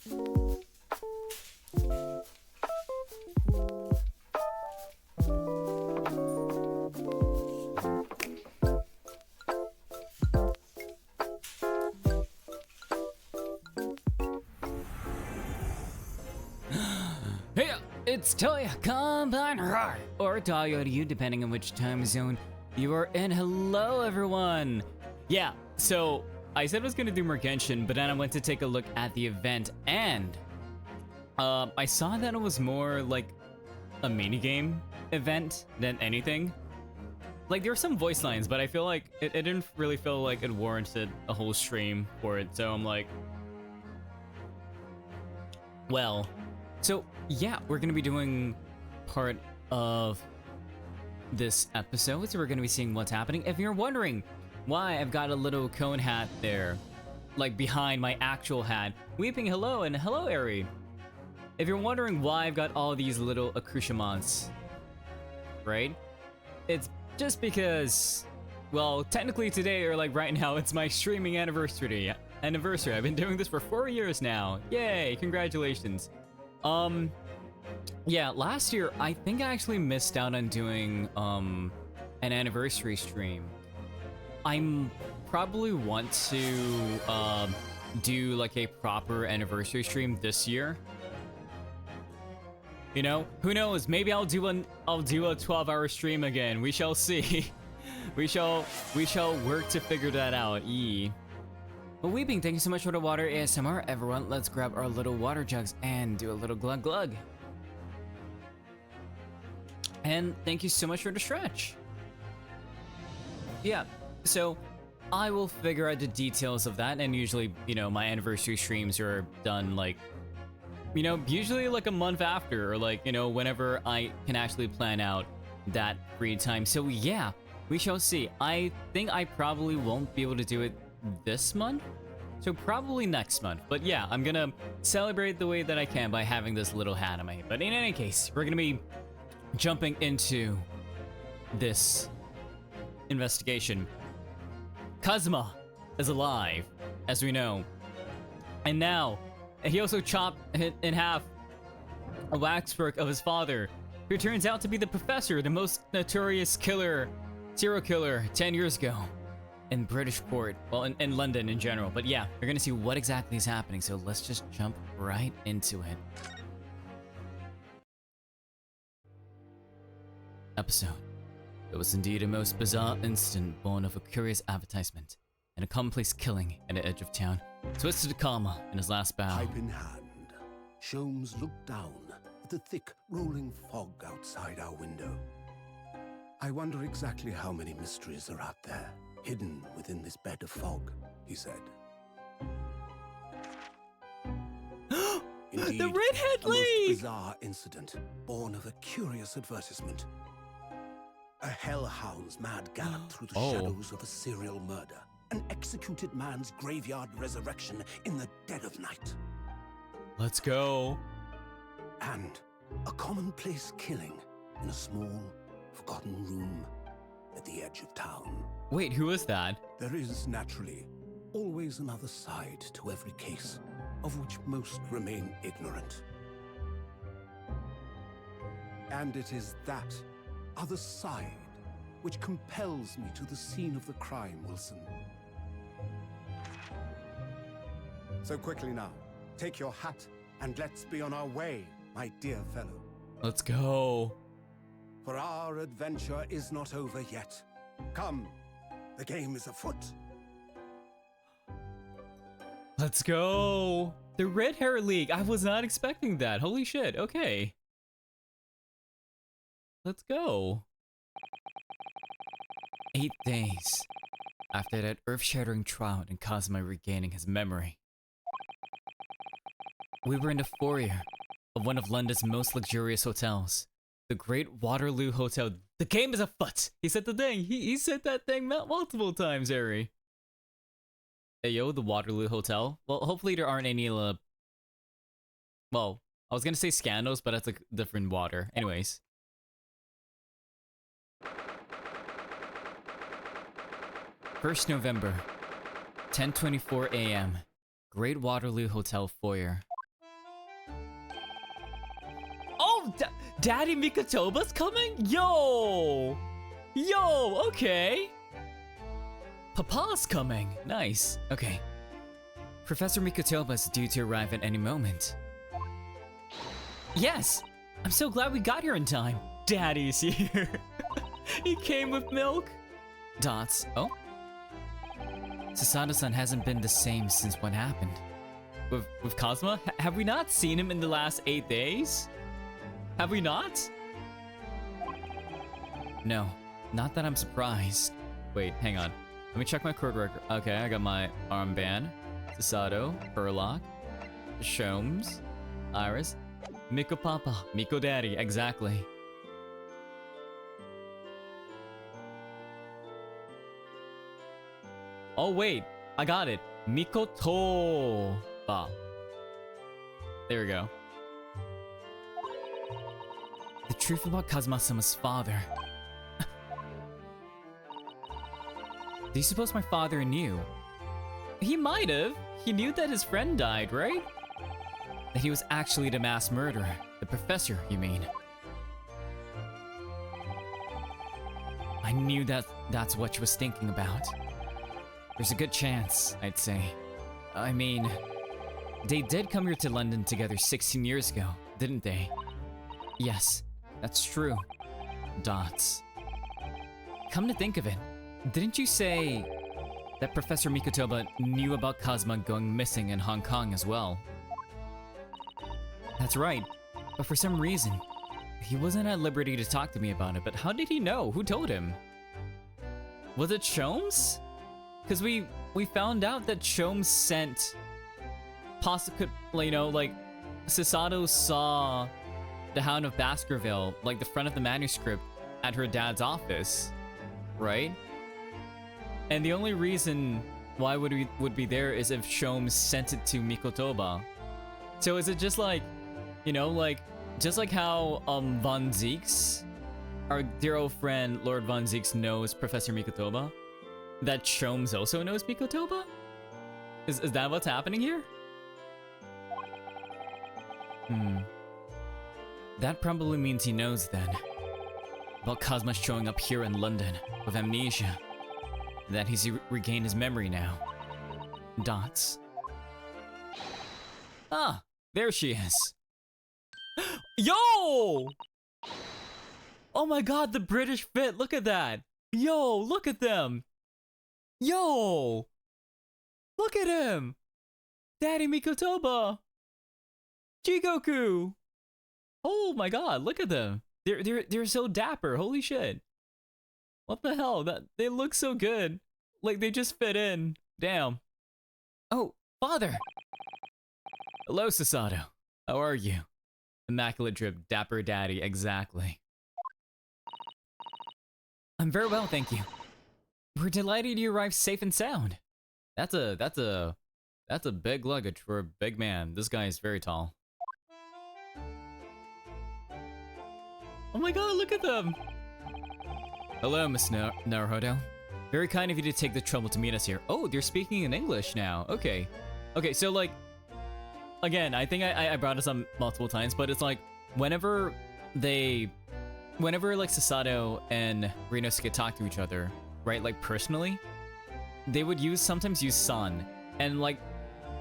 Hey, it's Toya Combine or Tayo to you, depending on which time zone you are in. Hello, everyone. Yeah, so I said I was gonna do more Genshin, but then I went to take a look at the event, and I saw that it was more like a minigame event than anything. Like, there were some voice lines, but I feel like it didn't really feel like it warranted a whole stream for it. So I'm like, well, so yeah, we're gonna be doing part of this episode, so we're gonna be seeing what's happening. If you're wondering why I've got a little cone hat there, like behind my actual hat, weeping hello, and hello, Eri. If you're wondering why I've got all these little accoutrements, right? It's just because, well, technically today, or like right now, it's my streaming anniversary. I've been doing this for 4 years now. Yay, congratulations. Yeah, last year, I think I actually missed out on doing, an anniversary stream. I'm probably want to, do like a proper anniversary stream this year. You know, who knows? Maybe I'll do a 12-hour stream again. We shall see. we shall work to figure that out. But Weeping, thank you so much for the water ASMR. Everyone, let's grab our little water jugs and do a little glug glug. And thank you so much for the stretch. Yeah, so I will figure out the details of that, and usually, you know, my anniversary streams are done like, you know, usually like a month after, or like, you know, whenever I can actually plan out that free time. So yeah, we shall see. I think I probably won't be able to do it this month, so probably next month. But yeah, I'm gonna celebrate the way that I can by having this little hat on my head. But in any case, we're gonna be jumping into this investigation. Kazuma is alive, as we know, and now he also chopped in half a waxwork of his father, who turns out to be the professor, the most notorious serial killer 10 years ago in British Port, well, in London in general. But yeah, we're gonna see what exactly is happening, so let's just jump right into it. Episode. It was indeed a most bizarre incident born of a curious advertisement and a commonplace killing at the edge of town. Twisted karma in his last bow. Pipe in hand, Sholmes looked down at the thick, rolling fog outside our window. I wonder exactly how many mysteries are out there, hidden within this bed of fog, he said. Indeed, the redhead a most league! bizarre incident, born of a curious advertisement. A hellhound's mad gallop through the shadows of a serial murder. An executed man's graveyard resurrection in the dead of night. Let's go. And a commonplace killing in a small, forgotten room at the edge of town. Wait, who is that? There is, naturally, always another side to every case, of which most remain ignorant. And it is that other side which compels me to the scene of the crime, Wilson. So quickly now, take your hat and let's be on our way, my dear fellow. Let's go. For our adventure is not over yet. Come, the game is afoot. Let's go. The Red Hair League. I was not expecting that. Holy shit. Okay. Let's go. 8 days after that earth-shattering trial and Kazuma regaining his memory, we were in the foyer of one of London's most luxurious hotels, the Great Waterloo Hotel. The game is afoot. He said the thing. He said that thing multiple times, Eri. Hey yo, the Waterloo Hotel. Well, hopefully there aren't any well, I was gonna say scandals, but that's a different water. Anyways. 1st November, 10:24 a.m. Great Waterloo Hotel foyer. Oh, Daddy Mikotoba's coming? Yo! Yo, okay. Papa's coming. Nice. Okay. Professor Mikotoba is due to arrive at any moment. Yes! I'm so glad we got here in time. Daddy's here. He came with milk. Dots. Oh? Susato-san hasn't been the same since what happened. With Kazuma? Have we not seen him in the last 8 days? Have we not? No, not that I'm surprised. Wait, hang on. Let me check my court record. Okay, I got my armband. Susato, Furlock, Shomes, Iris, Miko Papa, Miko Daddy, exactly. Oh wait, I got it. Mikotoba. There we go. The truth about Kazuma-sama's father. Do you suppose my father knew? He might have. He knew that his friend died, right? That he was actually the mass murderer. The professor, you mean? I knew that's what you was thinking about. There's a good chance, I'd say. I mean, they did come here to London together 16 years ago, didn't they? Yes, that's true. Dots. Come to think of it, didn't you say that Professor Mikotoba knew about Kazuma going missing in Hong Kong as well? That's right, but for some reason, he wasn't at liberty to talk to me about it, but how did he know? Who told him? Was it Shomes? Because we found out that Shomes sent possibly, you know, like, Susato saw the Hound of Baskerville, like the front of the manuscript, at her dad's office, right? And the only reason why would be there is if Shomes sent it to Mikotoba. So is it just like, you know, like, just like how Von Zieks, our dear old friend Lord Von Zieks, knows Professor Mikotoba, that Shomes also knows Mikotoba? Is that what's happening here? That probably means he knows then about Kazuma showing up here in London with amnesia. That he's regained his memory now. Dots. Ah, there she is. Yo! Oh my god, the British fit, look at that! Yo, look at them! Yo! Look at him! Daddy Mikotoba! Jigoku! Oh my god, look at them! They're so dapper, holy shit. What the hell? They look so good. Like they just fit in. Damn. Oh, father! Hello, Susato. How are you? Immaculate drip, dapper daddy, exactly. I'm very well, thank you. We're delighted you arrived safe and sound. That's a big luggage for a big man. This guy is very tall. Oh my god, look at them! Hello, Miss Naruhodo. Very kind of you to take the trouble to meet us here. Oh, they're speaking in English now. Okay. Okay, so like, again, I think I brought this up multiple times, but it's like, whenever like Susato and Rinosuke talk to each other, right, like personally, they would sometimes use san. And like,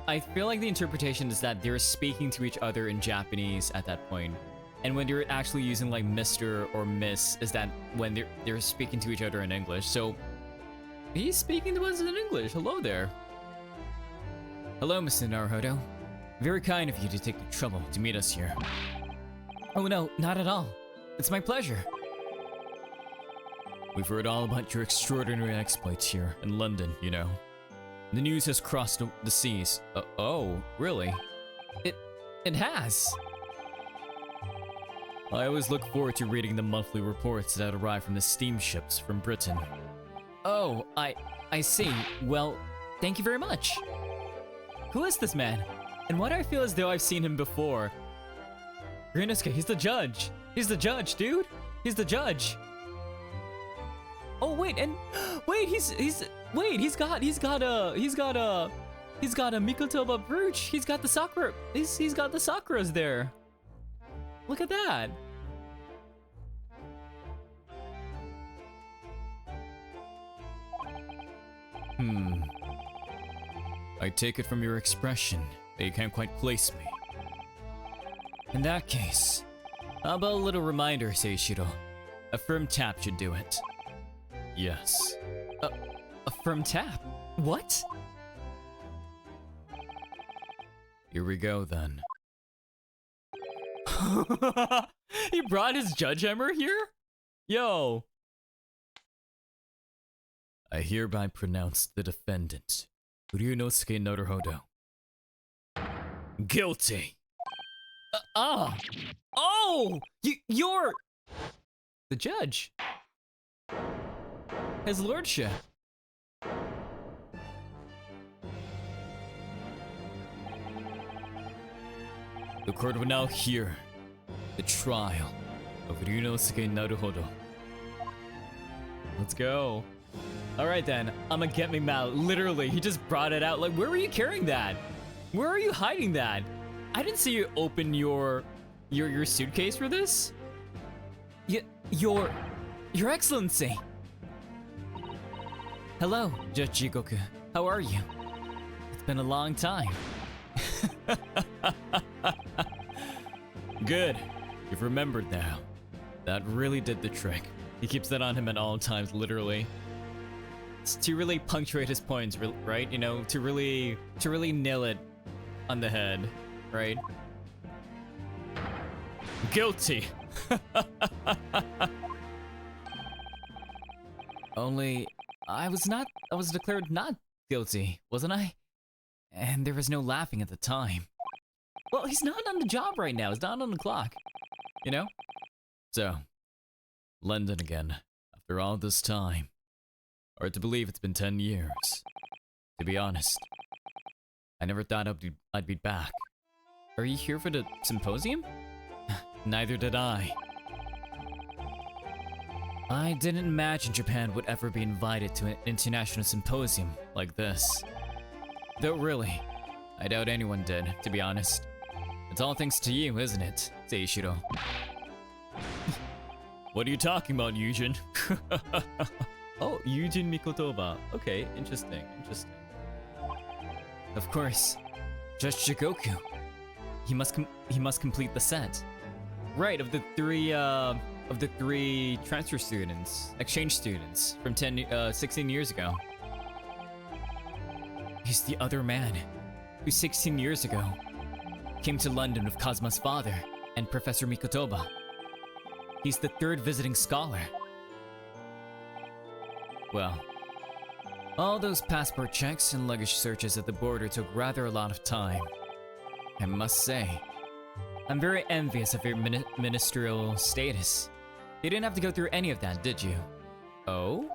I feel like the interpretation is that they're speaking to each other in Japanese at that point. And when you're actually using like Mr. or Miss, is that when they're speaking to each other in English. So he's speaking to us in English. Hello there. Hello, Mr. Naruhodo. Very kind of you to take the trouble to meet us here. Oh no, not at all. It's my pleasure. We've heard all about your extraordinary exploits here in London, you know. The news has crossed the seas. Oh, really? It has. I always look forward to reading the monthly reports that arrive from the steamships from Britain. Oh, I see. Well, thank you very much. Who is this man? And why do I feel as though I've seen him before? Rinosuke, he's the judge. He's the judge, dude. He's the judge. Oh wait, and wait, he's got a Mikotoba brooch. He's got the sakura. He's got the sakuras there. Look at that. I take it from your expression that you can't quite place me. In that case, how about a little reminder, Seishiro? A firm tap should do it. Yes. A firm tap? What? Here we go then. He brought his judge hammer here? Yo. I hereby pronounce the defendant, Ryunosuke Naruhodo, guilty. Oh! You're the judge. His lordship. The court will now hear the trial of Ryunosuke Naruhodo. Let's go. Alright then, I'ma get me mad. Literally, he just brought it out. Like, where were you carrying that? Where are you hiding that? I didn't see you open your suitcase for this. Your Excellency. Hello, Judge Jigoku. How are you? It's been a long time. Good. You've remembered now. That really did the trick. He keeps that on him at all times, literally. It's to really punctuate his points, right? You know, to really nail it on the head, right? Guilty. Only, I was declared not guilty, wasn't I? And there was no laughing at the time. Well, he's not on the job right now. He's not on the clock. You know? So, London again, after all this time. Hard to believe it's been 10 years. To be honest, I never thought I'd be back. Are you here for the symposium? Neither did I. I didn't imagine Japan would ever be invited to an international symposium like this. Though really, I doubt anyone did, to be honest. It's all thanks to you, isn't it, Seishiro? What are you talking about, Yujin? Oh, Yujin Mikotoba. Okay, interesting. Of course, Judge Jigoku. He must complete the set. Right, of the three transfer students, exchange students from 16 years ago. He's the other man who 16 years ago came to London with Kazuma's father and Professor Mikotoba. He's the third visiting scholar. Well, all those passport checks and luggage searches at the border took rather a lot of time. I must say, I'm very envious of your ministerial status. You didn't have to go through any of that, did you? Oh?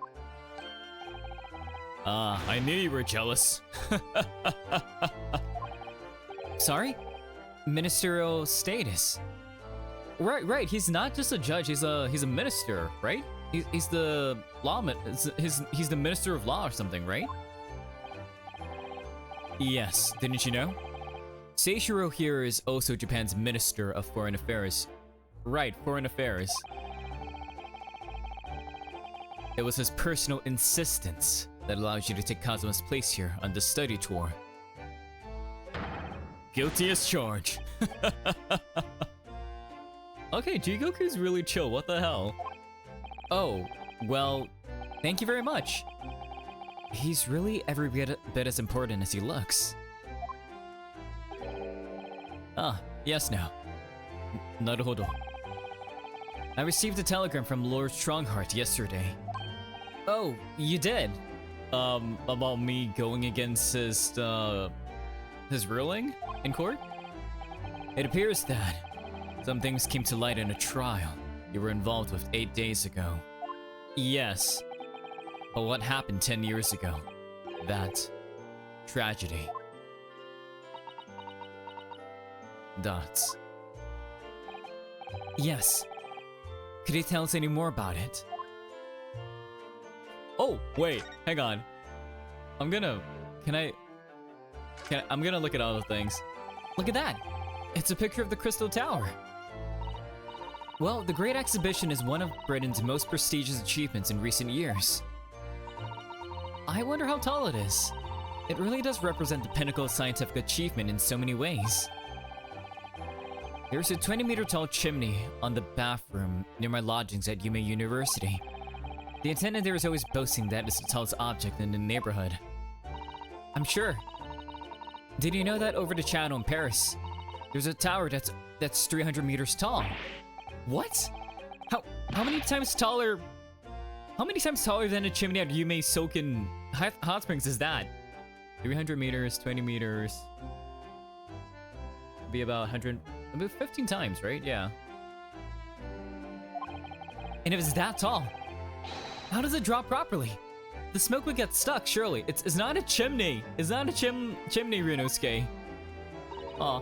I knew you were jealous. Sorry? Ministerial status? Right, he's not just a judge, he's a minister, right? He's the lawman, he's the minister of law or something, right? Yes, didn't you know? Seishiro here is also Japan's Minister of Foreign Affairs. Right, Foreign Affairs. It was his personal insistence that allows you to take Kazuma's place here on the study tour. Guilty as charged. Okay, Jigoku's really chill, what the hell? Oh, well, thank you very much. He's really every bit as important as he looks. Ah, yes now. Naruhodo. I received a telegram from Lord Strongheart yesterday. Oh, you did? About me going against his ruling in court? It appears that some things came to light in a trial you were involved with 8 days ago. Yes. But what happened 10 years ago? That tragedy. Dots. Yes. Could you tell us any more about it? Oh, wait, hang on. I'm gonna look at all the things. Look at that. It's a picture of the Crystal Tower. Well, the Great Exhibition is one of Britain's most prestigious achievements in recent years. I wonder how tall it is. It really does represent the pinnacle of scientific achievement in so many ways. There's a 20-meter tall chimney on the bathroom near my lodgings at Yume University. The attendant there is always boasting that it's the tallest object in the neighborhood. I'm sure. Did you know that over the channel in Paris, there's a tower that's 300 meters tall? What? How many times taller? How many times taller than a chimney at Yume Soken Hot Springs is that? 300 meters, 20 meters. Be about 15 times, right? Yeah. And if it's that tall, how does it drop properly? The smoke would get stuck, surely. It's not a chimney. It's not a chimney, Ryunosuke. Aw.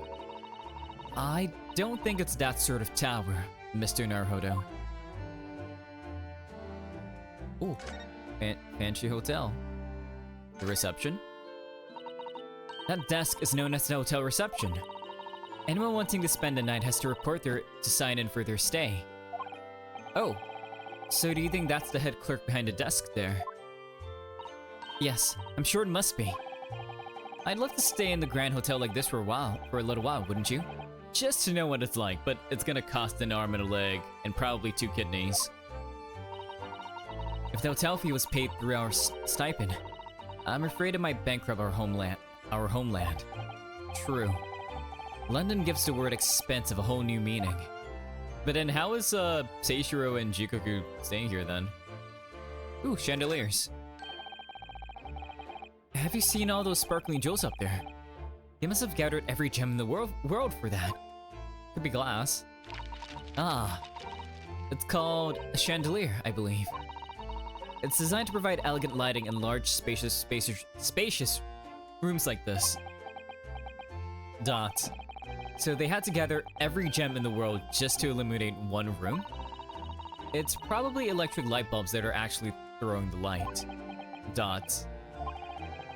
I don't think it's that sort of tower, Mr. Naruhodo. Ooh, fancy hotel. The reception? That desk is known as the hotel reception. Anyone wanting to spend the night has to report there to sign in for their stay. Oh, so do you think that's the head clerk behind the desk there? Yes, I'm sure it must be. I'd love to stay in the Grand Hotel like this for a little while, wouldn't you? Just to know what it's like, but it's gonna cost an arm and a leg, and probably 2 kidneys. If the hotel fee was paid through our stipend, I'm afraid it might bankrupt our homeland. True. London gives the word expensive a whole new meaning. But then how is Seishiro and Jikoku staying here then? Ooh, chandeliers. Have you seen all those sparkling jewels up there? They must have gathered every gem in the world for that. Could be glass. Ah, it's called a chandelier, I believe. It's designed to provide elegant lighting in large, spacious rooms like this. Dot. So they had to gather every gem in the world just to illuminate one room? It's probably electric light bulbs that are actually throwing the light. Dot.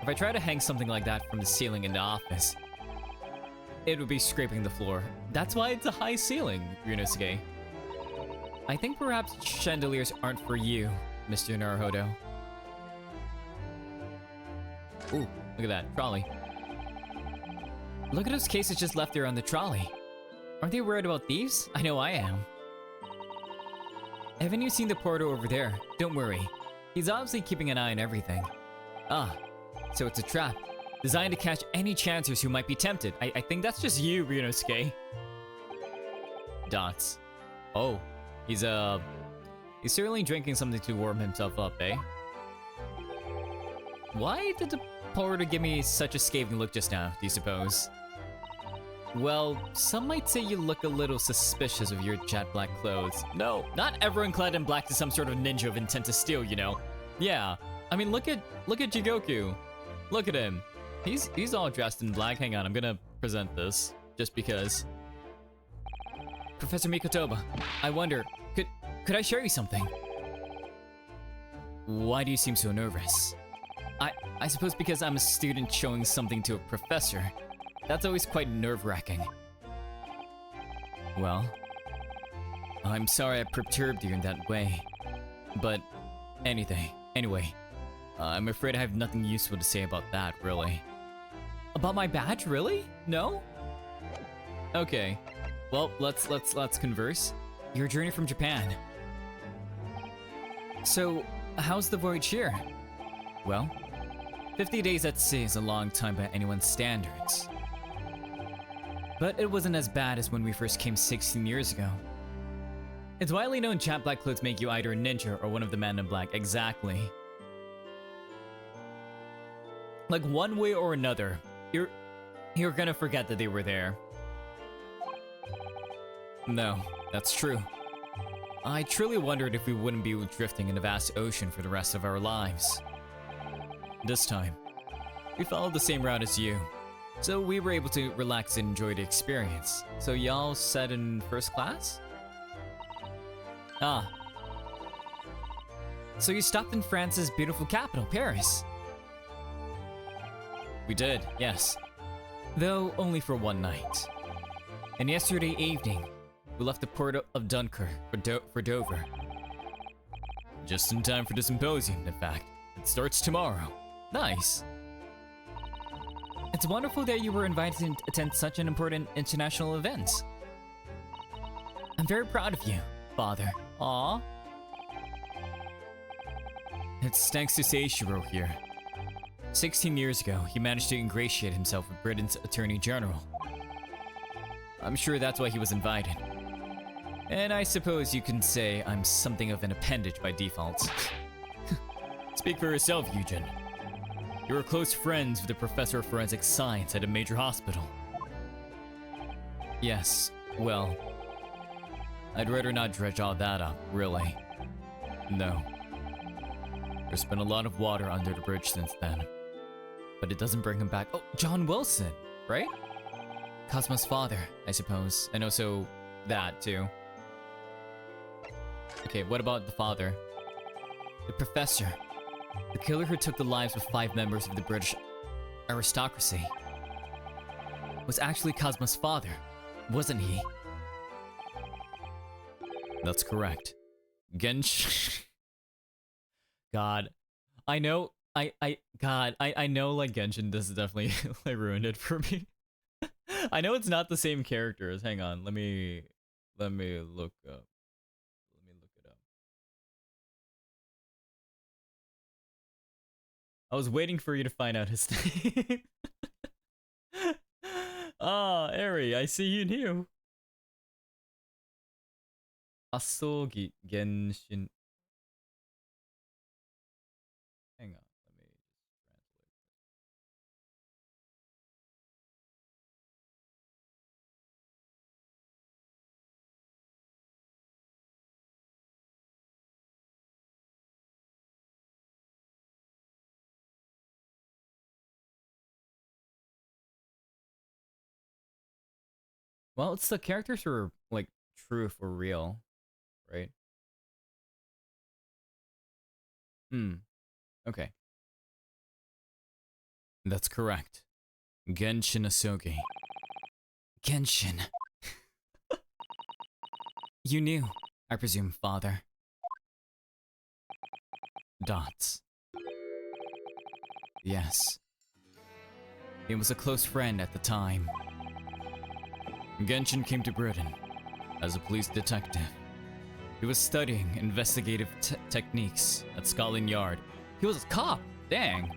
If I try to hang something like that from the ceiling in the office, it would be scraping the floor. That's why it's a high ceiling, Ryunosuke. I think perhaps chandeliers aren't for you, Mr. Naruhodo. Ooh, look at that, trolley. Look at those cases just left there on the trolley. Aren't they worried about thieves? I know I am. Haven't you seen the porter over there? Don't worry. He's obviously keeping an eye on everything. Ah, so it's a trap. Designed to catch any chancers who might be tempted. I think that's just you, Ryunosuke. Dots. Oh, he's certainly drinking something to warm himself up, eh? Why did the porter give me such a scathing look just now, do you suppose? Well, some might say you look a little suspicious of your jet black clothes. No, not everyone clad in black is some sort of ninja of intent to steal, you know? Yeah, I mean, look at Jigoku. Look at him. He's all dressed in black. Hang on, I'm gonna present this, just because. Professor Mikotoba, I wonder, could I show you something? Why do you seem so nervous? I suppose because I'm a student showing something to a professor. That's always quite nerve-wracking. Well, I'm sorry I perturbed you in that way. But anyway, I'm afraid I have nothing useful to say about that, really. About my badge, really? No? Okay. Well, let's converse. Your journey from Japan. So, how's the voyage here? Well, 50 days at sea is a long time by anyone's standards. But it wasn't as bad as when we first came 16 years ago. It's widely known jet black clothes make you either a ninja or one of the men in black. Exactly. Like one way or another, you're gonna forget that they were there. No, that's true. I truly wondered if we wouldn't be drifting in a vast ocean for the rest of our lives. This time, we followed the same route as you, so we were able to relax and enjoy the experience. So y'all sat in first class? Ah. So you stopped in France's beautiful capital, Paris? We did, yes. Though only for one night. And yesterday evening, We left the port of Dunkirk for Dover. Just in time for the symposium, in fact. It starts tomorrow. Nice. It's wonderful that you were invited to attend such an important international event. I'm very proud of you, Father. Aww. It's thanks to Seishiro here. 16 years ago, he managed to ingratiate himself with Britain's Attorney General. I'm sure that's why he was invited. And I suppose you can say I'm something of an appendage by default. Speak for yourself, Eugen. You were close friends with the professor of forensic science at a major hospital. Yes, well, I'd rather not dredge all that up, really. No. There's been a lot of water under the bridge since then. But it doesn't bring him back. Oh, John Wilson, right? Kazuma's father, I suppose. And also that, too. Okay, what about the father? The professor. The killer who took the lives of 5 members of the British aristocracy. Was actually Kazuma's father, wasn't he? That's correct. Gensh... God. I know, God, I know, like, Genshin, this is definitely, like, ruined it for me. I know it's not the same characters. Hang on, let me look up. Let me look it up. I was waiting for you to find out his name. Ah, Eri, I see you new. Asogi Genshin. Hang on, let me just translate. Well, it's the characters who are, like, true for real, right? Okay. That's correct. Genshin Asogi. Genshin. You knew, I presume, Father. Dots. Yes. He was a close friend at the time. Genshin came to Britain as a police detective. He was studying investigative techniques at Scotland Yard. He was a cop! Dang!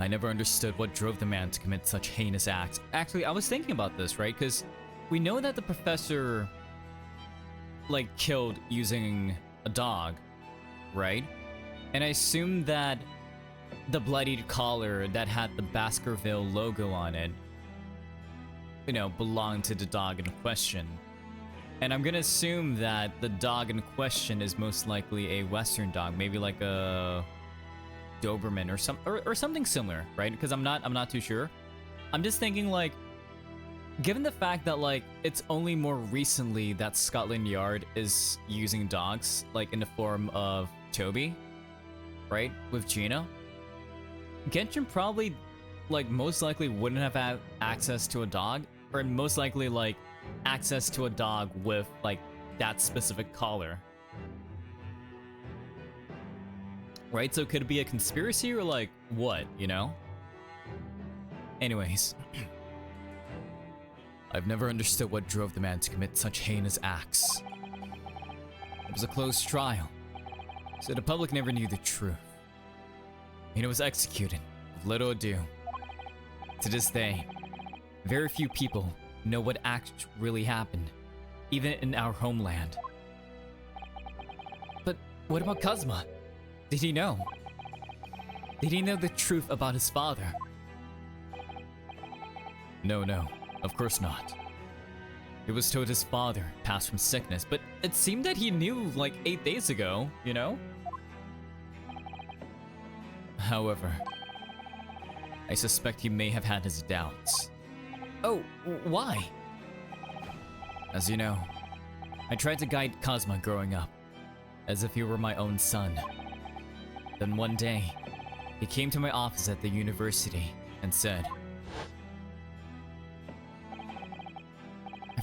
I never understood what drove the man to commit such heinous acts. Actually, I was thinking about this, right? Because we know that the professor, like, killed using a dog, right? And I assume that the bloodied collar that had the Baskerville logo on it, you know, belonged to the dog in question. And I'm gonna assume that the dog in question is most likely a Western dog, maybe like a Doberman or something similar, right? Because I'm not too sure. I'm just thinking, like, given the fact that, like, it's only more recently that Scotland Yard is using dogs, like, in the form of Toby, right, with Gina, Genshin probably, like, most likely wouldn't have had access to a dog, or most likely, like, access to a dog with, like, that specific collar. Right? So could it be a conspiracy or, like, what, you know? Anyways. I've never understood what drove the man to commit such heinous acts. It was a closed trial, so the public never knew the truth. And it was executed with little ado. To this day, very few people know what act really happened, even in our homeland. But what about Kazuma? Did he know? Did he know the truth about his father? No, of course not. He was told his father passed from sickness, but it seemed that he knew like 8 days ago, you know? However, I suspect he may have had his doubts. Oh, why? As you know, I tried to guide Kazuma growing up, as if he were my own son. Then one day, he came to my office at the university and said,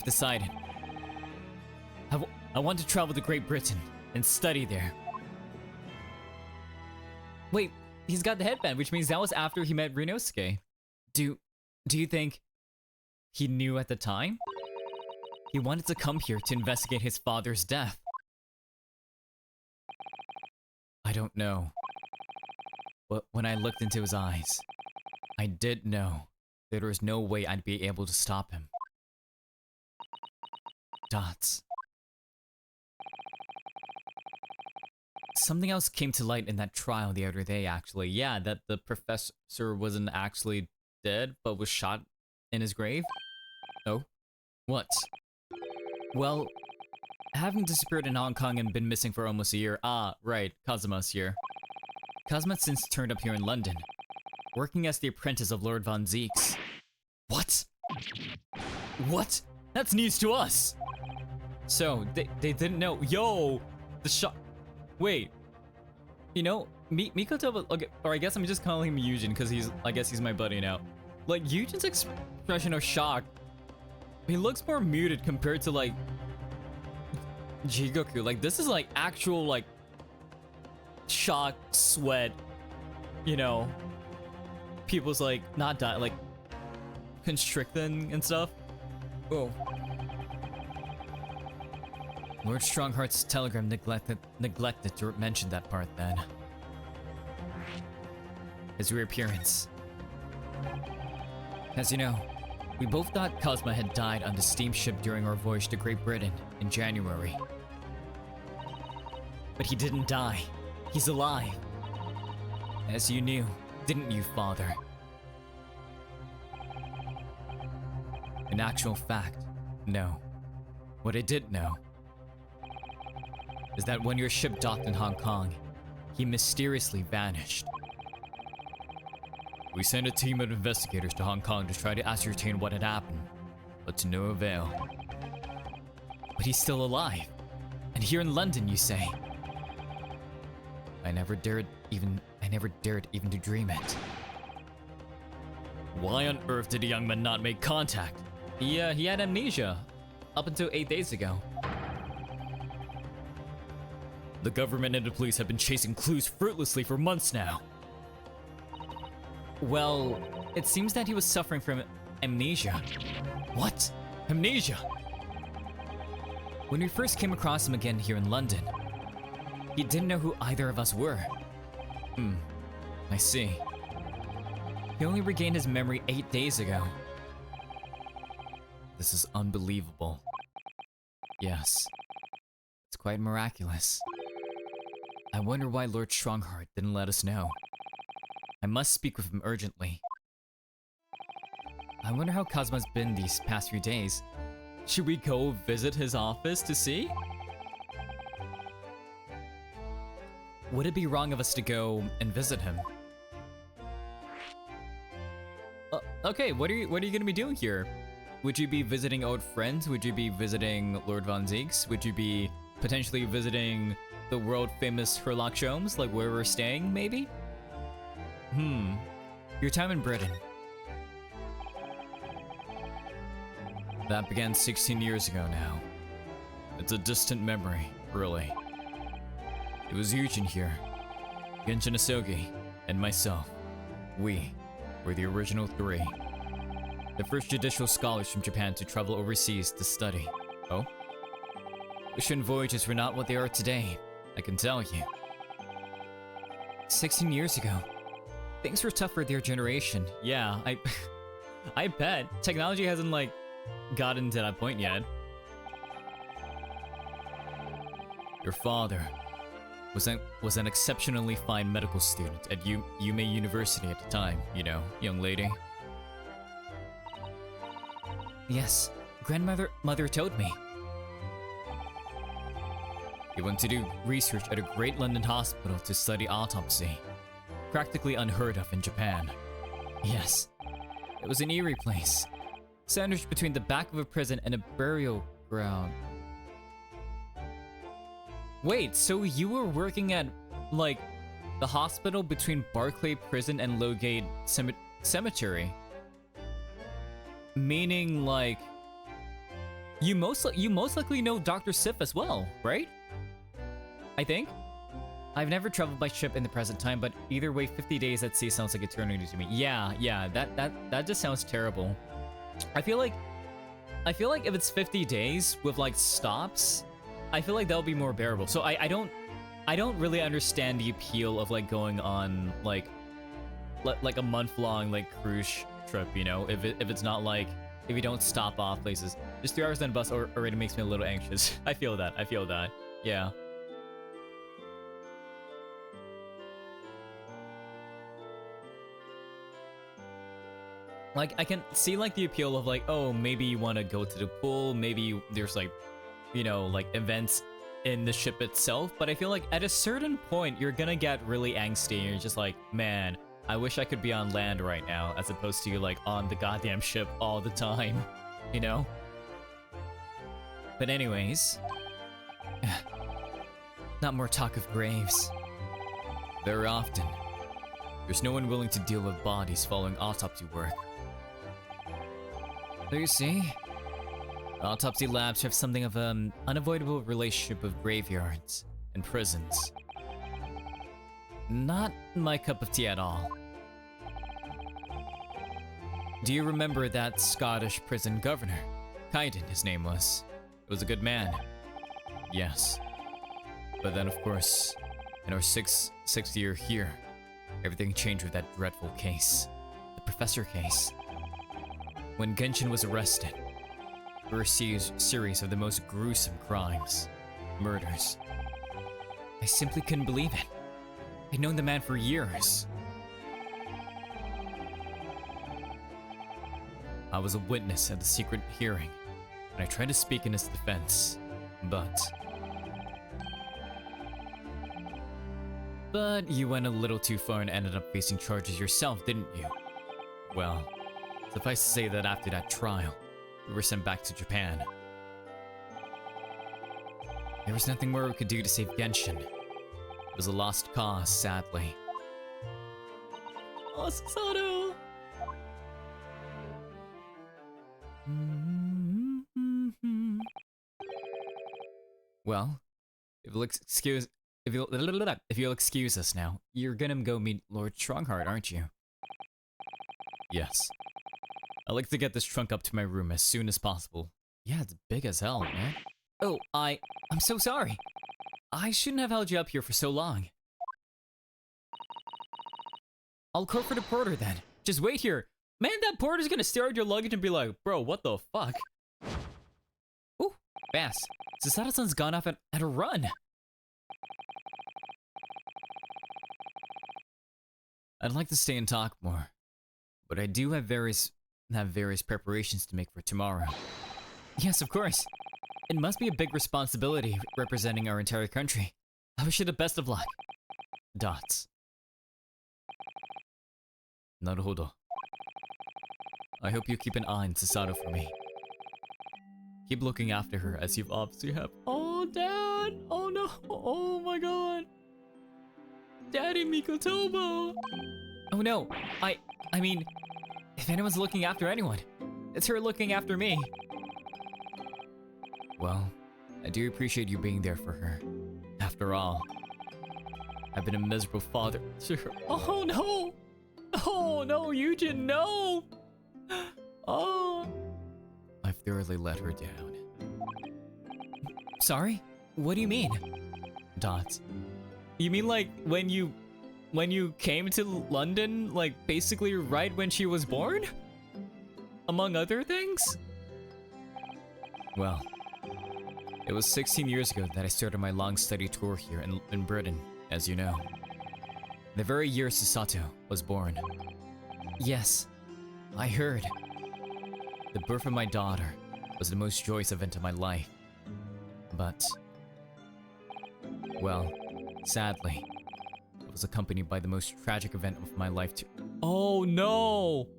decided. I want to travel to Great Britain and study there. Wait, he's got the headband, which means that was after he met Ryunosuke. Do you think he knew at the time? He wanted to come here to investigate his father's death. I don't know. But when I looked into his eyes, I did know that there was no way I'd be able to stop him. Dots. Something else came to light in that trial the other day, actually. Yeah, that the professor wasn't actually dead, but was shot in his grave? Oh? What? Well, having disappeared in Hong Kong and been missing for almost a year. Ah, right, Kazuma's here. Kazuma since turned up here in London, working as the apprentice of Lord Von Zeeks. What? What? That's news to us! So, they didn't know. Yo! The shot. Wait. You know, Mikoto, okay, or I guess I'm just calling him Yujin because I guess he's my buddy now. Like, Yujin's expression of shock, he looks more muted compared to, like, Jigoku. Like, this is, like, actual, like, shock, sweat, you know, people's, like, not dying, like, constricting and stuff. Oh. Lord Strongheart's telegram neglected to mention that part then. His reappearance. As you know, we both thought Kazuma had died on the steamship during our voyage to Great Britain in January. But he didn't die. He's alive. As you knew, didn't you, Father? In actual fact, no. What I did know is that when your ship docked in Hong Kong, he mysteriously vanished. We sent a team of investigators to Hong Kong to try to ascertain what had happened, but to no avail. But he's still alive, and here in London, you say. I never dared even to dream it. Why on earth did the young man not make contact? He had amnesia up until 8 days ago. The government and the police have been chasing clues fruitlessly for months now. Well, it seems that he was suffering from amnesia. What? Amnesia? When we first came across him again here in London, he didn't know who either of us were. I see. He only regained his memory 8 days ago. This is unbelievable. Yes. It's quite miraculous. I wonder why Lord Strongheart didn't let us know. I must speak with him urgently. I wonder how Kazuma's been these past few days. Should we go visit his office to see? Would it be wrong of us to go and visit him? Okay, what are you gonna be doing here? Would you be visiting old friends? Would you be visiting Lord Von Zeeks? Would you be potentially visiting the world famous Herlock Sholmes, like where we're staying, maybe? Your time in Britain. That began 16 years ago now. It's a distant memory, really. It was Yujin here, Genshin Asogi, and myself. We were the original three. The first judicial scholars from Japan to travel overseas to study. Oh? Ocean voyages were not what they are today, I can tell you. 16 years ago, things were tough for their generation. Yeah, I bet. Technology hasn't, like, gotten to that point yet. Your father was an exceptionally fine medical student at Yume University at the time, you know, young lady. Yes, mother told me. He went to do research at a great London hospital to study autopsy. Practically unheard of in Japan. Yes, it was an eerie place. Sandwiched between the back of a prison and a burial ground. Wait, so you were working at, like, the hospital between Barclay Prison and Lowgate Cemetery? Meaning, like, You most likely know Dr. Sif as well, right? I think. I've never traveled by ship in the present time, but either way, 50 days at sea sounds like eternity to me. Yeah, that just sounds terrible. I feel like if it's 50 days with like stops, I feel like that'll be more bearable. So I don't really understand the appeal of like going on like a month-long like cruise trip, you know? If it's not like, if you don't stop off places. Just 3 hours on bus already makes me a little anxious. I feel that. Yeah. Like, I can see, like, the appeal of, like, oh, maybe you want to go to the pool, maybe there's, like, you know, like, events in the ship itself, but I feel like at a certain point, you're gonna get really angsty, and you're just like, man, I wish I could be on land right now, as opposed to, like, on the goddamn ship all the time, you know? But anyways... not more talk of graves. Very often, there's no one willing to deal with bodies following autopsy work. So you see, autopsy labs have something of an unavoidable relationship with graveyards and prisons. Not my cup of tea at all. Do you remember that Scottish prison governor? Kaiden, his name was. He was a good man. Yes. But then, of course, in our sixth year here, everything changed with that dreadful case. The professor case. When Genshin was arrested, there were a series of the most gruesome crimes. Murders. I simply couldn't believe it. I'd known the man for years. I was a witness at the secret hearing, and I tried to speak in his defense, but you went a little too far and ended up facing charges yourself, didn't you? Well, suffice to say that after that trial, we were sent back to Japan. There was nothing more we could do to save Genshin. It was a lost cause, sadly. Oh, Susato! Well, if you'll excuse us now, you're gonna go meet Lord Strongheart, aren't you? Yes. I'd like to get this trunk up to my room as soon as possible. Yeah, it's big as hell, man. Oh, I'm so sorry. I shouldn't have held you up here for so long. I'll call for the porter then. Just wait here. Man, that porter's gonna stare at your luggage and be like, bro, what the fuck? Ooh, fast. Susato-san's gone off at a run. I'd like to stay and talk more, but I do have various preparations to make for tomorrow. Yes, of course. It must be a big responsibility representing our entire country. I wish you the best of luck. Dots. Naruhodo. I hope you keep an eye on Susato for me. Keep looking after her as you've obviously have. Oh, Dad! Oh no! Oh my god! Daddy Mikotomo! Oh no! I mean, if anyone's looking after anyone, it's her looking after me. Well, I do appreciate you being there for her. After all, I've been a miserable father to her. Oh no! Oh no, Yujin, no! Oh! I've thoroughly let her down. Sorry? What do you mean? Dots. You mean like when you came to London, like basically right when she was born? Among other things? Well, it was 16 years ago that I started my long study tour here in Britain, as you know. The very year Susato was born. Yes, I heard. The birth of my daughter was the most joyous event of my life. But, well, sadly, it was accompanied by the most tragic event of my life too. Oh no!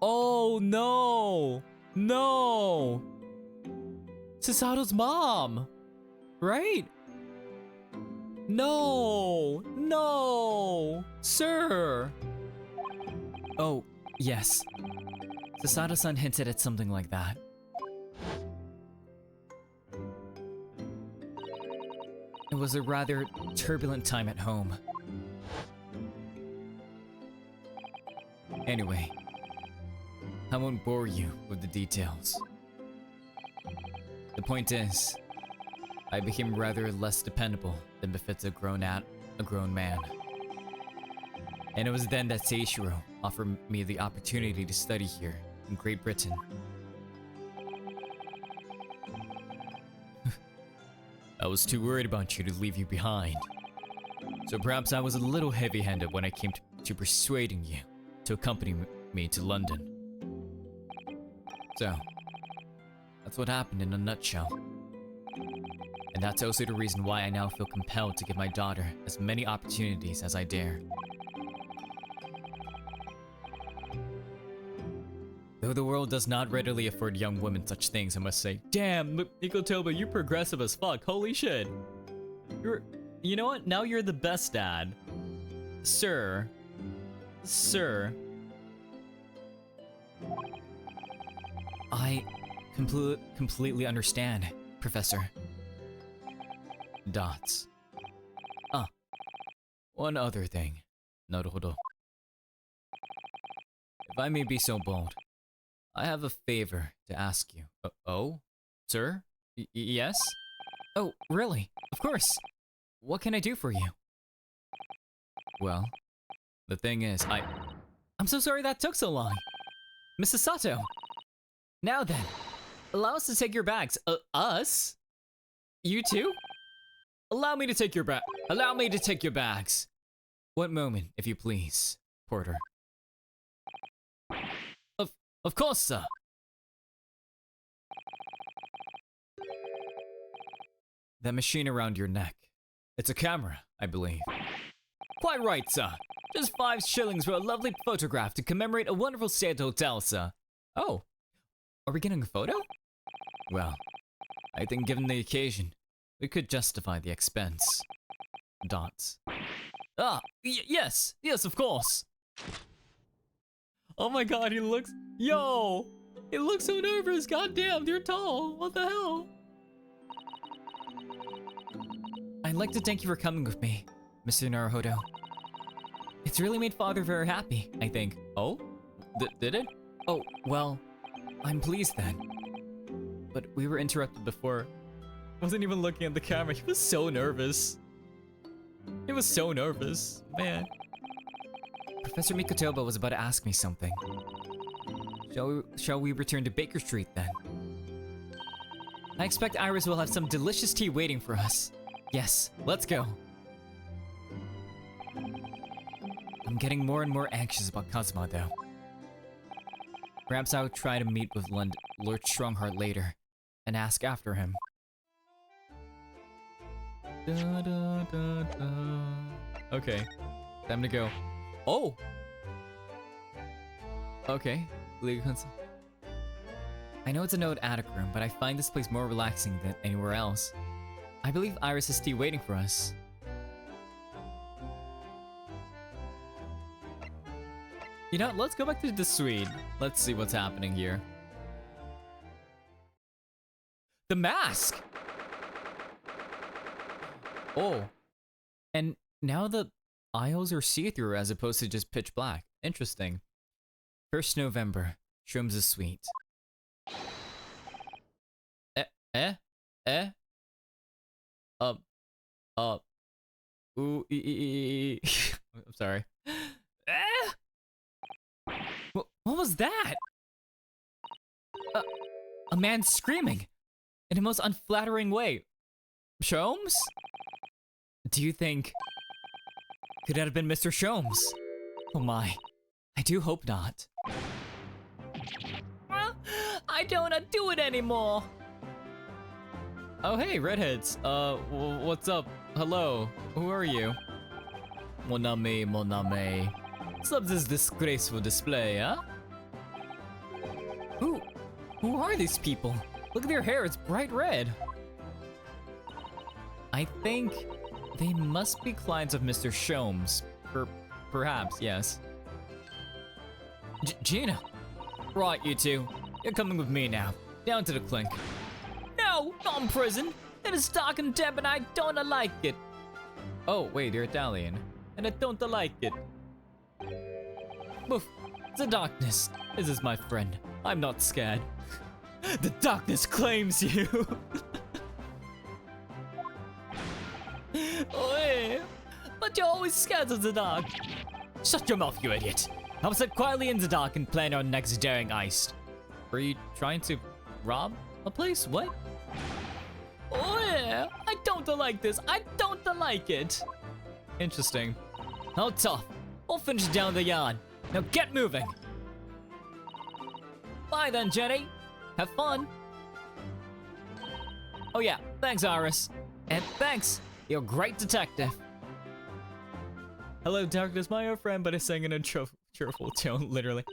Oh no! No! Susato's mom! Right? No! No! Sir! Oh, yes. Susato-san hinted at something like that. was a rather turbulent time at home. Anyway, I won't bore you with the details. The point is, I became rather less dependable than befits a grown man. And it was then that Seishiro offered me the opportunity to study here in Great Britain. I was too worried about you to leave you behind. So perhaps I was a little heavy-handed when I came to persuading you to accompany me to London. So, that's what happened in a nutshell. And that's also the reason why I now feel compelled to give my daughter as many opportunities as I dare. Though the world does not readily afford young women such things, I must say, damn, Mikotoba, you're progressive as fuck, holy shit. You know what, now you're the best dad. Sir. I completely understand, Professor. Dots. Ah, one other thing. Naruhodo. If I may be so bold, I have a favor to ask you. Oh? Sir? Yes? Oh, really? Of course. What can I do for you? Well, the thing is, I'm so sorry that took so long. Mrs. Sato. Now then, allow us to take your bags. Us? You too? Allow me to take your bags. One moment, if you please, Porter. Of course, sir. That machine around your neck. It's a camera, I believe. Quite right, sir. Just 5 shillings for a lovely photograph to commemorate a wonderful stay at the hotel, sir. Oh, are we getting a photo? Well, I think given the occasion, we could justify the expense. Dots. Ah, yes, of course. Oh my god, he looks so nervous. Goddamn, you're tall. What the hell? I'd like to thank you for coming with me, Mr. Naruhodo. It's really made Father very happy, I think. Oh? Did it? Oh, well, I'm pleased then. But we were interrupted before. I wasn't even looking at the camera. He was so nervous. Man. Professor Mikotoba was about to ask me something. Shall we return to Baker Street then? I expect Iris will have some delicious tea waiting for us. Yes, let's go. I'm getting more and more anxious about Kazuma though. Perhaps I'll try to meet with Lord Strongheart later and ask after him. Okay, time to go. Oh! Okay, legal consult. I know it's an old attic room, but I find this place more relaxing than anywhere else. I believe Iris is tea waiting for us. You know, let's go back to the suite. Let's see what's happening here. The mask! Oh. And now the aisles are see-through as opposed to just pitch black. Interesting. 1st November, Shrooms' suite. Ooh, I'm sorry. What was that? A man screaming in a most unflattering way. Sholmes? Do you think... Could that have been Mr. Sholmes? Oh my. I do hope not. I don't want to do it anymore. Oh hey, redheads. What's up? Hello. Who are you? Mon ami, mon ami. What's this disgraceful display, huh? Who are these people? Look at their hair, it's bright red. I think they must be clients of Mr. Sholmes. Perhaps, yes. Gina! Right, you two. You're coming with me now. Down to the clink. No, not in prison. In name is dark and damp and I don't like it. Oh, wait, you're Italian. And I don't like it. Oof, the darkness. This is my friend. I'm not scared. The darkness claims you. Oi, but you're always scared of the dark. Shut your mouth, you idiot. I'll sit quietly in the dark and plan our next daring heist. Were you trying to rob a place? What? Oh yeah, I don't like this. I don't like it. Interesting. How tough. We'll finish down the yard. Now get moving. Bye then, Jenny. Have fun. Oh yeah, thanks, Iris. And thanks, you're a great detective. Hello, darkness, my old friend, but I sang in a cheerful tone, literally.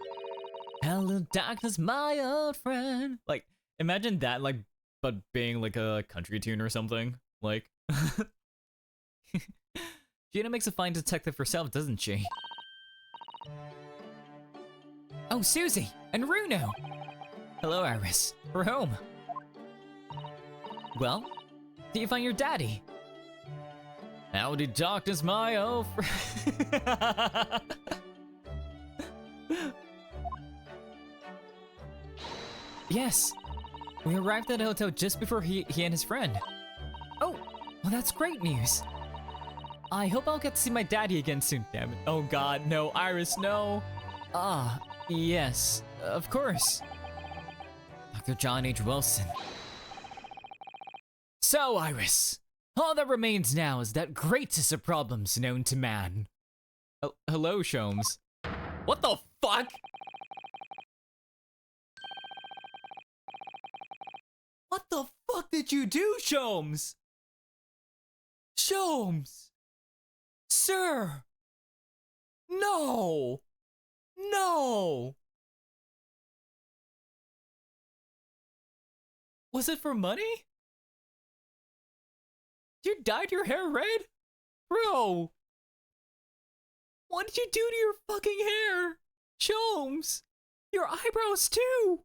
Hello, darkness, my old friend. Like, imagine that, like, but being like a country tune or something. Like, Gina makes a fine detective herself, doesn't she? Oh, Susie and Runo. Hello, Iris. We're home. Well, did you find your daddy? Howdy, darkness, my old friend. Yes, we arrived at the hotel just before he and his friend. Oh, well, that's great news. I hope I'll get to see my daddy again soon. Damn it. Oh God, no, Iris, no. Ah, yes, of course. Dr. John H. Wilson. So, Iris, all that remains now is that greatest of problems known to man. Hello, Sholmes. What the fuck? What the fuck did you do, Sholmes? Sholmes! Sir! No! No! Was it for money? You dyed your hair red? Bro! What did you do to your fucking hair? Sholmes! Your eyebrows too!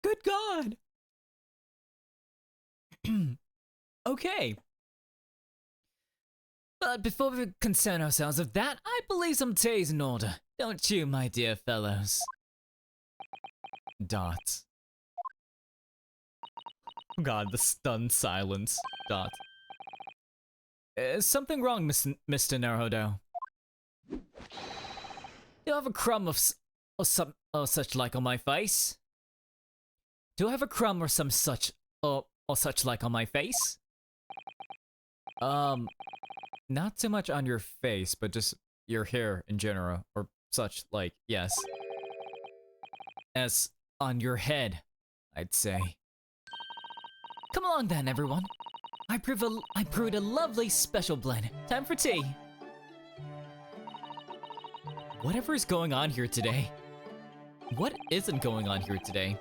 Good God! Okay. But before we concern ourselves with that, I believe some tea is in order. Don't you, my dear fellows? Dot. God, the stunned silence. Dot. Is something wrong, Mr. Naruhodo? Do you have a crumb of such like on my face? Do I have a crumb or some such or such like on my face? Not too much on your face, but just your hair in general, or such like, yes. As on your head, I'd say. Come along then, everyone. I brewed a lovely special blend. Time for tea. Whatever is going on here today? What isn't going on here today?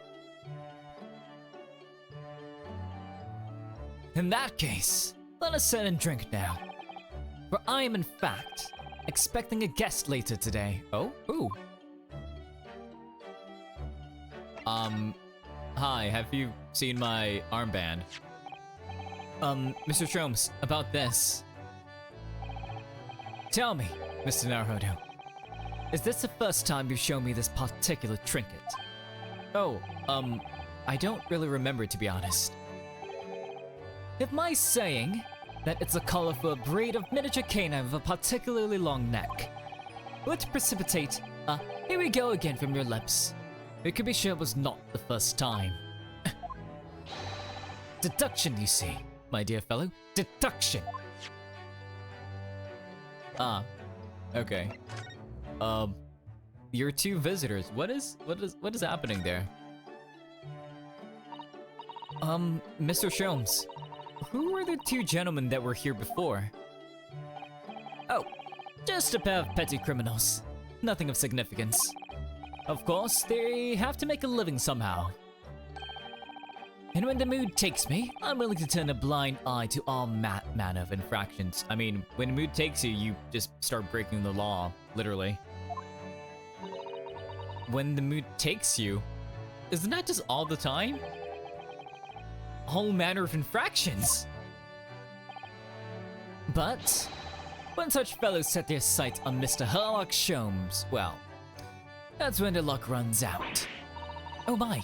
In that case, let us sit and drink now. For I am in fact expecting a guest later today. Oh, who? Hi, have you seen my armband? Mr. Sholmes, about this. Tell me, Mr. Naruhodo, is this the first time you've shown me this particular trinket? Oh, I don't really remember, to be honest. If my saying that it's the color for a breed of miniature canine with a particularly long neck would precipitate a "here we go again" from your lips, we could be sure it was not the first time. Deduction, you see, my dear fellow. Deduction. Ah, okay. Your two visitors. What is happening there? Mr. Sholmes, who were the two gentlemen that were here before? Oh, just a pair of petty criminals. Nothing of significance. Of course, they have to make a living somehow. And when the mood takes me, I'm willing to turn a blind eye to all manner of infractions. I mean, when the mood takes you, you just start breaking the law, literally. When the mood takes you? Isn't that just all the time? all manner of infractions. But when such fellows set their sights on Mr. Sherlock Sholmes, well, that's when the luck runs out. Oh my,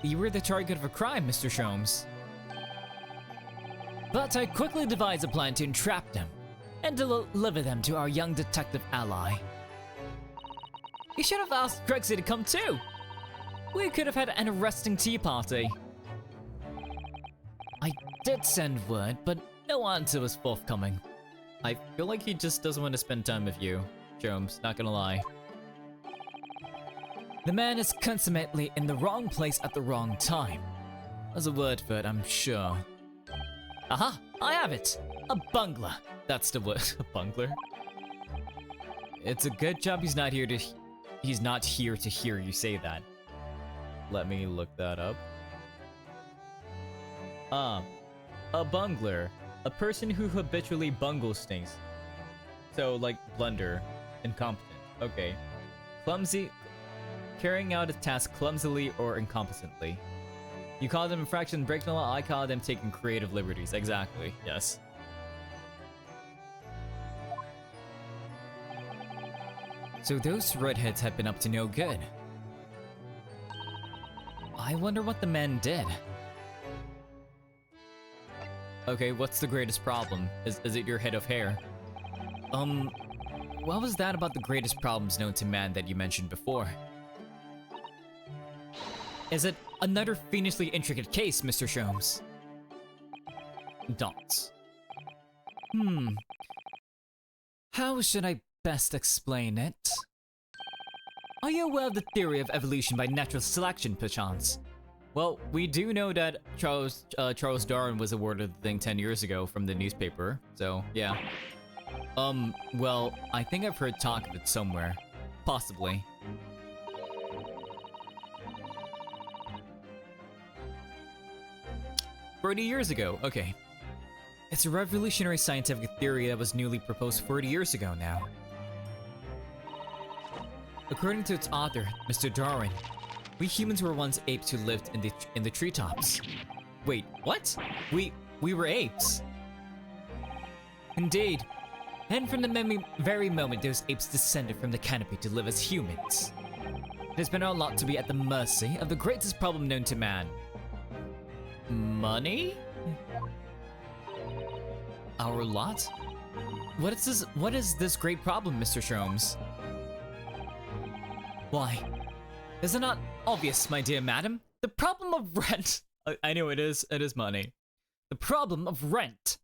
you were the target of a crime, Mr. Sholmes. But I quickly devised a plan to entrap them and deliver them to our young detective ally. You should have asked Grexy to come too. We could have had an arresting tea party. I did send word, but no answer was forthcoming. I feel like he just doesn't want to spend time with you, Sholmes, not gonna lie. The man is consummately in the wrong place at the wrong time. There's a word for it, I'm sure. Aha! I have it! A bungler. That's the word. A bungler? It's a good job he's not here to hear you say that. Let me look that up. A bungler. A person who habitually bungles things. So, like, blunder. Incompetent. Okay. Clumsy. Carrying out a task clumsily or incompetently. You call them infraction breaking the law, I call them taking creative liberties. Exactly, yes. So those redheads had been up to no good. I wonder what the men did. Okay, what's the greatest problem? Is it your head of hair? What was that about the greatest problems known to man that you mentioned before? Is it another fiendishly intricate case, Mr. Sholmes? Dots. How should I best explain it? Are you aware of the theory of evolution by natural selection, perchance? Well, we do know that Charles Darwin was awarded the thing 10 years ago from the newspaper, so yeah. Well, I think I've heard talk of it somewhere. Possibly. "40 years ago, okay. It's a revolutionary scientific theory that was newly proposed 40 years ago now. According to its author, Mr. Darwin, we humans were once apes who lived in the treetops. Wait, what? We were apes? Indeed. And from the very moment those apes descended from the canopy to live as humans. It has been our lot to be at the mercy of the greatest problem known to man. Money? Our lot? What is this great problem, Mr. Sholmes? Why, is it not obvious, my dear madam? The problem of rent. I know it is money. The problem of rent.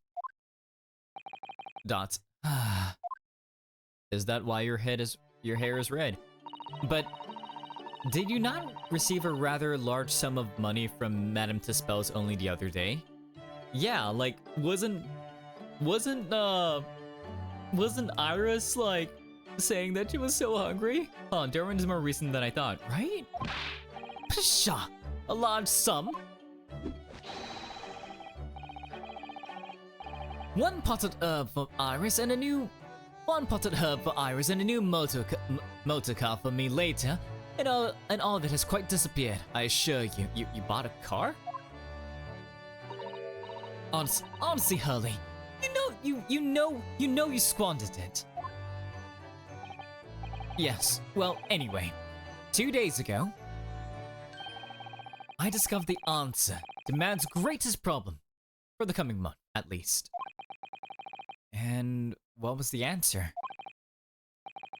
Dot. Is that why your hair is red? But did you not receive a rather large sum of money from Madame Tispels only the other day? Yeah, like wasn't Iris like saying that she was so hungry? Oh, Darwin is more recent than I thought, right? Pshaw, a large sum? One potted herb for Iris and a new motor car for me later, and all of it has quite disappeared. I assure you. You bought a car? Honestly, Hurley, you know you squandered it. Yes. Well, anyway, 2 days ago, I discovered the answer to man's greatest problem for the coming month, at least. And what was the answer?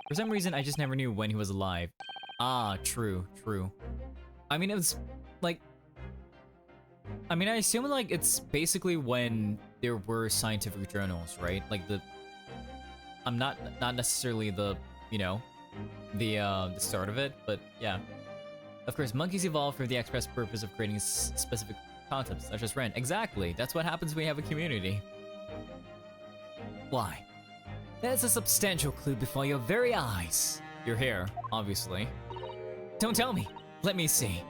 For some reason, I just never knew when he was alive. Ah, true. I mean, it was like... I assume like it's basically when there were scientific journals, right? Like I'm not necessarily the, the start of it, but yeah. Of course, monkeys evolve for the express purpose of creating specific concepts, such as rent. Exactly, that's what happens when you have a community. Why? There's a substantial clue before your very eyes. Your hair, obviously. Don't tell me. Let me see.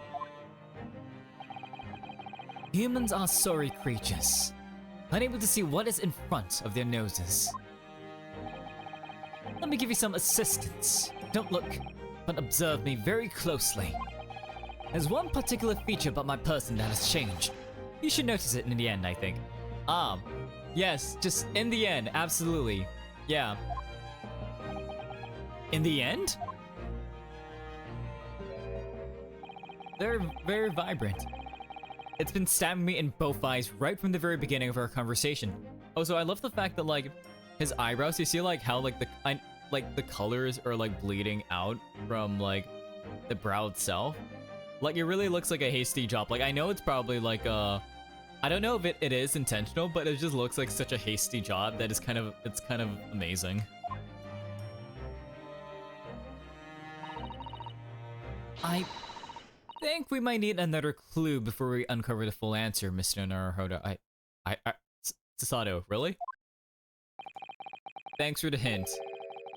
Humans are sorry creatures, unable to see what is in front of their noses. Let me give you some assistance. Don't look, but observe me very closely. There's one particular feature about my person that has changed. You should notice it in the end, I think. Yes, just in the end, absolutely. Yeah. In the end? They're very vibrant. It's been stabbing me in both eyes right from the very beginning of our conversation. Oh, so I love the fact that, like, his eyebrows, you see, like, how, like, the colors are, like, bleeding out from, like, the brow itself. Like, it really looks like a hasty job. Like, I know it's probably, like, I don't know if it is intentional, but it just looks like such a hasty job that it's kind of amazing. I think we might need another clue before we uncover the full answer, Mr. Naruhodo. Sasato, really? Thanks for the hint.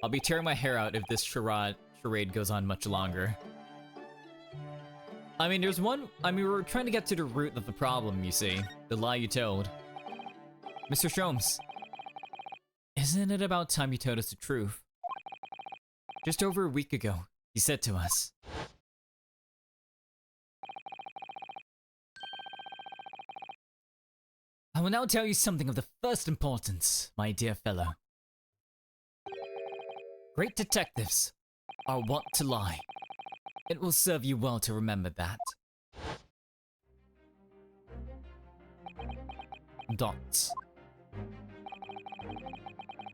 I'll be tearing my hair out if this charade goes on much longer. I mean, we're trying to get to the root of the problem, you see. The lie you told. Mr. Sholmes, isn't it about time you told us the truth? Just over a week ago, you said to us. I will now tell you something of the first importance, my dear fellow. Great detectives are wont to lie. It will serve you well to remember that. Dots.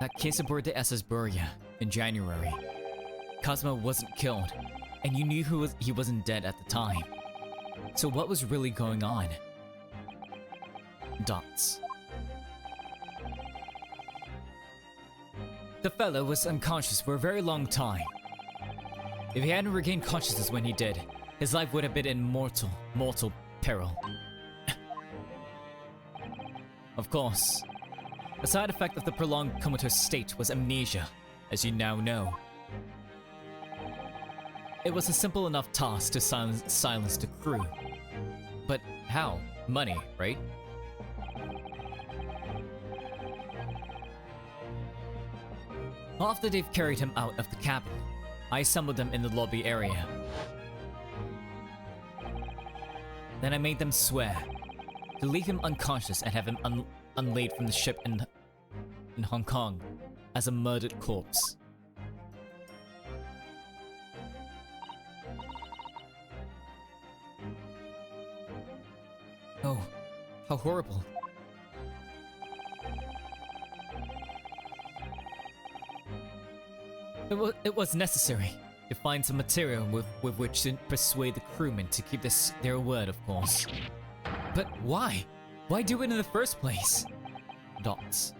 That case aboard the SS Buria in January. Kazuma wasn't killed, and you knew he wasn't dead at the time. So what was really going on? Dots. The fellow was unconscious for a very long time. If he hadn't regained consciousness when he did, his life would have been in mortal peril. Of course, a side effect of the prolonged comatose state was amnesia, as you now know. It was a simple enough task to silence the crew. But how? Money, right? After they've carried him out of the cabin, I assembled them in the lobby area. Then I made them swear to leave him unconscious and have him unlaid from the ship in Hong Kong as a murdered corpse. Oh, how horrible. It was necessary to find some material with which to persuade the crewmen to keep their word, of course. But why? Why do it in the first place? Dots.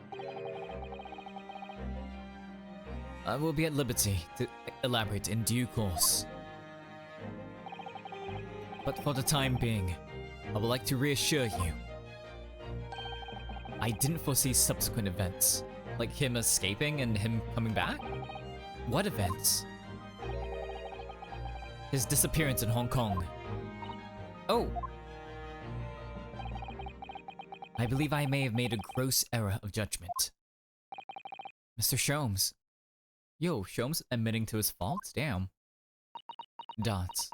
I will be at liberty to elaborate in due course. But for the time being, I would like to reassure you. I didn't foresee subsequent events, like him escaping and him coming back. What events? His disappearance in Hong Kong. Oh! I believe I may have made a gross error of judgment. Mr. Sholmes. Yo, Sholmes admitting to his faults? Damn. Dots.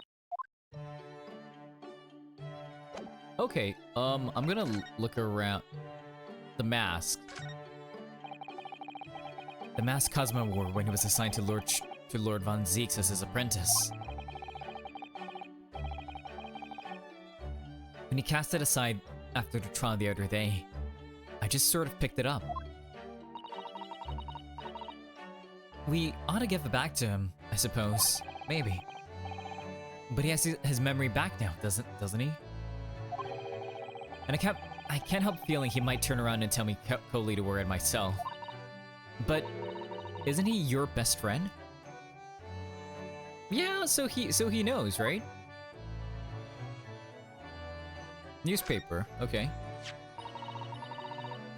Okay, I'm gonna look around. The mask. The mask Kazuma wore when he was assigned to Lord Von Zeeks as his apprentice. When he cast it aside after the trial the other day, I just sort of picked it up. We ought to give it back to him, I suppose. Maybe. But he has his memory back now, doesn't he? And I can't help feeling he might turn around and tell me coldly to wear it myself. But isn't he your best friend? Yeah, so he knows, right? Newspaper, okay.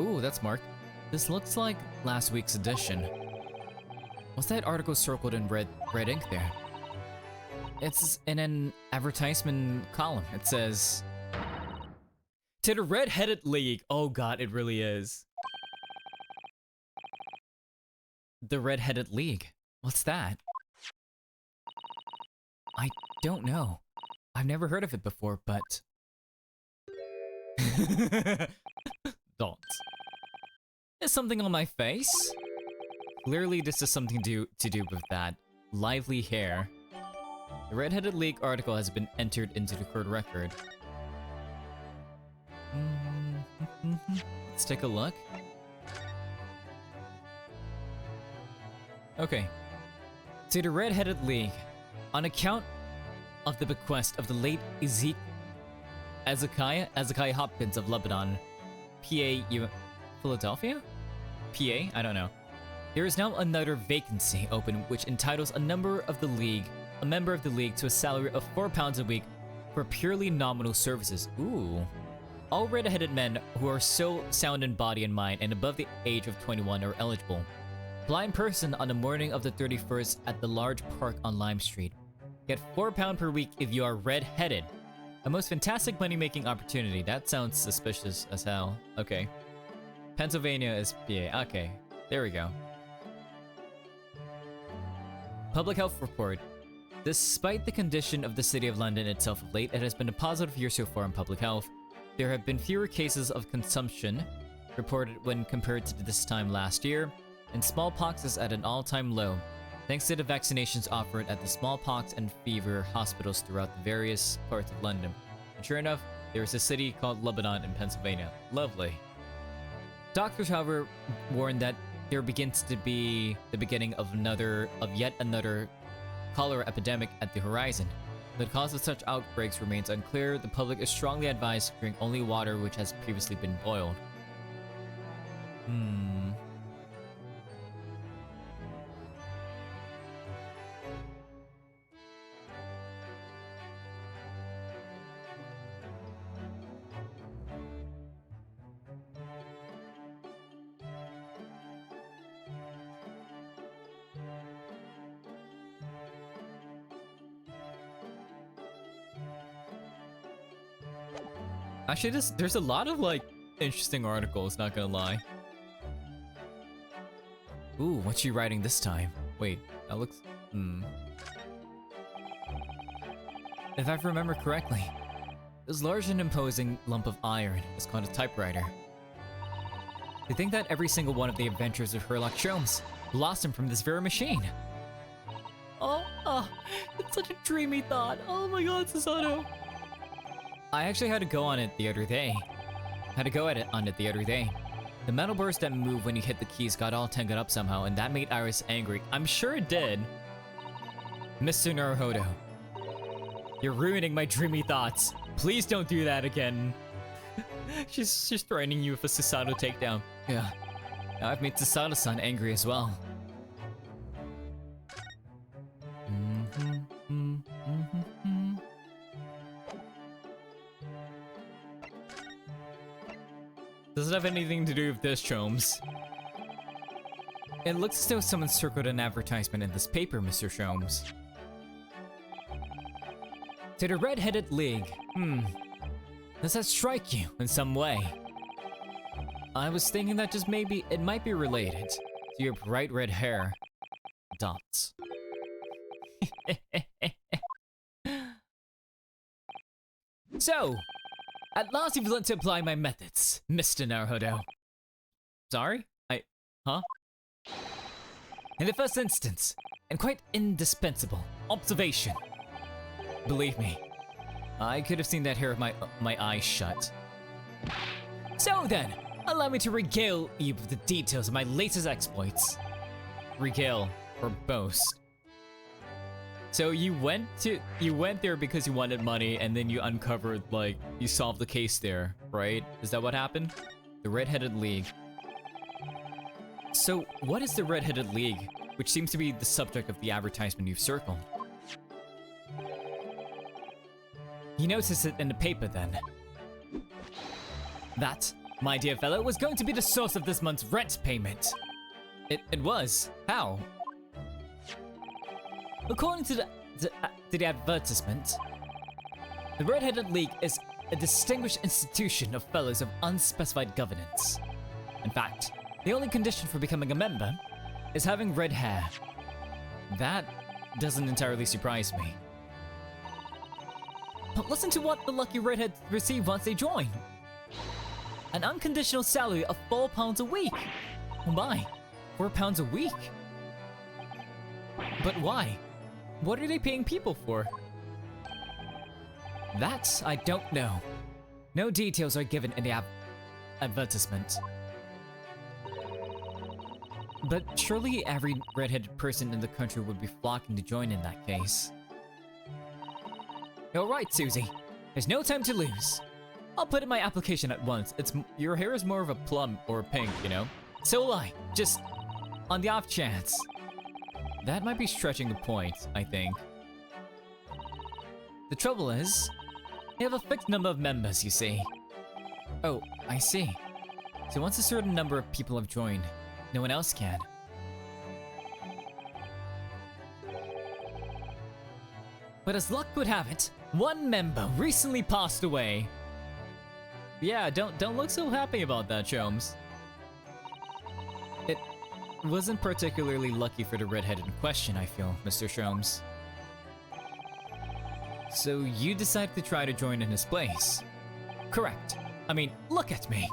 Ooh, that's marked. This looks like last week's edition. What's that article circled in red ink there? It's in an advertisement column. It says, "To the Red-Headed League." Oh god, it really is. The Red-Headed League. What's that? I don't know. I've never heard of it before, but... Don't. There's something on my face? Clearly this is something to do with that. Lively hair. The Red-Headed League article has been entered into the court record. Let's take a look. Okay. To the Red-Headed League, on account of the bequest of the late Ezekiah Hopkins of Lebanon, Philadelphia? PA? I don't know. There is now another vacancy open which entitles a member of the league to a salary of £4 a week for purely nominal services. Ooh. All red-headed men who are so sound in body and mind and above the age of 21 are eligible. Blind person on the morning of the 31st at the large park on Lime Street. Get £4 per week if you are red-headed. A most fantastic money-making opportunity. That sounds suspicious as hell. Okay. Pennsylvania is PA. Okay. There we go. Public health report. Despite the condition of the City of London itself of late, it has been a positive year so far in public health. There have been fewer cases of consumption reported when compared to this time last year, and smallpox is at an all-time low, thanks to the vaccinations offered at the smallpox and fever hospitals throughout the various parts of London. And sure enough, there is a city called Lebanon in Pennsylvania. Lovely. Doctors, however, warn that there begins to be the beginning of yet another cholera epidemic at the horizon. The cause of such outbreaks remains unclear. The public is strongly advised to drink only water which has previously been boiled. Actually, there's a lot of, like, interesting articles, not gonna lie. Ooh, what's she writing this time? Wait, that looks... If I remember correctly, this large and imposing lump of iron is called a typewriter. They think that every single one of the adventures of Sherlock Holmes blossomed from this very machine. Oh, it's such a dreamy thought. Oh my god, Susanoo. I actually had to go on it the other day. The metal bursts that move when you hit the keys got all tangled up somehow, and that made Iris angry. I'm sure it did. Mr. Naruhodo, you're ruining my dreamy thoughts. Please don't do that again. she's threatening you with a Susanoo takedown. Yeah. Now I've made Susanoo-san angry as well. Does it have anything to do with this, Sholmes? It looks as though someone circled an advertisement in this paper, Mr. Sholmes. To the Red-Headed League. Does that strike you in some way? I was thinking that just maybe it might be related to your bright red hair. Dots. So, at last you've learned to apply my methods, Mr. Naruhodo. Sorry? Huh? In the first instance, and quite indispensable, observation. Believe me, I could have seen that hair with my eyes shut. So then, allow me to regale you with the details of my latest exploits. Regale, or boast. So you went there because you wanted money, and then you uncovered, like, you solved the case there, right? Is that what happened? The Red-Headed League. So what is the Red-Headed League, which seems to be the subject of the advertisement you've circled? You noticed it in the paper then. That, my dear fellow, was going to be the source of this month's rent payment. It was. How? According to the advertisement, the Red-Headed League is a distinguished institution of fellows of unspecified governance. In fact, the only condition for becoming a member is having red hair. That doesn't entirely surprise me. But listen to what the lucky redheads receive once they join. An unconditional salary of £4 a week. Oh my, £4 a week? But why? What are they paying people for? That I don't know. No details are given in the advertisement. But surely every redheaded person in the country would be flocking to join in that case. Alright, Susie. There's no time to lose. I'll put in my application at once. Your hair is more of a plum or a pink, you know? So will I. Just on the off chance. That might be stretching the point, I think. The trouble is, we have a fixed number of members, you see. Oh, I see. So once a certain number of people have joined, no one else can. But as luck would have it, one member recently passed away. Yeah, don't look so happy about that, Sholmes. It wasn't particularly lucky for the redhead in question, I feel, Mr. Sholmes. So you decided to try to join in his place? Correct. I mean, look at me.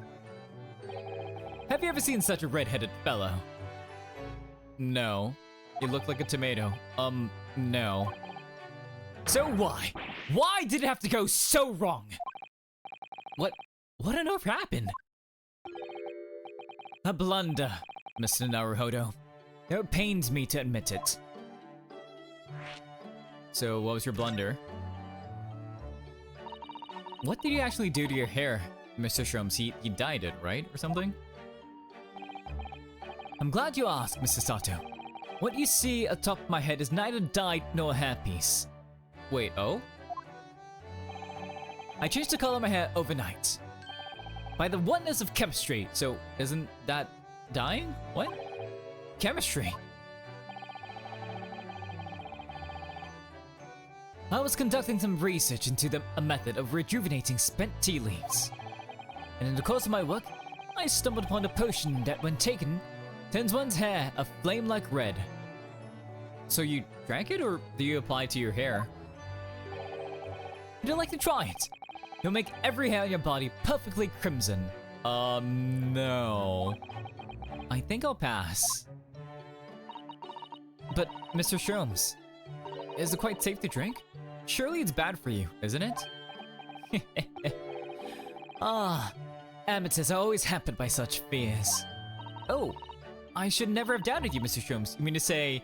Have you ever seen such a red-headed fellow? No. You look like a tomato. No. So why? Why did it have to go so wrong? What on earth happened? A blunder, Mr. Naruhodo. It pains me to admit it. So what was your blunder? What did you actually do to your hair, Mr. Sholmes? He dyed it, right? Or something? I'm glad you asked, Mr. Sato. What you see atop my head is neither dyed nor a hairpiece. Wait, oh? I changed the color of my hair overnight. By the oneness of chemistry. So, isn't that dyeing? What? Chemistry. I was conducting some research into a method of rejuvenating spent tea leaves. And in the course of my work, I stumbled upon a potion that, when taken, turns one's hair a flame-like red. So you drank it, or do you apply it to your hair? Would you like to try it? You'll make every hair on your body perfectly crimson. No. I think I'll pass. But, Mr. Sholmes, is it quite safe to drink? Surely it's bad for you, isn't it? Amateurs are always hampered by such fears. Oh, I should never have doubted you, Mr. Sholmes. You mean to say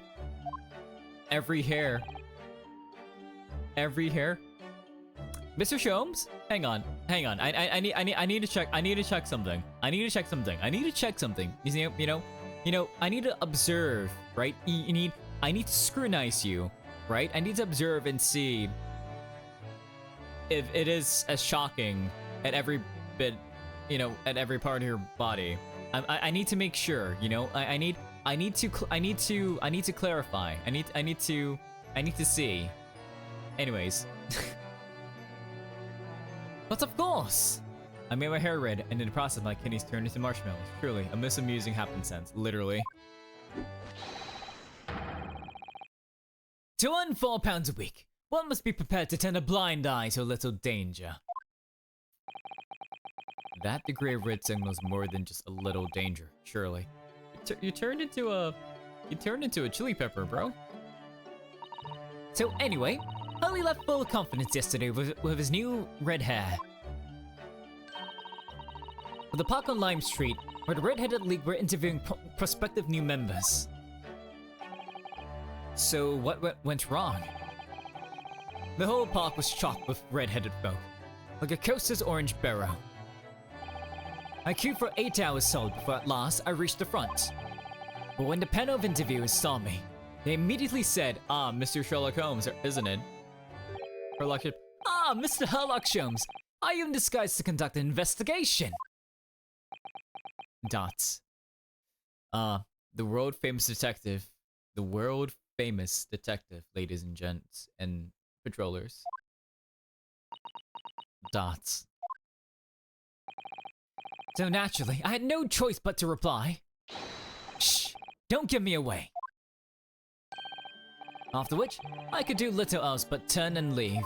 every hair? Every hair? Mr. Sholmes? Hang on. I need to check. I need to check something. I need to check something. You know, I need to observe, right? I need to scrutinize you, right? I need to observe and see if it is as shocking at every bit, you know, at every part of your body. I need to make sure, you know. I need to clarify. I need to see. Anyways. But of course! I made my hair red, and in the process my kidneys turned into marshmallows. Truly, a most amusing happenstance. Literally. To earn £4 a week, one must be prepared to turn a blind eye to a little danger. That degree of red signals more than just a little danger, surely. You turned into a chili pepper, bro. So anyway, Harley left full of confidence yesterday with his new red hair. At the park on Lime Street, where the Red-Headed League were interviewing prospective new members. So what went wrong? The whole park was chocked with red-headed folk, like a coaster's orange barrow. I queued for 8 hours solid before at last I reached the front. But when the panel of interviewers saw me, they immediately said, "Ah, Mr. Sherlock Holmes, isn't it?" Mr. Sherlock Holmes, are you in disguise to conduct an investigation? Dots. The world famous detective, ladies and gents and patrollers. Dots. So naturally, I had no choice but to reply. Shh, don't give me away. After which, I could do little else but turn and leave.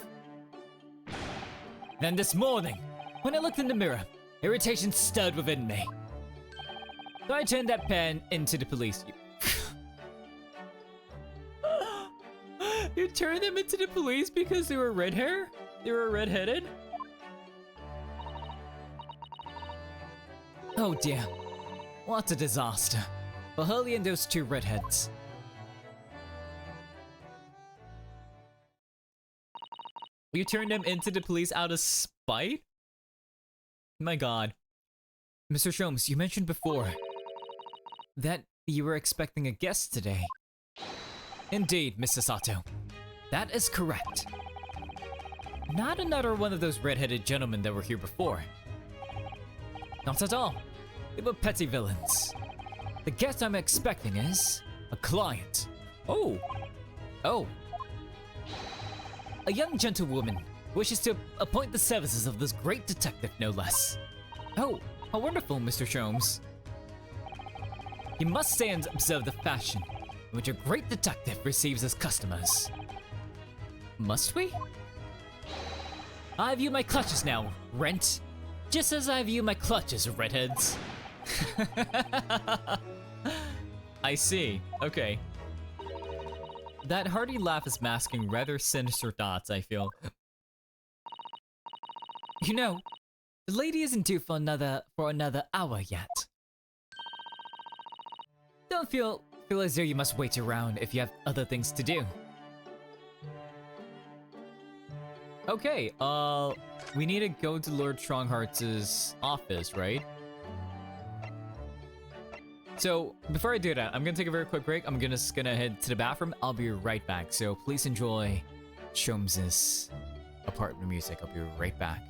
Then this morning, when I looked in the mirror, Irritation stirred within me. So I turned that pen into the police. You turned them into the police because they were red hair? They were redheaded? Oh dear. What a disaster. For Hurley and those two redheads. You turned them into the police out of spite? My god. Mr. Sholmes, you mentioned before that you were expecting a guest today. Indeed, Mr. Sato. That is correct. Not another one of those red-headed gentlemen that were here before. Not at all. They were petty villains. The guest I'm expecting is a client. Oh. Oh. A young gentlewoman wishes to appoint the services of this great detective, no less. Oh, how wonderful, Mr. Sholmes. You must stay and observe the fashion in which a great detective receives his customers. Must we? I view my clutches now, Rent. Just as I view my clutches, redheads. I see. Okay. That hearty laugh is masking rather sinister thoughts, I feel. You know, the lady isn't due for another hour yet. Don't feel as though you must wait around if you have other things to do. Okay, we need to go to Lord Strongheart's office, right? So, before I do that, I'm gonna take a very quick break. I'm just gonna head to the bathroom. I'll be right back. So, please enjoy Sholmes' apartment music. I'll be right back.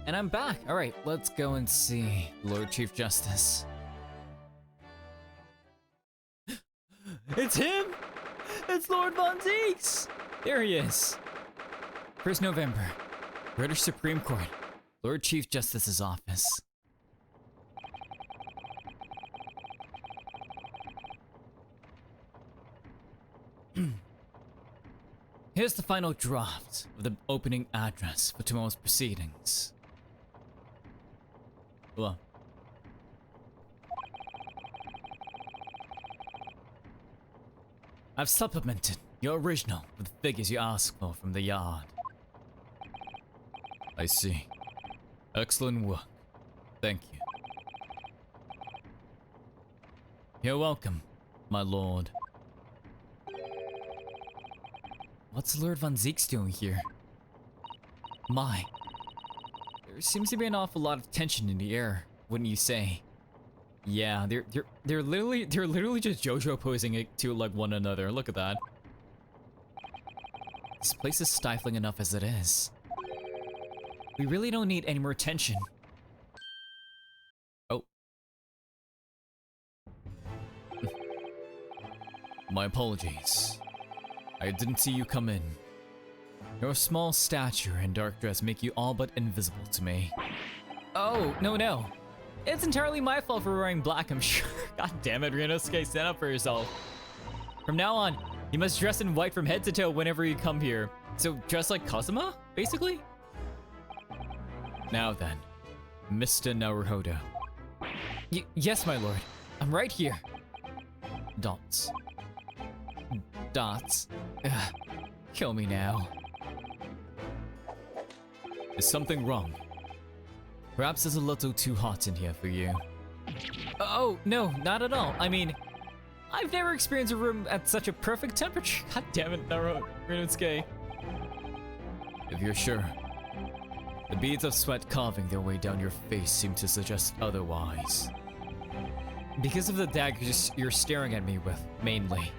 And I'm back. All right, let's go and see Lord Chief Justice. It's him! It's Lord Von Zeeks! There he is. 1st November, British Supreme Court, Lord Chief Justice's office. Here's the final draft of the opening address for tomorrow's proceedings. Well, I've supplemented your original with the figures you asked for from the yard. I see. Excellent work. Thank you. You're welcome, my lord. What's Lord Von Zeeks doing here? My. There seems to be an awful lot of tension in the air, wouldn't you say? Yeah, they're literally just JoJo posing it to like one another. Look at that. This place is stifling enough as it is. We really don't need any more tension. Oh. My apologies. I didn't see you come in. Your small stature and dark dress make you all but invisible to me. Oh, no. It's entirely my fault for wearing black, I'm sure. God damn it, Ryunosuke, stand up for yourself. From now on, you must dress in white from head to toe whenever you come here. So dress like Kazuma, basically? Now then, Mr. Naruhodo. Yes, my lord. I'm right here. Dots. Ugh, kill me now. Is something wrong? Perhaps it's a little too hot in here for you. Oh, no, not at all. I mean, I've never experienced a room at such a perfect temperature. God damn it, Ryunosuke. If you're sure. The beads of sweat carving their way down your face seem to suggest otherwise. Because of the daggers you're staring at me with, mainly.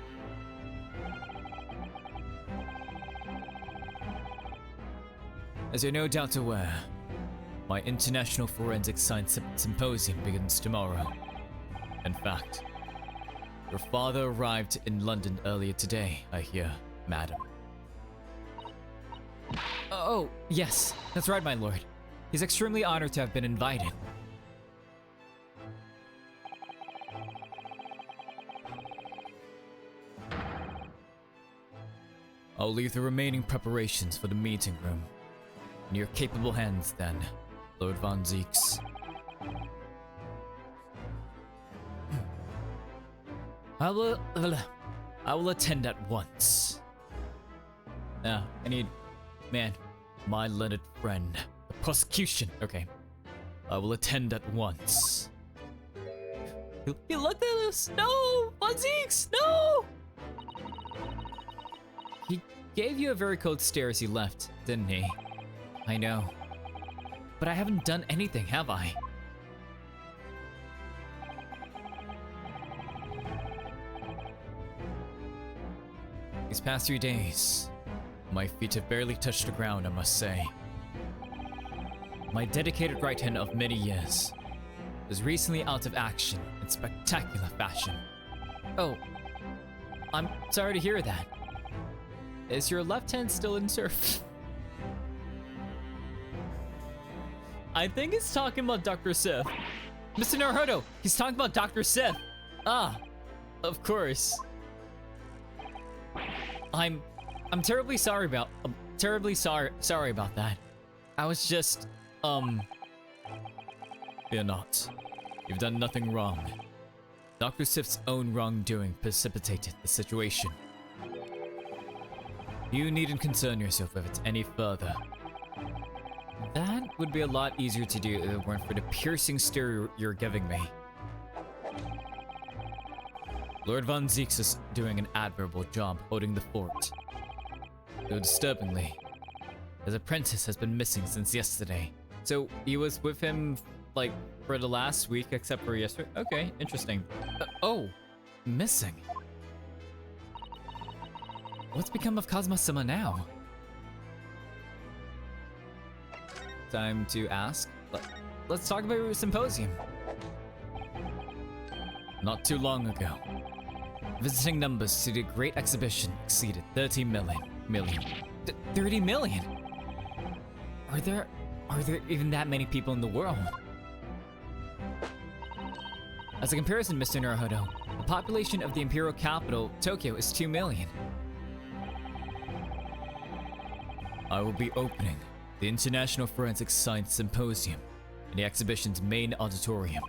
As you're no doubt aware, my International Forensic Science Symposium begins tomorrow. In fact, your father arrived in London earlier today, I hear, madam. Oh, yes, that's right, my lord. He's extremely honored to have been invited. I'll leave the remaining preparations for the meeting room in your capable hands then, Lord Von Zeeks. I will attend at once. Now, I need, my learned friend, the prosecution. Okay, I will attend at once. He looked at us. No, Von Zeeks, no. He gave you a very cold stare as he left, didn't he? I know. But I haven't done anything, have I? These past 3 days, my feet have barely touched the ground, I must say. My dedicated right hand of many years was recently out of action in spectacular fashion. Oh, I'm sorry to hear that. Is your left hand still in surf? I think he's talking about Dr. Sith. Mr. Naruhodo, he's talking about Dr. Sith. Ah, of course. I'm terribly sorry about sorry about that. I was just Fear not. You've done nothing wrong. Dr. Sith's own wrongdoing precipitated the situation. You needn't concern yourself with it any further. That would be a lot easier to do if it weren't for the piercing stare you're giving me. Lord Von Zeeks is doing an admirable job holding the fort. Though disturbingly, his apprentice has been missing since yesterday. So he was with him, like, for the last week except for yesterday? Okay, interesting. Oh, missing. What's become of Kazuma-sama now? time to ask. Let's talk about your symposium. Not too long ago, visiting numbers to the Great Exhibition exceeded 30 million. 30 million? Are there even that many people in the world? As a comparison, Mr. Naruhodo, the population of the imperial capital, Tokyo, is 2 million. I will be opening the International Forensic Science Symposium in the exhibition's main auditorium.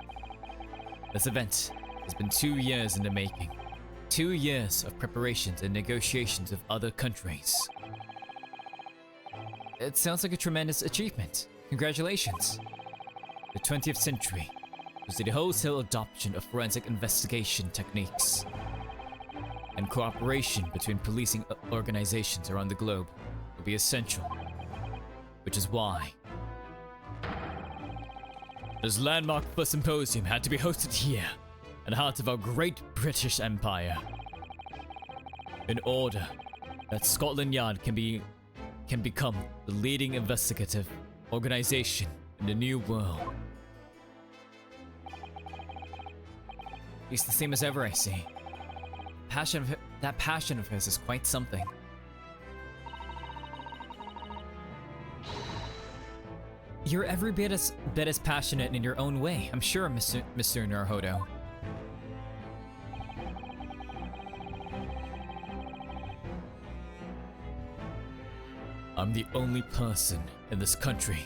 This event has been 2 years in the making. 2 years of preparations and negotiations with other countries. It sounds like a tremendous achievement. Congratulations. The 20th century was the wholesale adoption of forensic investigation techniques, and cooperation between policing organizations around the globe will be essential, which is why this landmark for symposium had to be hosted here, in the heart of our great British Empire, in order that Scotland Yard can become the leading investigative organization in the new world. He's the same as ever, I see. That passion of his is quite something. You're every bit as passionate in your own way, I'm sure, Mr. Naruhodo. I'm the only person in this country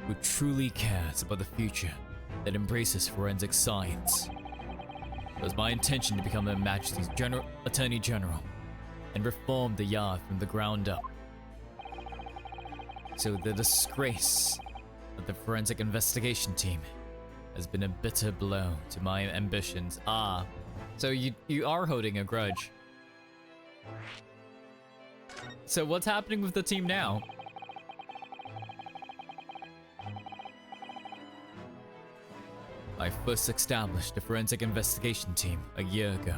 who truly cares about the future that embraces forensic science. It was my intention to become Her Majesty's Attorney General and reform the Yard from the ground up. So the disgrace of the forensic investigation team has been a bitter blow to my ambitions. Ah, so you are holding a grudge. So what's happening with the team now? I first established the forensic investigation team a year ago,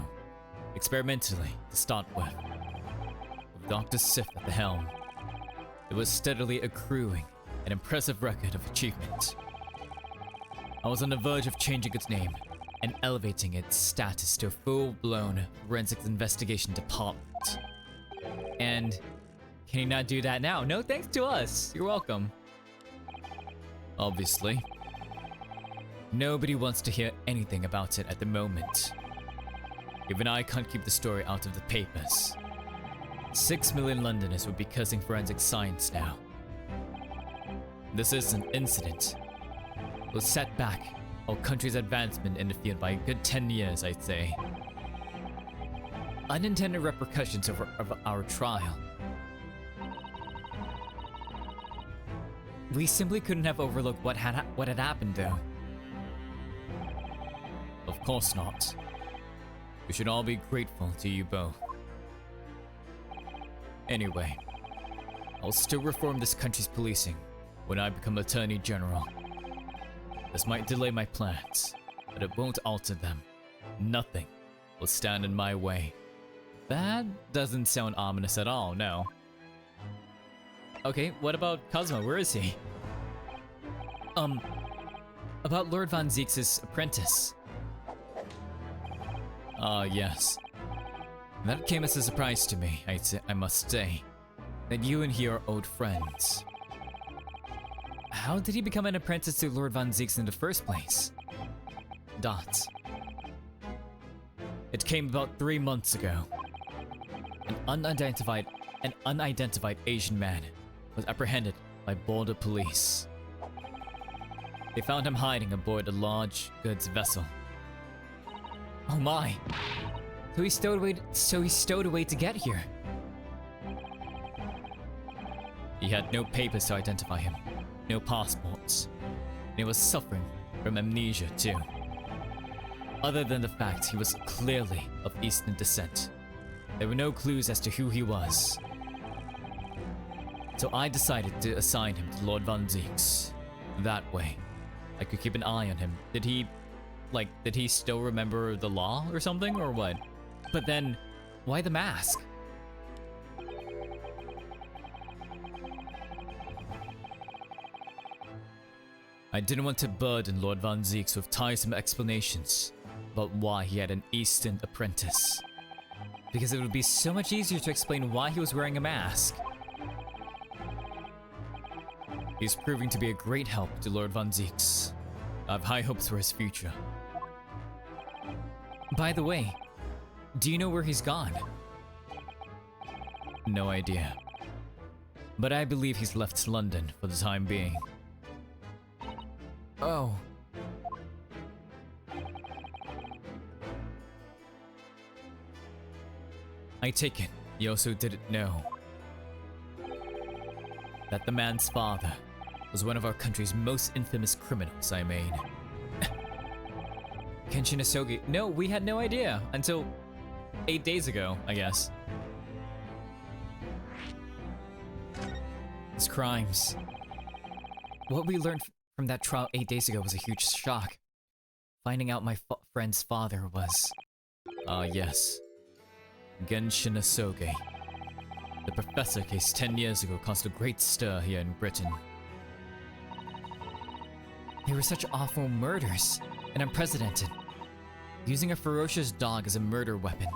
experimentally to start with Dr. Sif at the helm. It was steadily accruing an impressive record of achievement. I was on the verge of changing its name and elevating its status to a full-blown forensic investigation department. And can you not do that now? No thanks to us. You're welcome. Obviously, nobody wants to hear anything about it at the moment. Even I can't keep the story out of the papers. 6 million Londoners would be cursing forensic science now. This is an incident. It will set back our country's advancement in the field by a good 10 years, I'd say. Unintended repercussions of our trial. We simply couldn't have overlooked what had happened, though. Of course not. We should all be grateful to you both. Anyway, I'll still reform this country's policing when I become Attorney General. This might delay my plans, but it won't alter them. Nothing will stand in my way. That doesn't sound ominous at all, no. Okay, what about Kazuma? Where is he? About Lord Van Ziek's apprentice. Ah, yes. That came as a surprise to me, I must say, that you and he are old friends. How did he become an apprentice to Lord Van Zieks in the first place? It came about 3 months ago. An unidentified Asian man was apprehended by border police. They found him hiding aboard a large goods vessel. Oh my! So he stowed away to get here. He had no papers to identify him, no passports, and he was suffering from amnesia too. Other than the fact he was clearly of Eastern descent, there were no clues as to who he was. So I decided to assign him to Lord Van Zieks. That way, I could keep an eye on him. Did he still remember the law or something, or what? But then, why the mask? I didn't want to burden Lord Van Zieks with tiresome explanations about why he had an Eastern apprentice, because it would be so much easier to explain why he was wearing a mask. He's proving to be a great help to Lord Van Zieks. I have high hopes for his future. By the way, do you know where he's gone? No idea. But I believe he's left London for the time being. Oh. I take it you also didn't know that the man's father was one of our country's most infamous criminals, I mean. Kenshin Asogi. No, we had no idea until 8 days ago, I guess. His crimes. What we learned from that trial 8 days ago was a huge shock. Finding out my friend's father was... yes. Genshin Asogi. The professor case 10 years ago caused a great stir here in Britain. They were such awful murders, and unprecedented. Using a ferocious dog as a murder weapon.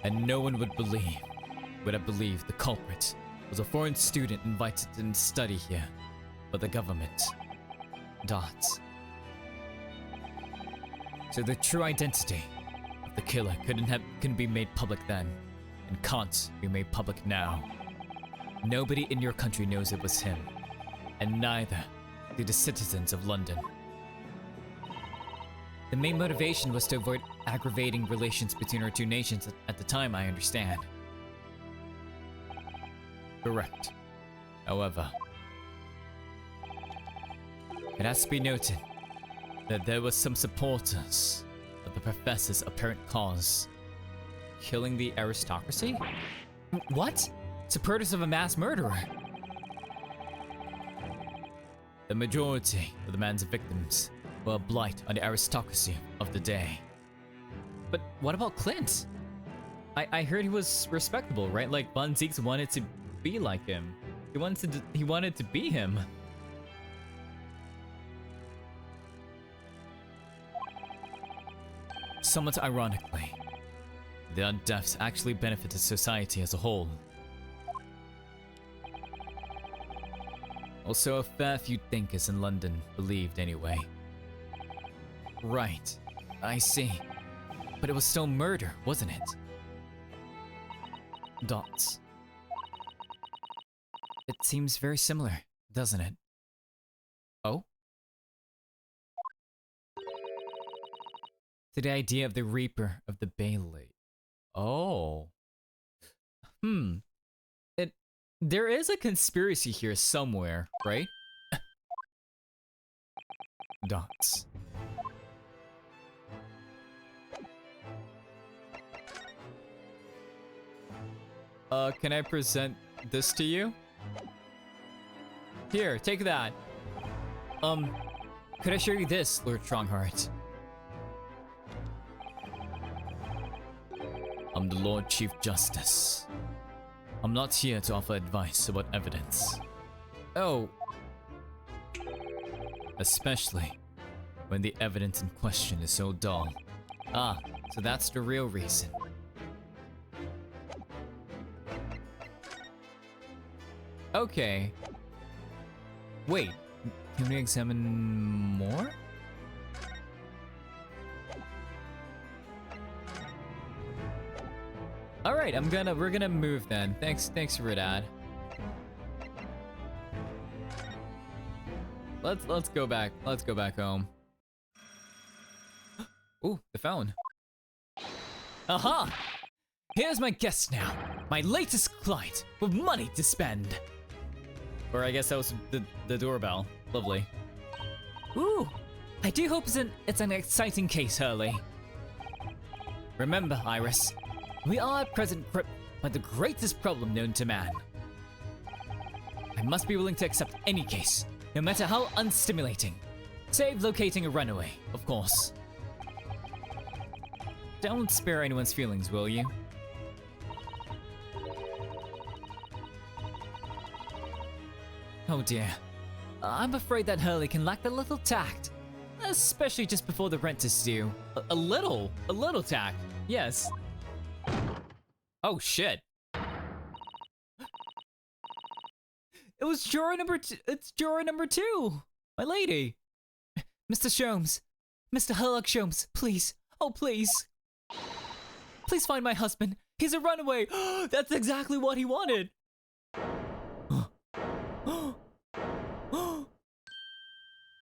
And no one would have believed the culprit was a foreign student invited to study here by the government. So the true identity of the killer couldn't be made public then, and can't be made public now. Nobody in your country knows it was him, and neither do the citizens of London. The main motivation was to avoid aggravating relations between our two nations at the time, I understand. Correct. However, it has to be noted that there were some supporters of the professor's apparent cause. Killing the aristocracy? What? Supporters of a mass murderer? The majority of the man's victims were a blight on the aristocracy of the day. But what about Clint? I heard he was respectable, right? Like, Van Zieks wanted to be like him. He wanted to be him. Somewhat ironically, their deaths actually benefited society as a whole. Also, a fair few thinkers in London believed anyway. Right, I see. But it was still murder, wasn't it? Dots. It seems very similar, doesn't it? Oh? To the idea of the Reaper of the Bailey. Oh. There is a conspiracy here somewhere, right? Dots. Can I present this to you? Here, take that. Could I show you this, Lord Strongheart? I'm the Lord Chief Justice. I'm not here to offer advice about evidence. Oh. Especially when the evidence in question is so dull. Ah, so that's the real reason. Okay. Wait, can we examine more? All right, we're gonna move then. Thanks, Ridad. Let's go back. Let's go back home. Ooh, the phone. Aha! Here's my guest now. My latest client with money to spend. Or I guess that was the doorbell. Lovely. Ooh, I do hope it's an exciting case, Hurley. Remember, Iris, we are at present gripped by the greatest problem known to man. I must be willing to accept any case, no matter how unstimulating. Save locating a runaway, of course. Don't spare anyone's feelings, will you? Oh dear. I'm afraid that Hurley can lack a little tact. Especially just before the rent is due. A little tact. Yes. Oh shit. It was juror number two. It's juror number 2. My lady. Mr. Sholmes. Mr. Herlock Sholmes, please. Oh, please. Please find my husband. He's a runaway. That's exactly what he wanted.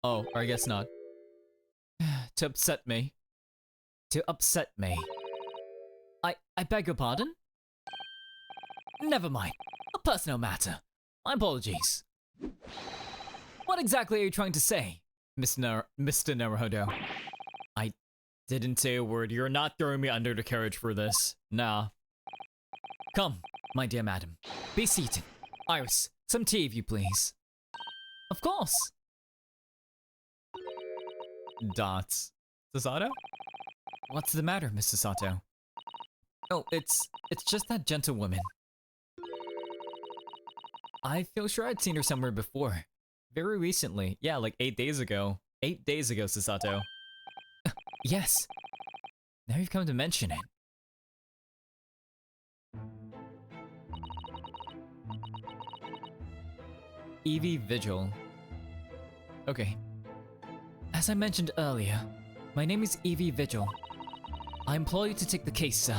Oh, or I guess not. To upset me. To upset me. I beg your pardon? Never mind. A personal matter. My apologies. What exactly are you trying to say, Mr. Naruhodo? I didn't say a word. You're not throwing me under the carriage for this. Nah. Come, my dear madam. Be seated. Iris, some tea if you please. Of course. Dots. Sasato? What's the matter, Mr. Sato? Oh, it's just that gentlewoman. I feel sure I'd seen her somewhere before. Very recently. Yeah, like 8 days ago. 8 days ago, Sasato. Yes. Now you've come to mention it. Evie Vigil. Okay. As I mentioned earlier, my name is Evie Vigil. I implore you to take the case, sir.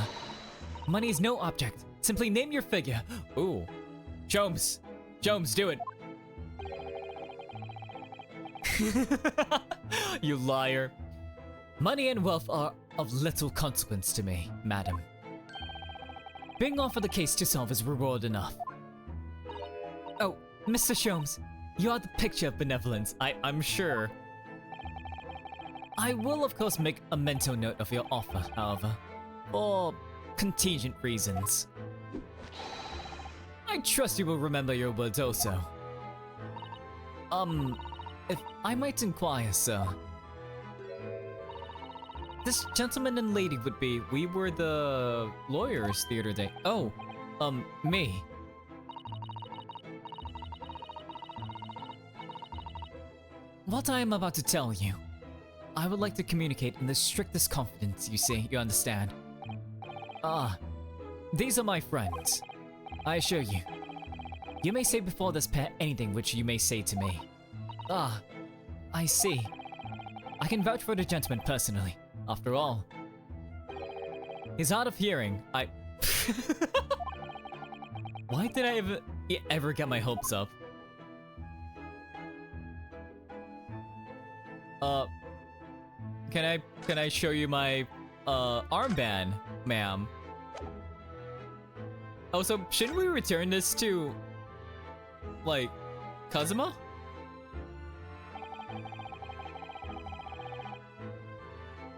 Money is no object. Simply name your figure. Ooh. Sholmes. Sholmes, do it. You liar. Money and wealth are of little consequence to me, madam. Being offered the case to solve is reward enough. Oh, Mr. Sholmes, you are the picture of benevolence, I'm sure. I will of course make a mental note of your offer, however, for contingent reasons. I trust you will remember your words also. If I might inquire, sir. This gentleman and lady would be, we were the lawyers the other day. Oh, me. What I am about to tell you, I would like to communicate in the strictest confidence, you see, you understand. These are my friends. I assure you. You may say before this pair anything which you may say to me. I see. I can vouch for the gentleman personally, after all. He's hard of hearing, Why did I ever get my hopes up? Can I show you my, armband, ma'am? Oh, so shouldn't we return this to, like, Kazuma?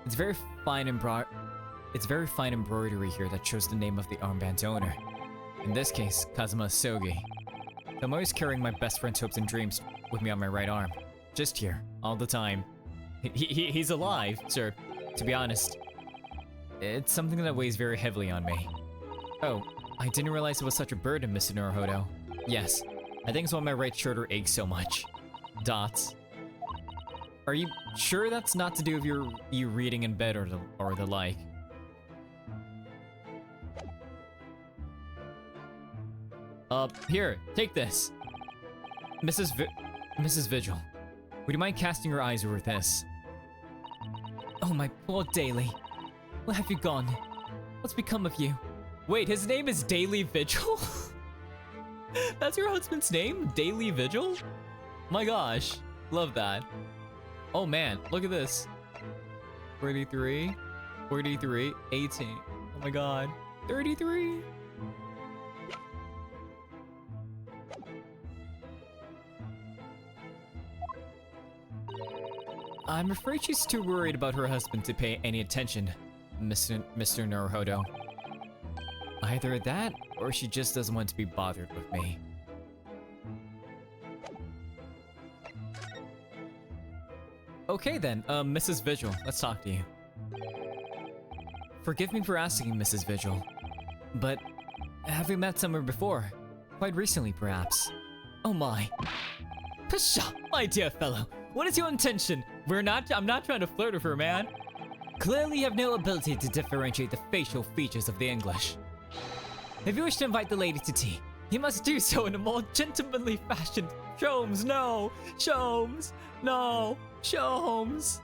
It's very fine embroidery here that shows the name of the armband's owner. In this case, Kazuma Sogi. I'm always carrying my best friend's hopes and dreams with me on my right arm. Just here, all the time. He's alive, sir. To be honest, it's something that weighs very heavily on me. Oh, I didn't realize it was such a burden, Mr. Naruhodo. Yes, I think it's why my right shoulder aches so much. Dots. Are you sure that's not to do with you reading in bed or the like? Here, take this. Mrs. Vigil, would you mind casting your eyes over this? Oh, my poor Daily. Where have you gone? What's become of you? Wait, his name is Daily Vigil? That's your husband's name? Daily Vigil? My gosh, love that. Oh man, look at this. 43, 43, 18. Oh my god, 33. I'm afraid she's too worried about her husband to pay any attention, Mr. Naruhodo. Either that, or she just doesn't want to be bothered with me. Okay then, Mrs. Vigil, let's talk to you. Forgive me for asking, Mrs. Vigil, but have we met somewhere before? Quite recently, perhaps. Oh my. Pshaw, my dear fellow. What is your intention? I'm not trying to flirt with her, man. Clearly you have no ability to differentiate the facial features of the English. If you wish to invite the lady to tea, you must do so in a more gentlemanly fashion. Sholmes, no! Sholmes, no! Sholmes!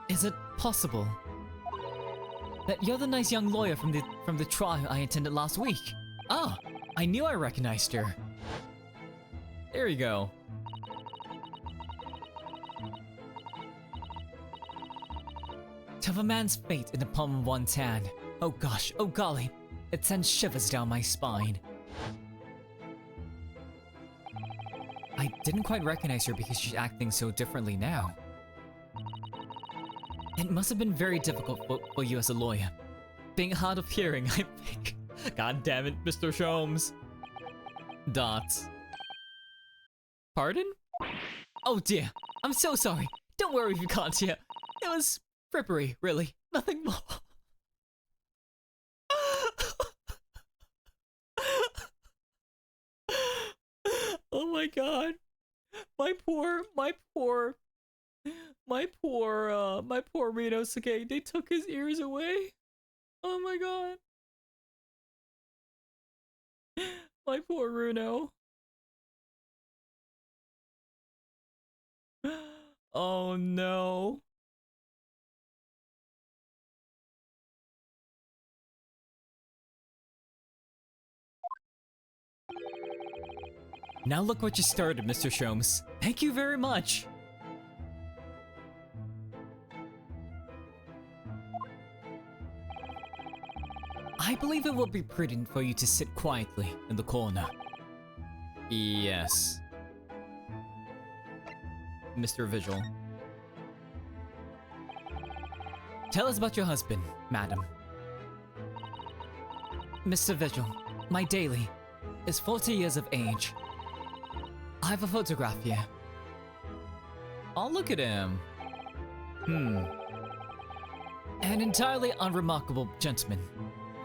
Is it possible that you're the nice young lawyer from the trial I attended last week? Ah, I knew I recognized her. There you go. To have a man's fate in the palm of one's hand. Oh gosh, oh golly, it sends shivers down my spine. I didn't quite recognize her because she's acting so differently now. It must have been very difficult for you as a lawyer. Being hard of hearing, I think. God damn it, Mr. Sholmes. Dots. Pardon? Oh dear, I'm so sorry. Don't worry if you can't hear. It was frippery, really. Nothing more. Oh my god. My poor Rinosuke. They took his ears away. Oh my god. My poor Runo. Oh no. Now look what you started, Mr. Sholmes. Thank you very much. I believe it will be prudent for you to sit quietly in the corner. Yes. Mr. Vigil. Tell us about your husband, madam. Mr. Vigil, my daily, is 40 years of age. I have a photograph here. Oh, look at him. An entirely unremarkable gentleman.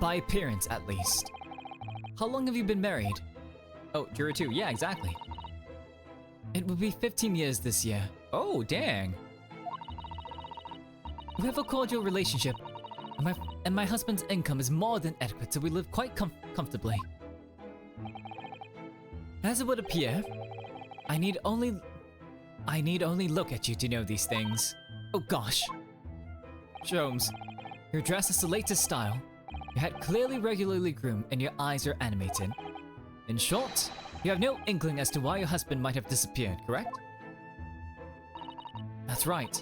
By appearance, at least. How long have you been married? Oh, Jura 2. Yeah, exactly. It will be 15 years this year. Oh, dang. We have a cordial relationship, and my husband's income is more than adequate, so we live quite comfortably. As it would appear, I need only look at you to know these things. Oh gosh. Sholmes, your dress is the latest style, your head clearly regularly groomed, and your eyes are animated. In short, you have no inkling as to why your husband might have disappeared, correct? That's right.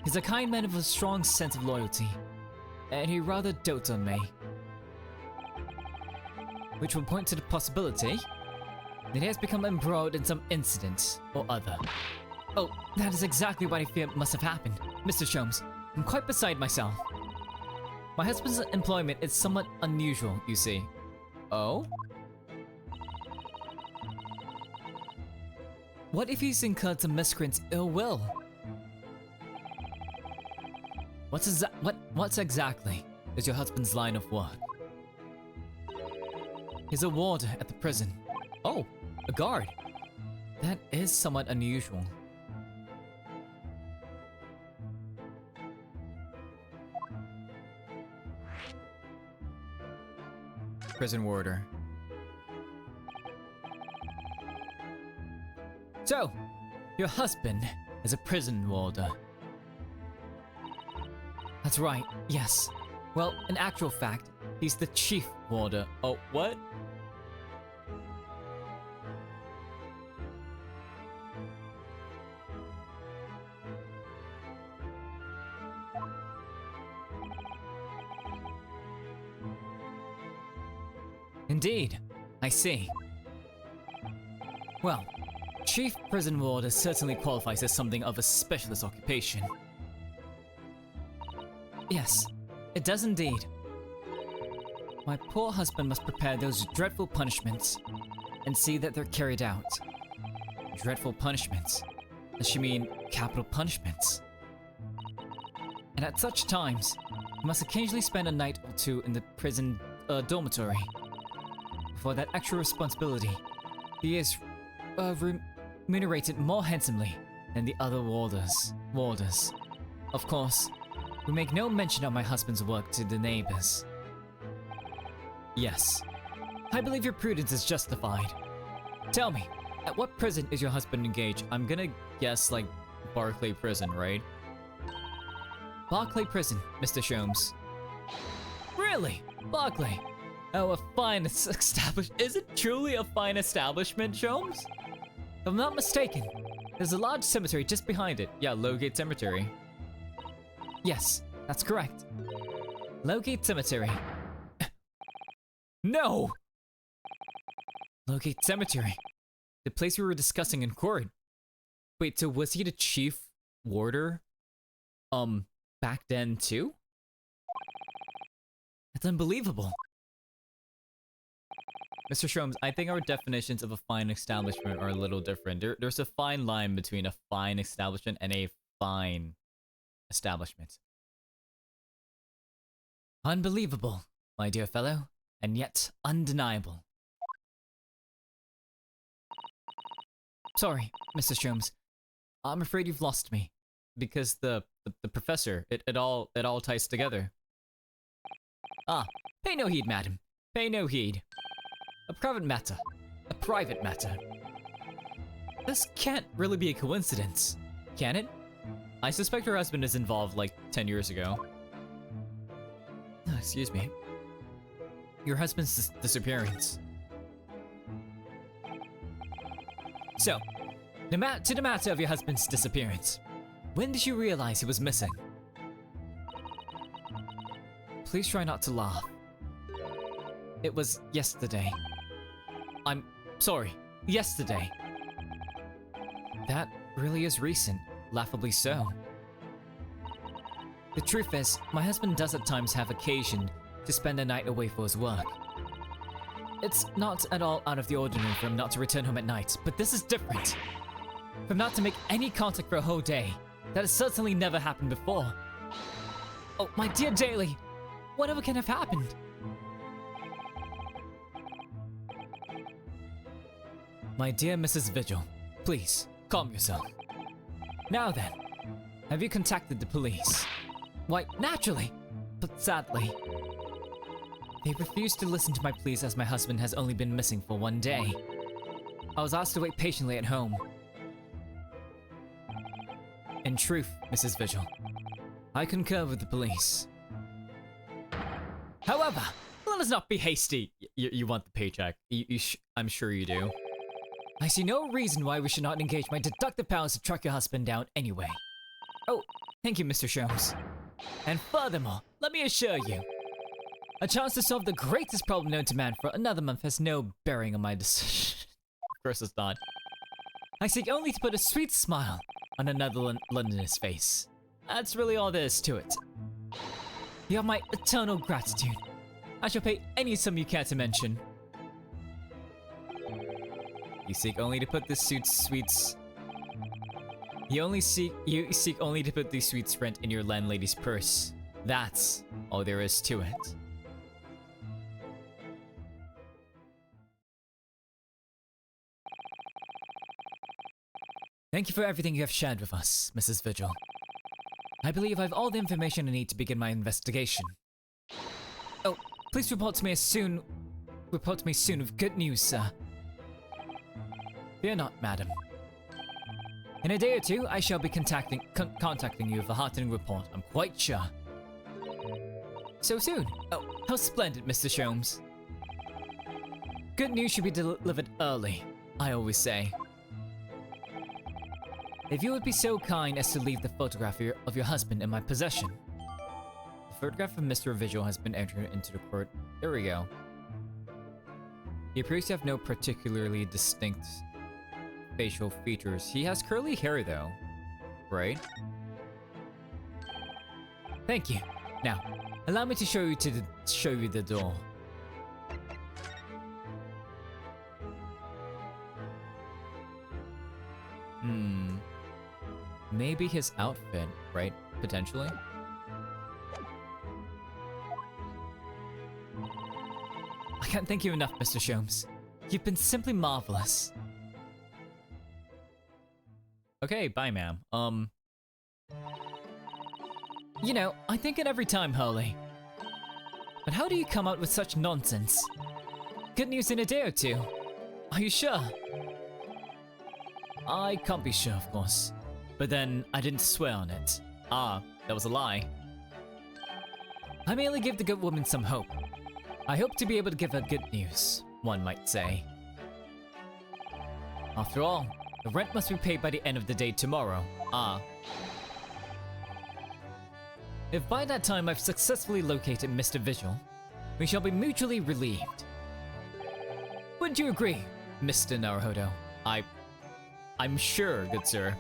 He's a kind man with a strong sense of loyalty, and he rather dotes on me. Which would point to the possibility that he has become embroiled in some incident or other. Oh, that is exactly what I fear must have happened. Mr. Sholmes, I'm quite beside myself. My husband's employment is somewhat unusual, you see. Oh? What if he's incurred some miscreant's ill will? What's exactly is your husband's line of work? He's a warder at the prison. Oh, a guard. That is somewhat unusual. Prison warder. So, your husband is a prison warder. That's right, yes. Well, in actual fact, he's the chief warder. Oh, what? Indeed, I see. Well, Chief Prison Warder certainly qualifies as something of a specialist occupation. Yes, it does indeed. My poor husband must prepare those dreadful punishments and see that they're carried out. Dreadful punishments? Does she mean capital punishments? And at such times, he must occasionally spend a night or two in the prison dormitory, for that extra responsibility. He is remunerated more handsomely than the other warders. Of course, we make no mention of my husband's work to the neighbors. Yes, I believe your prudence is justified. Tell me, at what prison is your husband engaged? I'm gonna guess like Barclay Prison, right? Barclay Prison, Mr. Sholmes. Really? Barclay? Oh, a fine establishment. Is it truly a fine establishment, Sholmes? If I'm not mistaken, there's a large cemetery just behind it. Yeah, Lowgate Cemetery. Yes, that's correct. Lowgate Cemetery. No! Lowgate Cemetery. The place we were discussing in court. Wait, so was he the chief warder? Back then too? That's unbelievable. Mr. Sholmes, I think our definitions of a fine establishment are a little different. There's a fine line between a fine establishment and a fine establishment. Unbelievable, my dear fellow, and yet undeniable. Sorry, Mr. Sholmes. I'm afraid you've lost me. Because the professor, it all ties together. Ah, pay no heed, madam. Pay no heed. A private matter. A private matter. This can't really be a coincidence, can it? I suspect her husband is involved like 10 years ago. Oh, excuse me. Your husband's disappearance. So, to the matter of your husband's disappearance. When did you realize he was missing? Please try not to laugh. It was yesterday. I'm sorry, yesterday. That really is recent, laughably so. The truth is, my husband does at times have occasion to spend a night away for his work. It's not at all out of the ordinary for him not to return home at night, but this is different. For him not to make any contact for a whole day. That has certainly never happened before. Oh, my dear Daly, whatever can have happened? My dear Mrs. Vigil, please, calm yourself. Now then, have you contacted the police? Why, naturally, but sadly. They refused to listen to my pleas as my husband has only been missing for 1 day. I was asked to wait patiently at home. In truth, Mrs. Vigil, I concur with the police. However, let us not be hasty. You want the paycheck. I'm sure you do. I see no reason why we should not engage my deductive powers to track your husband down anyway. Oh, thank you, Mr. Sholmes. And furthermore, let me assure you, a chance to solve the greatest problem known to man for another month has no bearing on my decision. Of course it's not. I seek only to put a sweet smile on another Londoner's face. That's really all there is to it. You have my eternal gratitude. I shall pay any sum you care to mention. You seek only to put the sweets. You seek only to put the sweets rent in your landlady's purse. That's all there is to it. Thank you for everything you have shared with us, Mrs. Vigil. I believe I have all the information I need to begin my investigation. Oh, please report to me soon with good news, sir. Fear not, madam. In a day or two, I shall be contacting you with a heartening report, I'm quite sure. So soon? Oh, how splendid, Mr. Sholmes. Good news should be delivered early, I always say. If you would be so kind as to leave the photograph of your husband in my possession. The photograph of Mr. Vigil has been entered into the court. There we go. He appears to have no particularly distinct facial features. He has curly hair though, right? Thank you. Now, allow me to show you the door. Maybe his outfit, right? Potentially. I can't thank you enough, Mr. Sholmes. You've been simply marvelous. Okay, bye, ma'am. You know, I think it every time, Hurley. But how do you come out with such nonsense? Good news in a day or two. Are you sure? I can't be sure, of course. But then, I didn't swear on it. Ah, that was a lie. I merely give the good woman some hope. I hope to be able to give her good news, one might say. After all, the rent must be paid by the end of the day tomorrow. Ah. If by that time I've successfully located Mr. Vigil, we shall be mutually relieved. Wouldn't you agree, Mr. Naruhodo? I'm sure, good sir.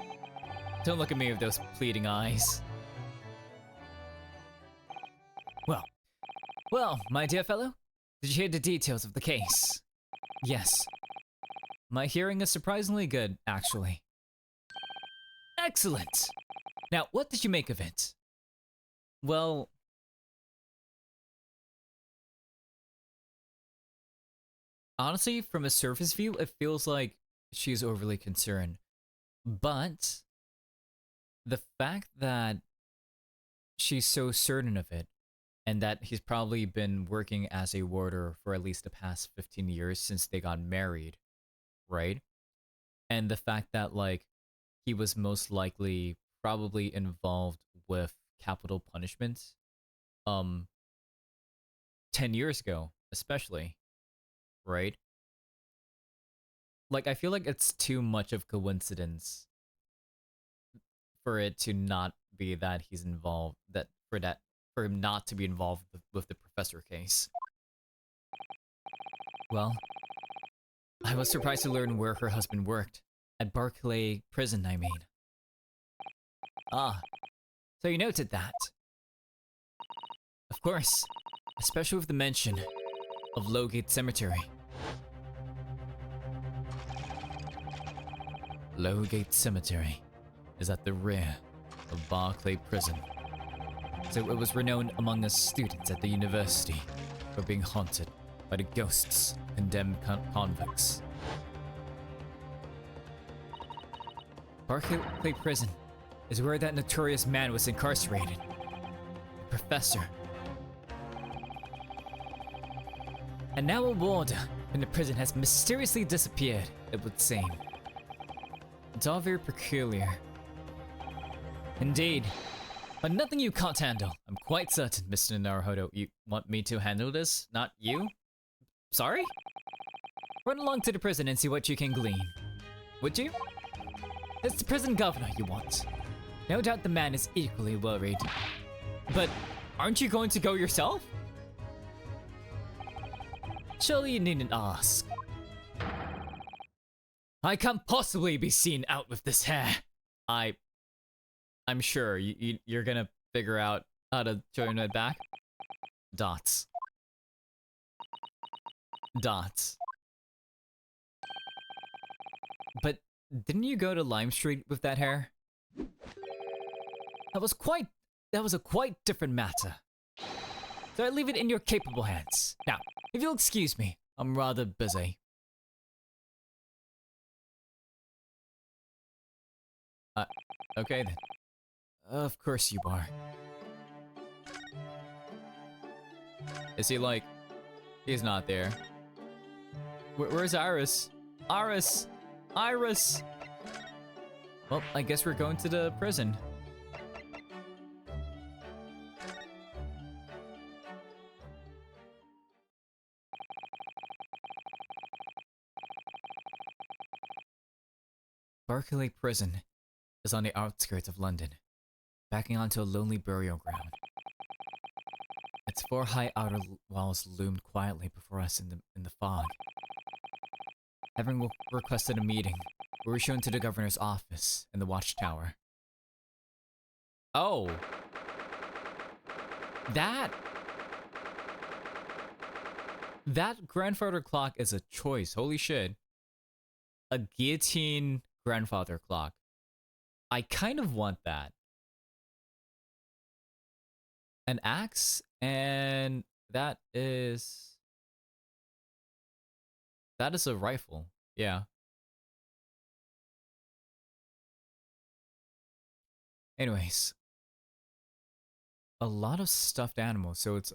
Don't look at me with those pleading eyes. Well, my dear fellow, did you hear the details of the case? Yes. My hearing is surprisingly good, actually. Excellent! Now, what did you make of it? Well... honestly, from a surface view, it feels like she's overly concerned. But... the fact that she's so certain of it, and that he's probably been working as a warder for at least the past 15 years since they got married, right? And the fact that, like, he was most likely probably involved with capital punishment 10 years ago, especially, right? Like, I feel like it's too much of coincidence for it to not be that he's involved, for him not to be involved with the professor case. Well, I was surprised to learn where her husband worked. At Barclay Prison, I mean. Ah, so you noted that. Of course, especially with the mention of Lowgate Cemetery. Lowgate Cemetery is at the rear of Barclay Prison. So it was renowned among the students at the university for being haunted by the ghosts of condemned convicts. Barclay Prison is where that notorious man was incarcerated. The professor. And now a warder in the prison has mysteriously disappeared, it would seem. It's all very peculiar. Indeed. But nothing you can't handle. I'm quite certain, Mr. Naruhodo. You want me to handle this? Not you? Sorry? Run along to the prison and see what you can glean. Would you? It's the prison governor you want. No doubt the man is equally worried. But aren't you going to go yourself? Surely you needn't ask. I can't possibly be seen out with this hair. I'm sure you're gonna figure out how to turn it back. Dots. Dots. But didn't you go to Lime Street with that hair? That was a quite different matter. So I leave it in your capable hands. Now, if you'll excuse me, I'm rather busy. Okay then. Of course you are. Is he like... he's not there. Where's Iris? Iris! Iris! Well, I guess we're going to the prison. Barclay Prison is on the outskirts of London, backing onto a lonely burial ground. Its four high outer walls loomed quietly before us in the fog. Having requested a meeting, we were shown to the governor's office in the watchtower. Oh! That grandfather clock is a choice, holy shit. A guillotine grandfather clock. I kind of want that. An axe, and that is... That is a rifle. Yeah. Anyways, a lot of stuffed animals. So it's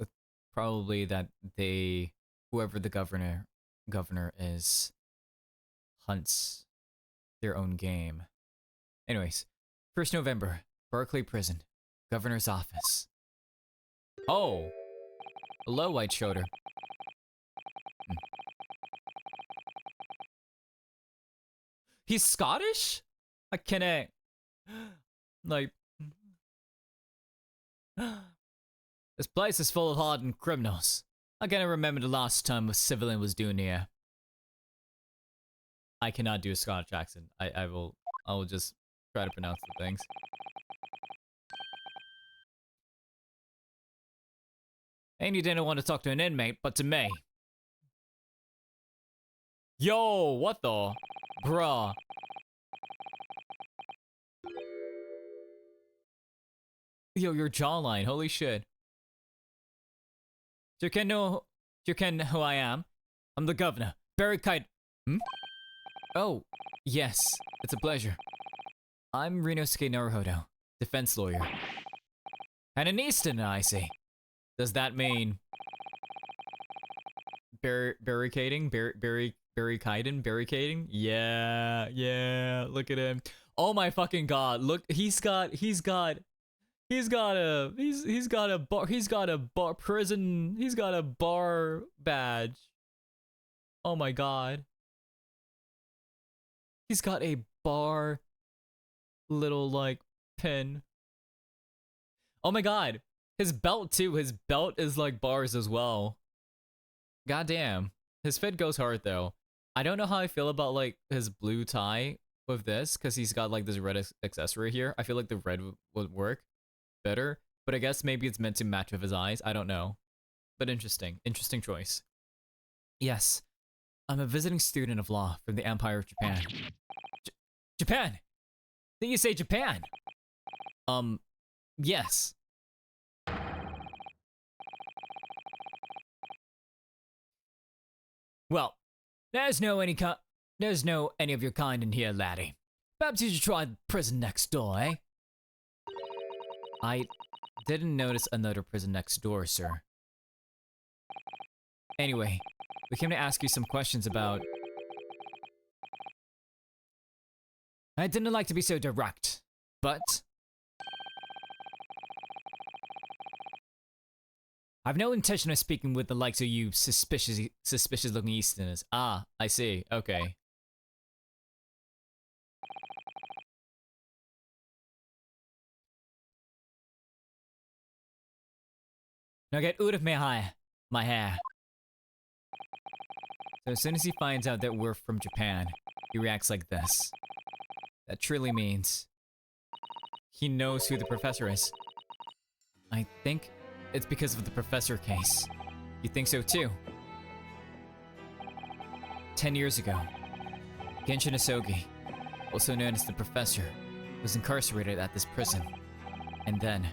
probably that whoever the governor is, hunts their own game. Anyways, 1st November, Berkeley Prison, Governor's Office. Oh, hello, White Shoulder. He's Scottish? I can't. Like, this place is full of hardened criminals. I can't remember the last time a civilian was doing here. I cannot do a Scottish accent. I will just try to pronounce the things. And you didn't want to talk to an inmate, but to me. Yo, what the? Bruh. Yo, your jawline, holy shit. You can who I am. I'm the governor, Barry Kite. Hmm? Oh, yes, it's a pleasure. I'm Rinosuke Naruhodo, defense lawyer. And an Easton, I see. Does that mean barricading? Barricading? Yeah, look at him. Oh my fucking god, look, he's got a bar badge. Oh my god. He's got a bar little like pin. Oh my god. His belt too. His belt is like bars as well. Goddamn. His fit goes hard though. I don't know how I feel about like his blue tie with this because he's got like this red accessory here. I feel like the red would work better, but I guess maybe it's meant to match with his eyes. I don't know. But interesting. Interesting choice. Yes. I'm a visiting student of law from the Empire of Japan. Japan! Did you say Japan? Yes. Well, there's no any of your kind in here, laddie. Perhaps you should try the prison next door, eh? I didn't notice another prison next door, sir. Anyway, we came to ask you some questions about... I didn't like to be so direct, but... I've no intention of speaking with the likes of you suspicious-looking Easterners. Ah, I see. Okay. Now get out of my hair. So as soon as he finds out that we're from Japan, he reacts like this. That truly means he knows who the professor is. I think it's because of the professor case. You think so too? 10 years ago, Genshin Asogi, also known as the Professor, was incarcerated at this prison. And then,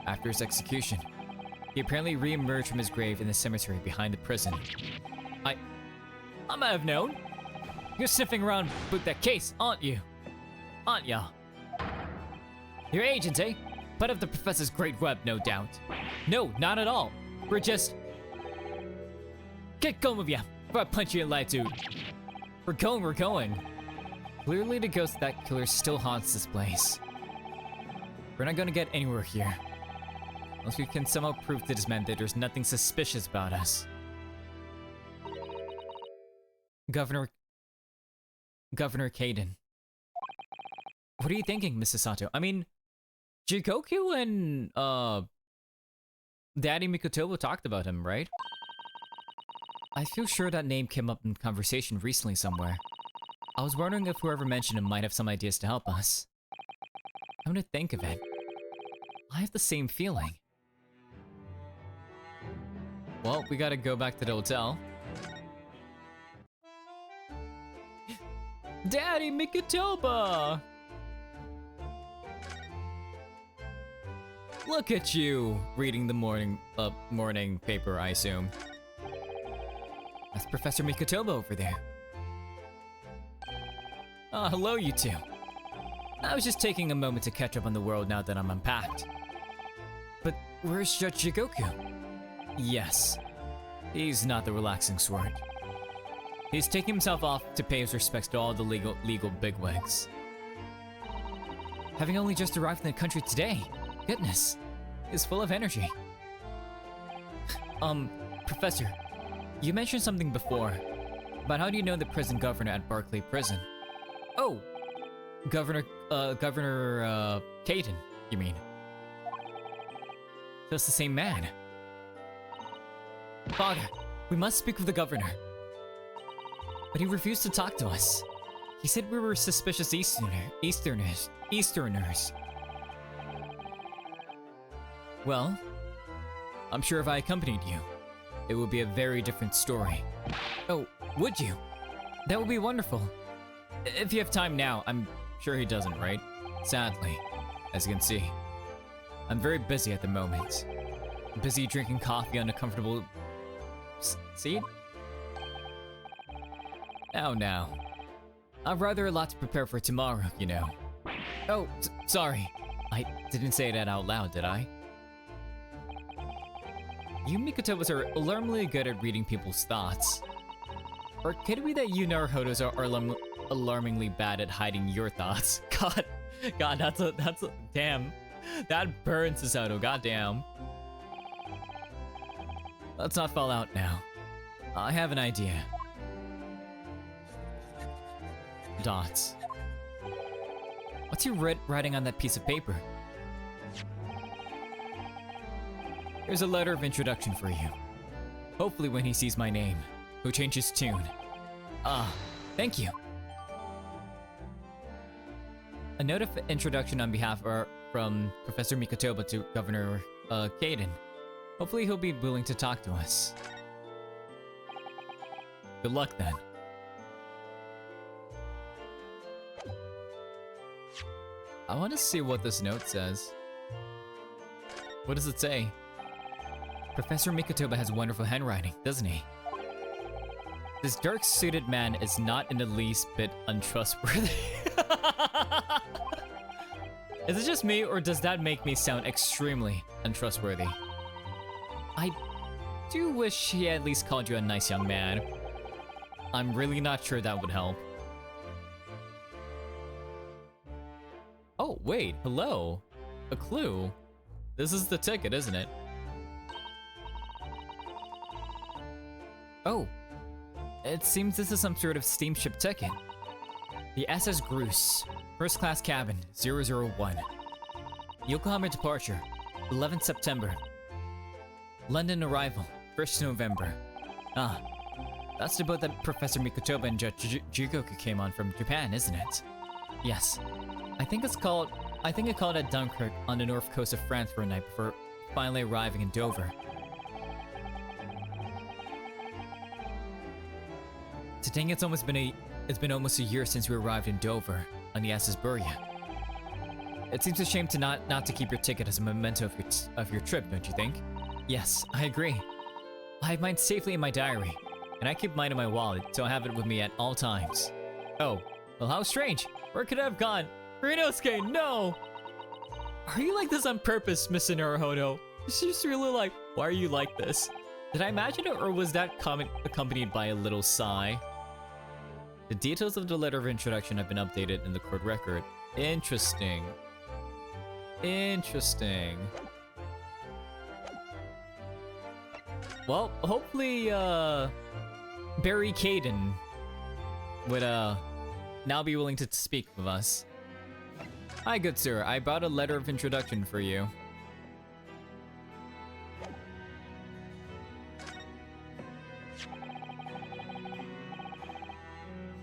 after his execution, he apparently re-emerged from his grave in the cemetery behind the prison. I might have known. You're sniffing around with that case, aren't you? Aren't ya? You're agents, eh? Part of the professor's great web, no doubt. No, not at all. We're just... Get going with ya, before I punch you in light, dude. We're going. Clearly the ghost of that killer still haunts this place. We're not gonna get anywhere here. Unless we can somehow prove to this man that there's nothing suspicious about us. Governor Kaden. What are you thinking, Mrs. Sato? I mean, Jikoku and, Daddy Mikotobo talked about him, right? I feel sure that name came up in conversation recently somewhere. I was wondering if whoever mentioned him might have some ideas to help us. I'm gonna think of it. I have the same feeling. Well, we gotta go back to the hotel. Daddy Mikotoba! Look at you, reading the morning paper, I assume. That's Professor Mikotoba over there. Hello, you two. I was just taking a moment to catch up on the world now that I'm unpacked. But where's Judge Jigoku? Yes, he's not the relaxing sort. He's taking himself off to pay his respects to all the legal bigwigs. Having only just arrived in the country today, goodness, he's full of energy. Professor, you mentioned something before, but how do you know the prison governor at Barclay Prison? Oh, Governor Caden, you mean? That's the same man. Father, we must speak with the governor. But he refused to talk to us. He said we were suspicious Easterners. Well, I'm sure if I accompanied you, it would be a very different story. Oh, would you? That would be wonderful. If you have time now, I'm sure he doesn't, right? Sadly, as you can see. I'm very busy at the moment. I'm busy drinking coffee on a comfortable seat. Now. I've rather a lot to prepare for tomorrow, you know. Oh, sorry. I didn't say that out loud, did I? You Mikotobas are alarmingly good at reading people's thoughts. Or could it be that you Naruhodos are alarmingly bad at hiding your thoughts? God, that's a damn. That burns Sasato, goddamn. Let's not fall out now. I have an idea. Dots. What's he writing on that piece of paper? Here's a letter of introduction for you. Hopefully when he sees my name, he'll change his tune. Thank you. A note of introduction on behalf from Professor Mikotoba to Governor Caden. Hopefully he'll be willing to talk to us. Good luck then. I want to see what this note says. What does it say? Professor Mikotoba has wonderful handwriting, doesn't he? This dark-suited man is not in the least bit untrustworthy. Is it just me, or does that make me sound extremely untrustworthy? I do wish he at least called you a nice young man. I'm really not sure that would help. Oh, wait, hello. A clue. This is the ticket, isn't it? Oh, it seems this is some sort of steamship ticket. The SS Groose, first class cabin, 001. Yokohama departure, 11th September. London arrival, 1st November. That's the boat that Professor Mikotoba and Judge Jigoku came on from Japan, isn't it? Yes. I think it called at Dunkirk on the north coast of France for a night before finally arriving in Dover. To think it's been almost a year since we arrived in Dover on the SS Buria. It seems a shame to not to keep your ticket as a memento of your trip, don't you think? Yes, I agree. I have mine safely in my diary, and I keep mine in my wallet, so I have it with me at all times. Oh, well, how strange. Where could I have gone? Rinosuke, no! Are you like this on purpose, Mr. Naruhodo? She's really like, why are you like this? Did I imagine it, or was that comment accompanied by a little sigh? The details of the letter of introduction have been updated in the court record. Interesting. Interesting. Well, hopefully, Barry Caden would, now be willing to speak with us. Hi, good sir. I brought a letter of introduction for you.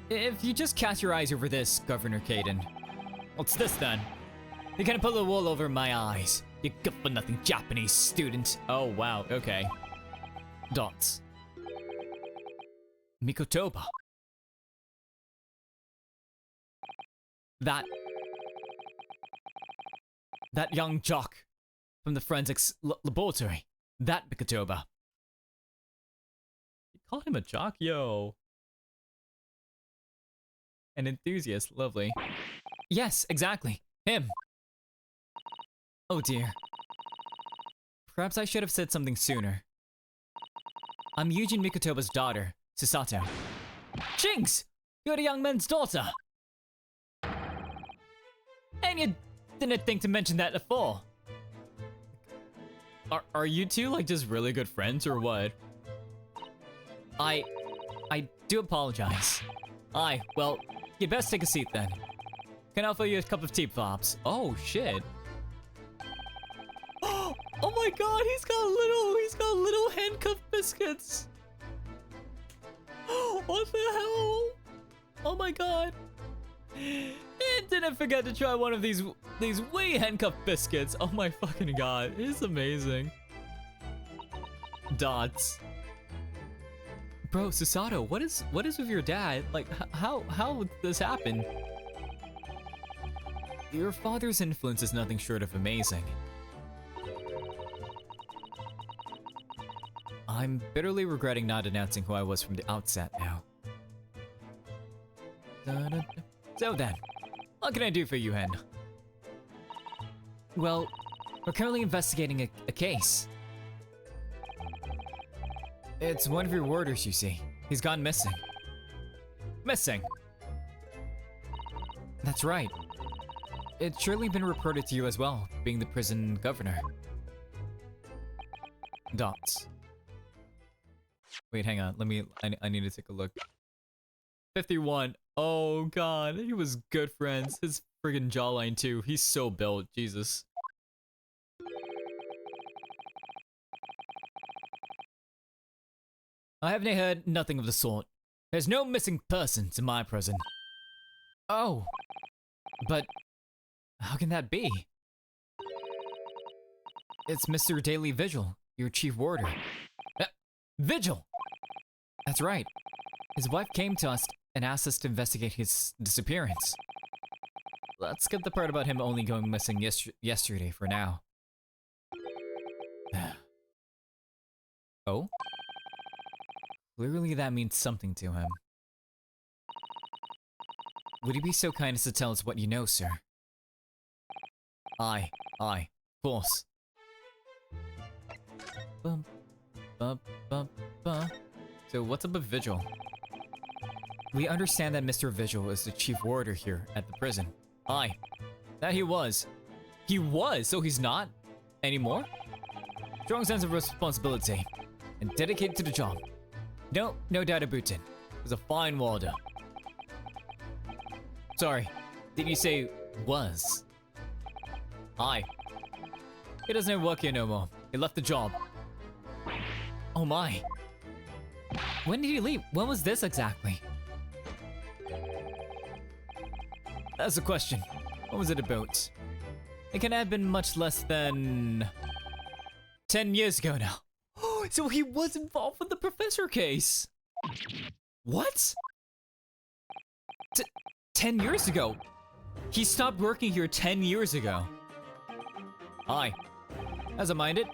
If you just cast your eyes over this, Governor Caden. What's this then? You can't pull the wool over my eyes. You good-for-nothing Japanese student. Oh, wow. Okay. Dots. Mikotoba. That young jock from the forensics laboratory. That Mikotoba. called him a jock? Yo. An enthusiast, lovely. Yes, exactly. Him. Oh dear. Perhaps I should have said something sooner. I'm Yujin Mikotoba's daughter, Susato. Jinx! You're the young man's daughter! And you didn't think to mention that before. Are you two like just really good friends or what? I do apologize. Well, you best take a seat then. Can I offer you a cup of tea, perhaps? Oh shit. Oh my god, he's got little handcuffed biscuits. What the hell? Oh my god. And didn't forget to try one of these way handcuffed biscuits. Oh my fucking god, it's amazing. Dots. Bro, Susato, what is with your dad? Like, how would this happen? Your father's influence is nothing short of amazing. I'm bitterly regretting not announcing who I was from the outset now. So then, what can I do for you, Hen? Well, we're currently investigating a case. It's one of your warders, you see. He's gone missing. Missing? That's right. It's surely been reported to you as well, being the prison governor. Dots. Wait, hang on. I need to take a look. 51. Oh god, he was good friends. His friggin' jawline too. He's so built, Jesus. I haven't heard nothing of the sort. There's no missing persons in my prison. Oh, but how can that be? It's Mr. Daily Vigil, your chief warder. Vigil! That's right. His wife came to us and asked us to investigate his disappearance. Let's skip the part about him only going missing yesterday for now. Oh? Clearly that means something to him. Would you be so kind as to tell us what you know, sir? Aye, of course. Bum, bum, bum, bum. So what's up with Vigil? We understand that Mr. Vigil is the chief warder here at the prison. Aye, that he was. He was, so he's not anymore? Strong sense of responsibility and dedicated to the job. No doubt about it. He's a fine warder. Sorry, did you say was? Aye. He doesn't work here no more. He left the job. Oh my. When did he leave? When was this exactly? That's the question. What was it about? It can have been much less than 10 years ago now. So he was involved with the professor case. What? 10 years ago? He stopped working here 10 years ago. Aye. As I minded.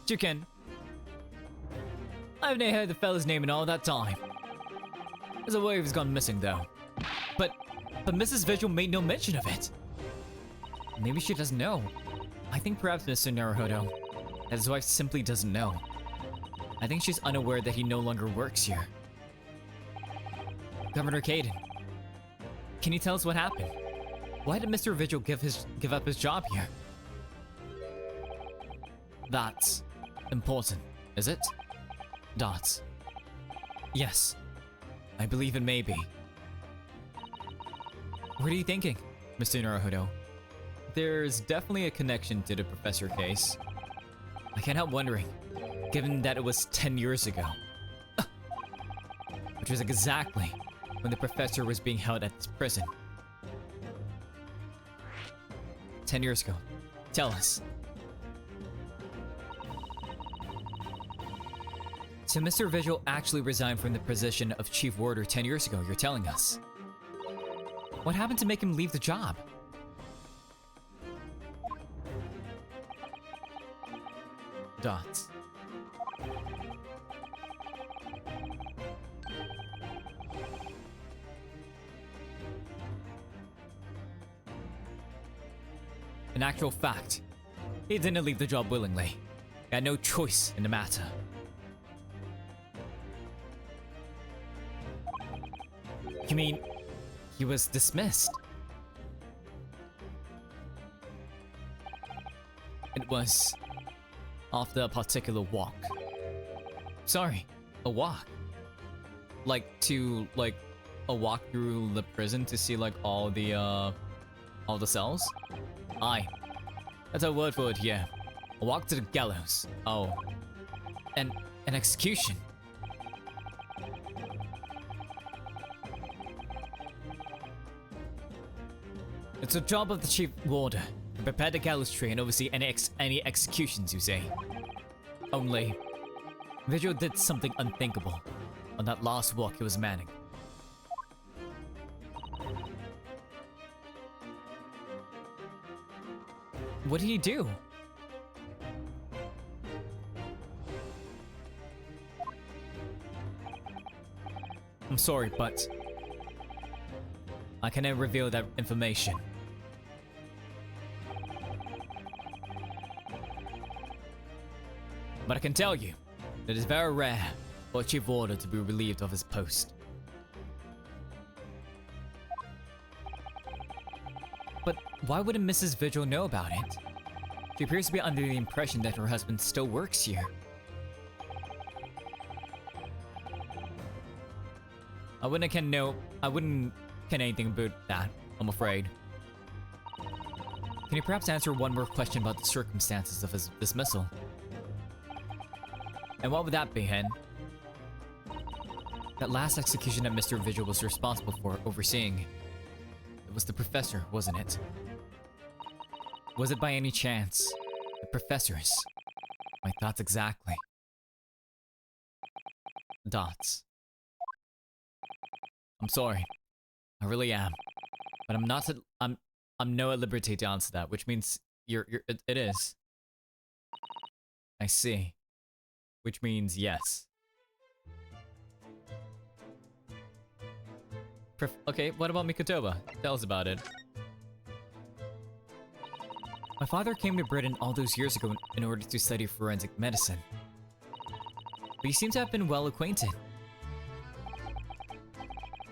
Chicken. I haven't heard the fella's name in all that time. There's a way he's gone missing though. But Mrs. Vigil made no mention of it. Maybe she doesn't know. I think perhaps Mr. Naruhodo, that his wife simply doesn't know. I think she's unaware that he no longer works here. Governor Caden, can you tell us what happened? Why did Mr. Vigil give up his job here? That's important, is it? Dots. Yes, I believe it may be. What are you thinking, Mr. Naruhodo? There's definitely a connection to the professor case. I can't help wondering, given that it was 10 years ago. Which was exactly when the professor was being held at this prison. 10 years ago. Tell us. So Mr. Vigil actually resigned from the position of chief warder 10 years ago, you're telling us. What happened to make him leave the job? Dots. In actual fact, he didn't leave the job willingly. He had no choice in the matter. You mean he was dismissed? It was after a particular walk. Sorry, a walk? Like a walk through the prison to see like all the cells? Aye. That's a word for it here. A walk to the gallows. Oh. An execution. It's the job of the chief warder to prepare the gallows tree and oversee any executions, you say. Only, Vigil did something unthinkable on that last walk he was manning. What did he do? I'm sorry, but I cannot reveal that information. But I can tell you that it is very rare for a chief warder to be relieved of his post. But why wouldn't Mrs. Vigil know about it? She appears to be under the impression that her husband still works here. I wouldn't can anything about that, I'm afraid. Can you perhaps answer one more question about the circumstances of his dismissal? And what would that be, Hen? That last execution that Mr. Vigil was responsible for overseeing. It was the professor, wasn't it? Was it by any chance the professors? My thoughts exactly. Dots. I'm sorry. I really am. But I'm no at liberty to answer that, which means it is. I see. Which means yes. Okay, what about Mikotoba? Tell us about it. My father came to Britain all those years ago in order to study forensic medicine. But he seems to have been well acquainted.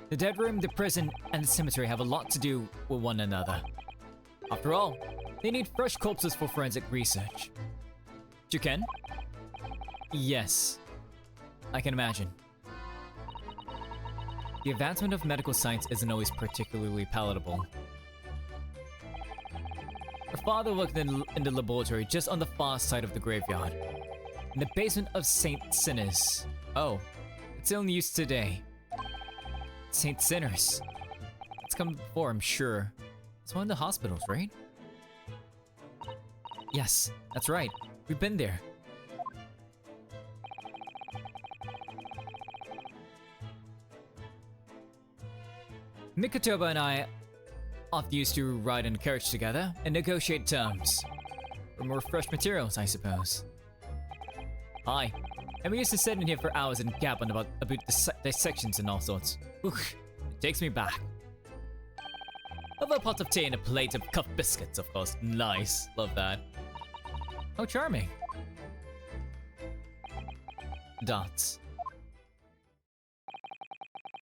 The dead room, the prison, and the cemetery have a lot to do with one another. After all, they need fresh corpses for forensic research. You can? Yes. I can imagine. The advancement of medical science isn't always particularly palatable. Her father worked in the laboratory just on the far side of the graveyard, in the basement of St. Sinners. Oh, it's still in use today. St. Sinners. It's come before, I'm sure. It's one of the hospitals, right? Yes, that's right. We've been there. Mikotoba and I often used to ride in a carriage together and negotiate terms. For more fresh materials, I suppose. Aye. And we used to sit in here for hours and gab on about dissections and all sorts. Oof, it takes me back. Over a pot of tea and a plate of cup biscuits, of course. Nice. Love that. How charming. Dots.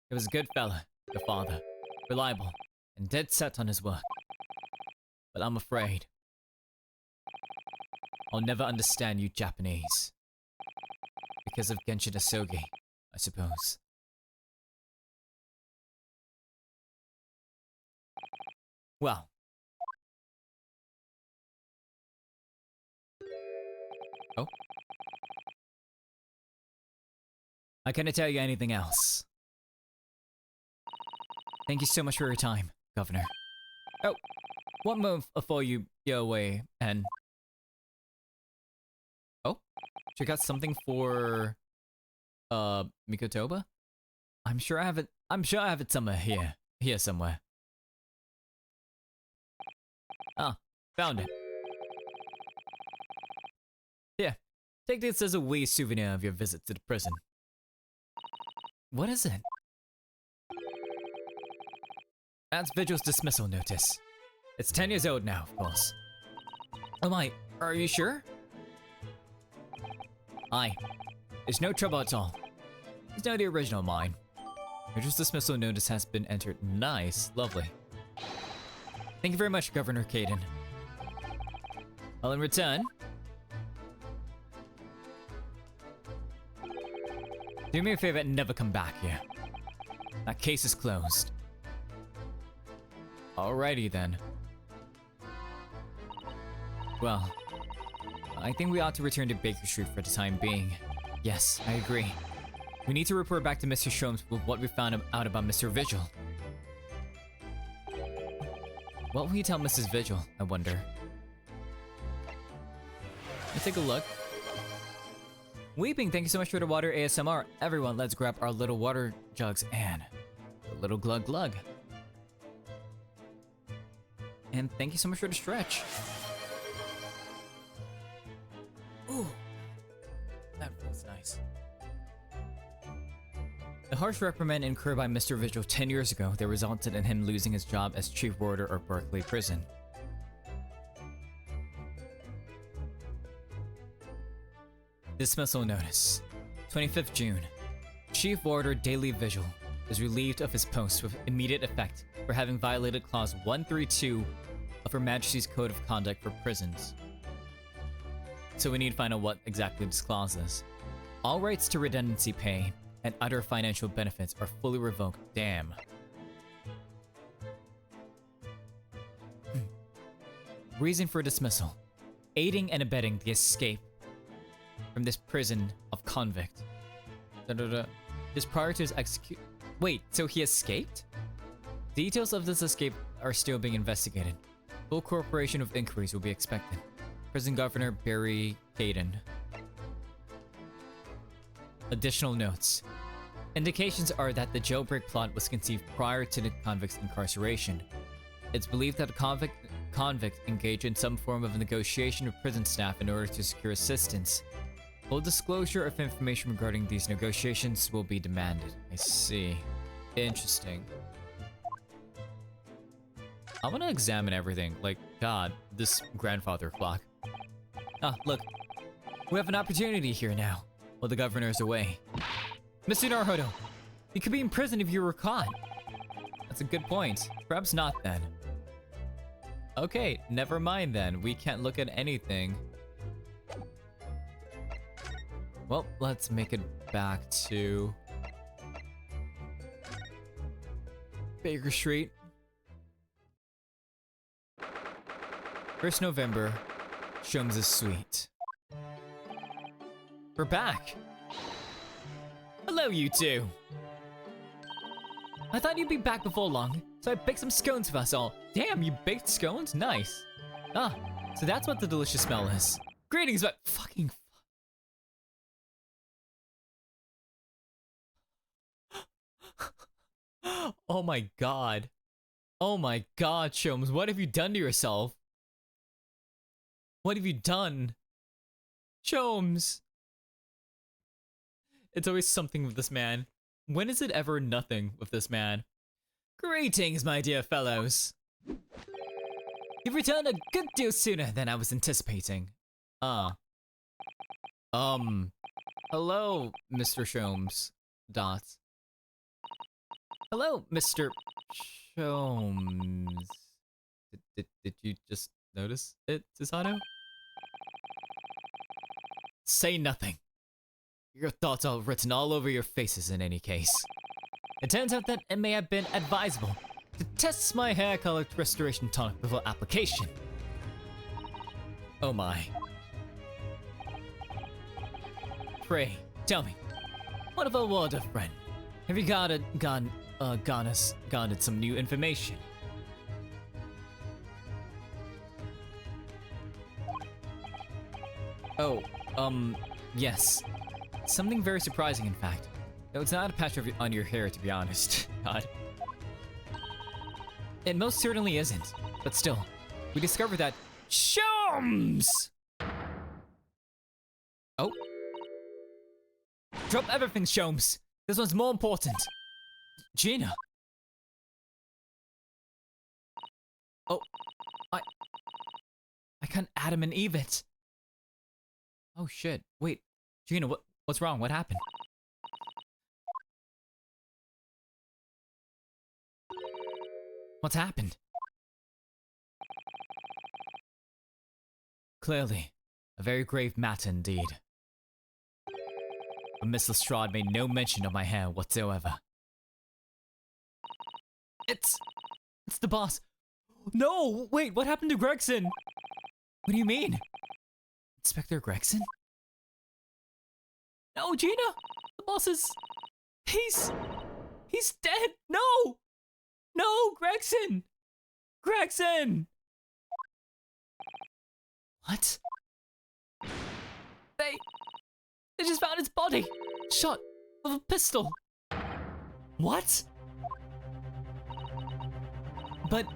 He was a good fella, your father. Reliable, and dead set on his work. But I'm afraid I'll never understand you Japanese. Because of Genshin Asogi, I suppose. Well. Oh? I cannot tell you anything else. Thank you so much for your time, Governor. Oh, one move before you go away, and... Oh? She got something for... Mikotoba? I'm sure I have it somewhere here. Here somewhere. Ah, found it. Here, take this as a wee souvenir of your visit to the prison. What is it? That's Vigil's dismissal notice. It's 10 years old now, of course. Oh my, are you sure? Aye. There's no trouble at all. It's not the original mine. Major's dismissal notice has been entered. Nice, lovely. Thank you very much, Governor Caden. Well, in return, do me a favor and never come back here. That case is closed. Alrighty then. Well, I think we ought to return to Baker Street for the time being. Yes, I agree. We need to report back to Mr. Sholmes with what we found out about Mr. Vigil. What will you tell Mrs. Vigil, I wonder? Let's take a look. Weeping, thank you so much for the water ASMR. Everyone, let's grab our little water jugs and a little glug glug. And thank you so much for the stretch. Ooh, that feels nice. The harsh reprimand incurred by Mr. Vigil 10 years ago that resulted in him losing his job as chief warder of Berkeley Prison. Dismissal notice. 25th June. Chief Warder Daily Vigil is relieved of his post with immediate effect for having violated Clause 132 of Her Majesty's Code of Conduct for Prisons. So we need to find out what exactly this clause is. All rights to redundancy pay and other financial benefits are fully revoked. Damn. Reason for dismissal. Aiding and abetting the escape from this prison of convict. Just prior to his Wait, so he escaped? Details of this escape are still being investigated. Full cooperation of inquiries will be expected. Prison Governor Barry Caden. Additional notes. Indications are that the jailbreak plot was conceived prior to the convict's incarceration. It's believed that the convict engaged in some form of negotiation with prison staff in order to secure assistance. Full disclosure of information regarding these negotiations will be demanded. I see. Interesting. I want to examine everything. Like, God, this grandfather clock. Ah, look. We have an opportunity here now, while the governor is away. Mr. Naruhodo, you could be in prison if you were caught. That's a good point. Perhaps not then. Okay, never mind then. We can't look at anything. Well, let's make it back to Baker Street. 1st November, Sholmes' suite. We're back. Hello, you two. I thought you'd be back before long, so I baked some scones for us all. Damn, you baked scones? Nice. Ah, so that's what the delicious smell is. Greetings, but fucking. Oh my god. Oh my god, Sholmes, what have you done to yourself? What have you done? Sholmes! It's always something with this man. When is it ever nothing with this man? Greetings, my dear fellows. You've returned a good deal sooner than I was anticipating. Hello, Mr. Sholmes. Dot. Hello, Mr. Sholmes. Did you just notice it, Susanoo? Say nothing. Your thoughts are written all over your faces in any case. It turns out that it may have been advisable to test my hair color restoration tonic before application. Oh my. Pray, tell me, what of a warder friend? Have you garnered some new information? Oh, yes. Something very surprising, in fact. Though it's not a patch on your hair, to be honest. God. It most certainly isn't. But still, we discovered that Sholmes! Oh. Drop everything, Sholmes. This one's more important. Gina. Oh. I can't Adam and Eve it. Oh shit. Wait, Gina, what's wrong? What happened? What's happened? Clearly, a very grave matter indeed. But Miss Lestrade made no mention of my hair whatsoever. It's the boss. No, wait, what happened to Gregson? What do you mean? Inspector Gregson? No, Gina! The boss is... He's dead! No! No, Gregson! Gregson! What? They just found his body! Shot with a pistol! What? But...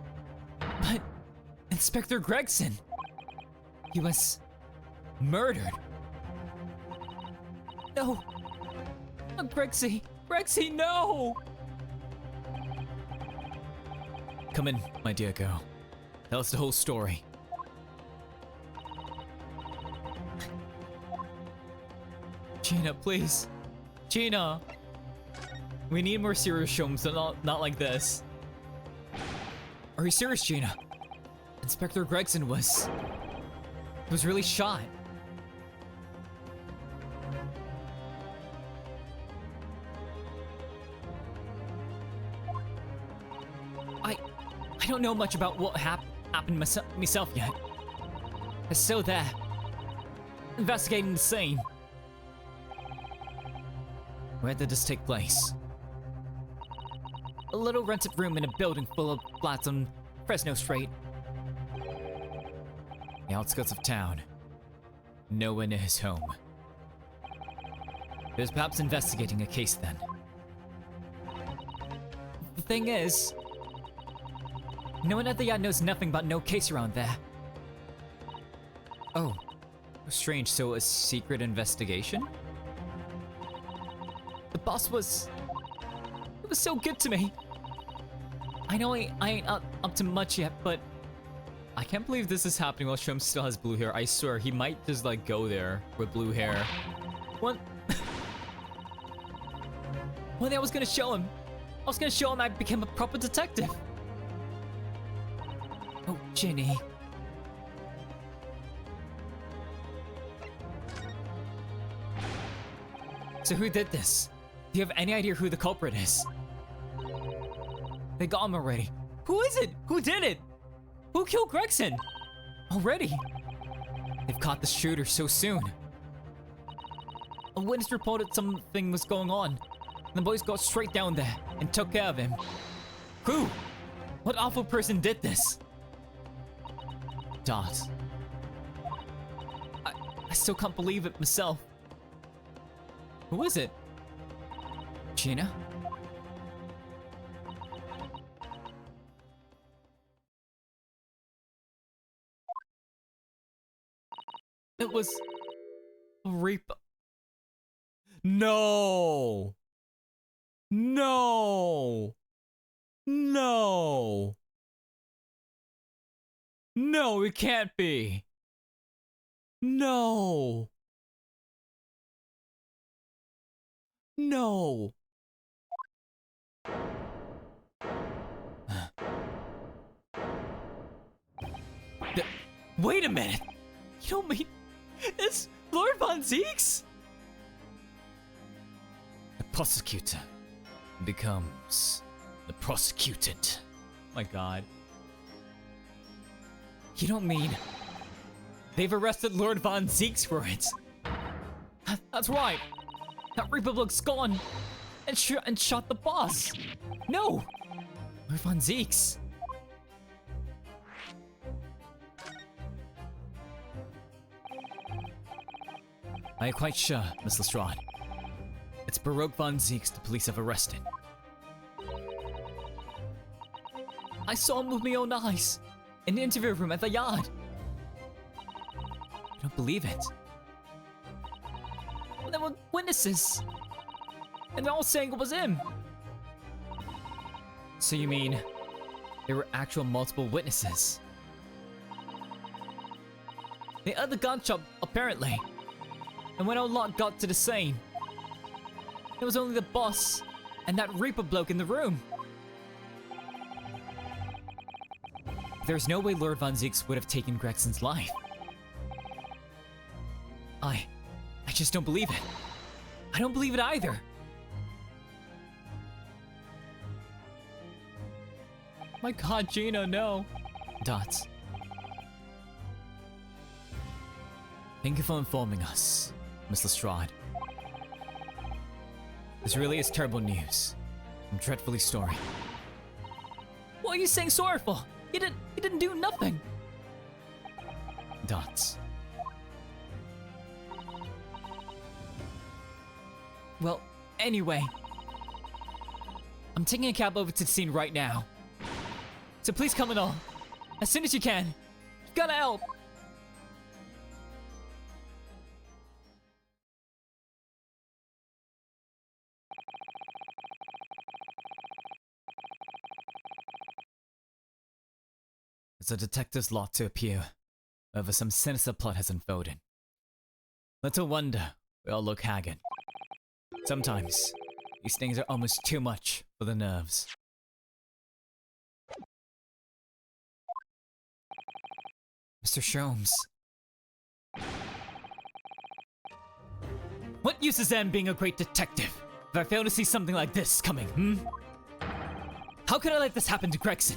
Inspector Gregson! He was... murdered. No! Grexy! Grexy, no! Come in, my dear girl. Tell us the whole story. Gina, please. Gina! We need more serious shows, so not like this. Are you serious, Gina? Inspector Gregson was really shot. I don't know much about what happened myself yet. I'm still there, investigating the scene. Where did this take place? A little rented room in a building full of flats on Fresno Street. The outskirts of town. No one in his home. He was perhaps investigating a case then. The thing is, no one at the yard knows nothing about no case around there. Oh, strange. So a secret investigation? The boss was so good to me. I know I ain't up to much yet, but I can't believe this is happening while Shrimp still has blue hair. I swear, he might just like go there with blue hair. One day I was gonna show him. I became a proper detective. Oh, Ginny. So who did this? Do you have any idea who the culprit is? They got him already. Who is it? Who did it? Who killed Gregson? Already? They've caught the shooter so soon. A witness reported something was going on. And the boys got straight down there and took care of him. Who? What awful person did this? Dot. I still can't believe it myself. Who is it? Gina? It was Reaper. No! No! No! No, it can't be. No. No. Wait a minute. You don't mean it's Lord Von Zeeks? The prosecutor becomes the prosecuted. My God. You don't mean they've arrested Lord Von Zeeks for it? That's right. That Reaper bloke's gone and shot the boss. No, Lord Von Zeeks. I am quite sure, Miss Lestrade. It's Baroque Von Zeeks the police have arrested. I saw him with my own eyes in the interview room at the yard. I don't believe it. There were witnesses, and they're all saying it was him. So you mean there were actual multiple witnesses? The other gun shop, apparently. And when our lot got to the scene, there was only the boss and that Reaper bloke in the room. There's no way Lord Von Zieks would have taken Gregson's life. I just don't believe it. I don't believe it either. My god, Gina, no. Dots. Thank you for informing us, Miss Lestrade. This really is terrible news. I'm dreadfully sorry. What are you saying sorry for? He didn't do nothing. Dots. Well, anyway. I'm taking a cab over to the scene right now. So please come along. As soon as you can. You gotta help. It's a detective's lot to appear, wherever some sinister plot has unfolded. Little wonder we all look haggard. Sometimes, these things are almost too much for the nerves. Mr. Sholmes. What use is there in being a great detective if I fail to see something like this coming, hmm? How could I let this happen to Gregson?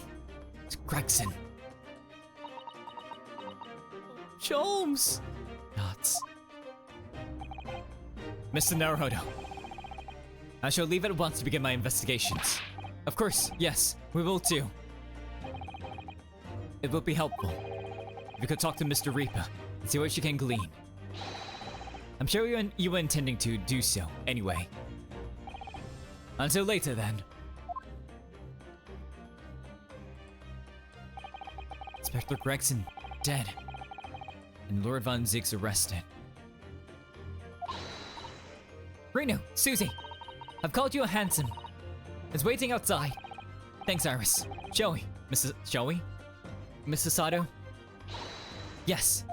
To Gregson. Sholmes! Nuts. Mr. Naruhodo. I shall leave at once to begin my investigations. Of course, yes, we will too. It would be helpful if you could talk to Mr. Reaper and see what she can glean. I'm sure you were intending to do so, anyway. Until later, then. Inspector Gregson, dead. And Lord Von Zieks arrested. Reno, Susie, I've called you a handsome. It's waiting outside. Thanks, Iris. Shall we? Mrs. Sato? Yes.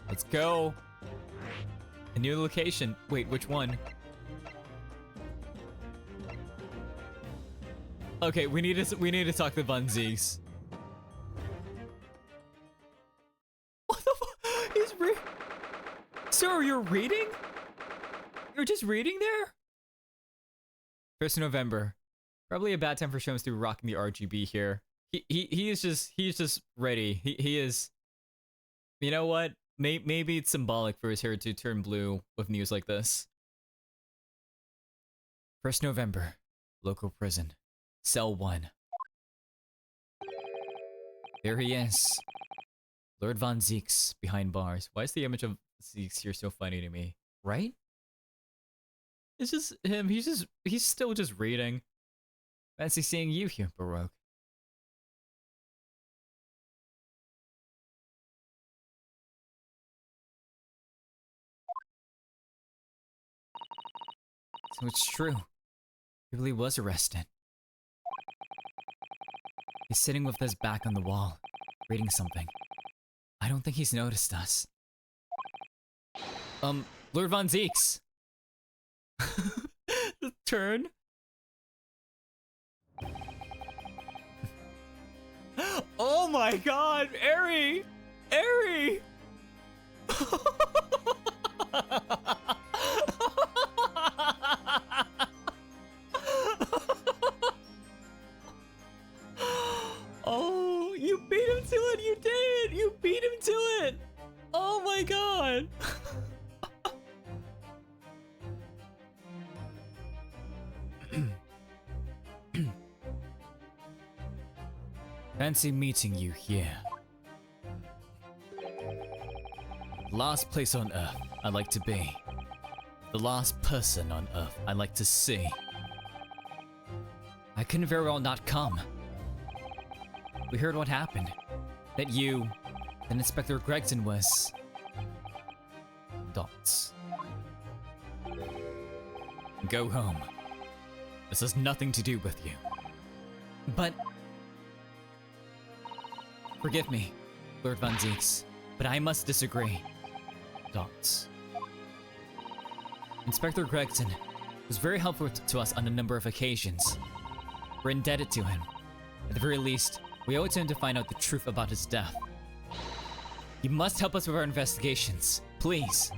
Let's go. A new location. Wait, which one? Okay, we need to talk to Von Zieks. What the fuck? He's Sir, you're reading? You're just reading there? 1st of November. Probably a bad time for Sholmes to be rocking the RGB here. He's just ready. He is. You know what? Maybe it's symbolic for his hair to turn blue with news like this. 1st November. Local prison. Cell 1. There he is. Lord Von Zieks behind bars. Why is the image of Zieks here so funny to me? Right? It's just him. He's still just reading. Fancy seeing you here, Baroque. So it's true. He really was arrested. He's sitting with his back on the wall, reading something. I don't think he's noticed us. Lord Von Zieks. The turn. Oh my god, Eri! Eri! Oh, you beat him to it, you did! You beat him to it! Oh my god! Fancy meeting you here. Last place on Earth I'd like to be. The last person on Earth I'd like to see. I couldn't very well not come. We heard what happened. That you, and Inspector Gregson was... dots. Go home. This has nothing to do with you. But... forgive me. Lord Von Zieks, but I must disagree. Dots. Inspector Gregson was very helpful to us on a number of occasions. We're indebted to him. At the very least, we owe it to him to find out the truth about his death. You must help us with our investigations, please.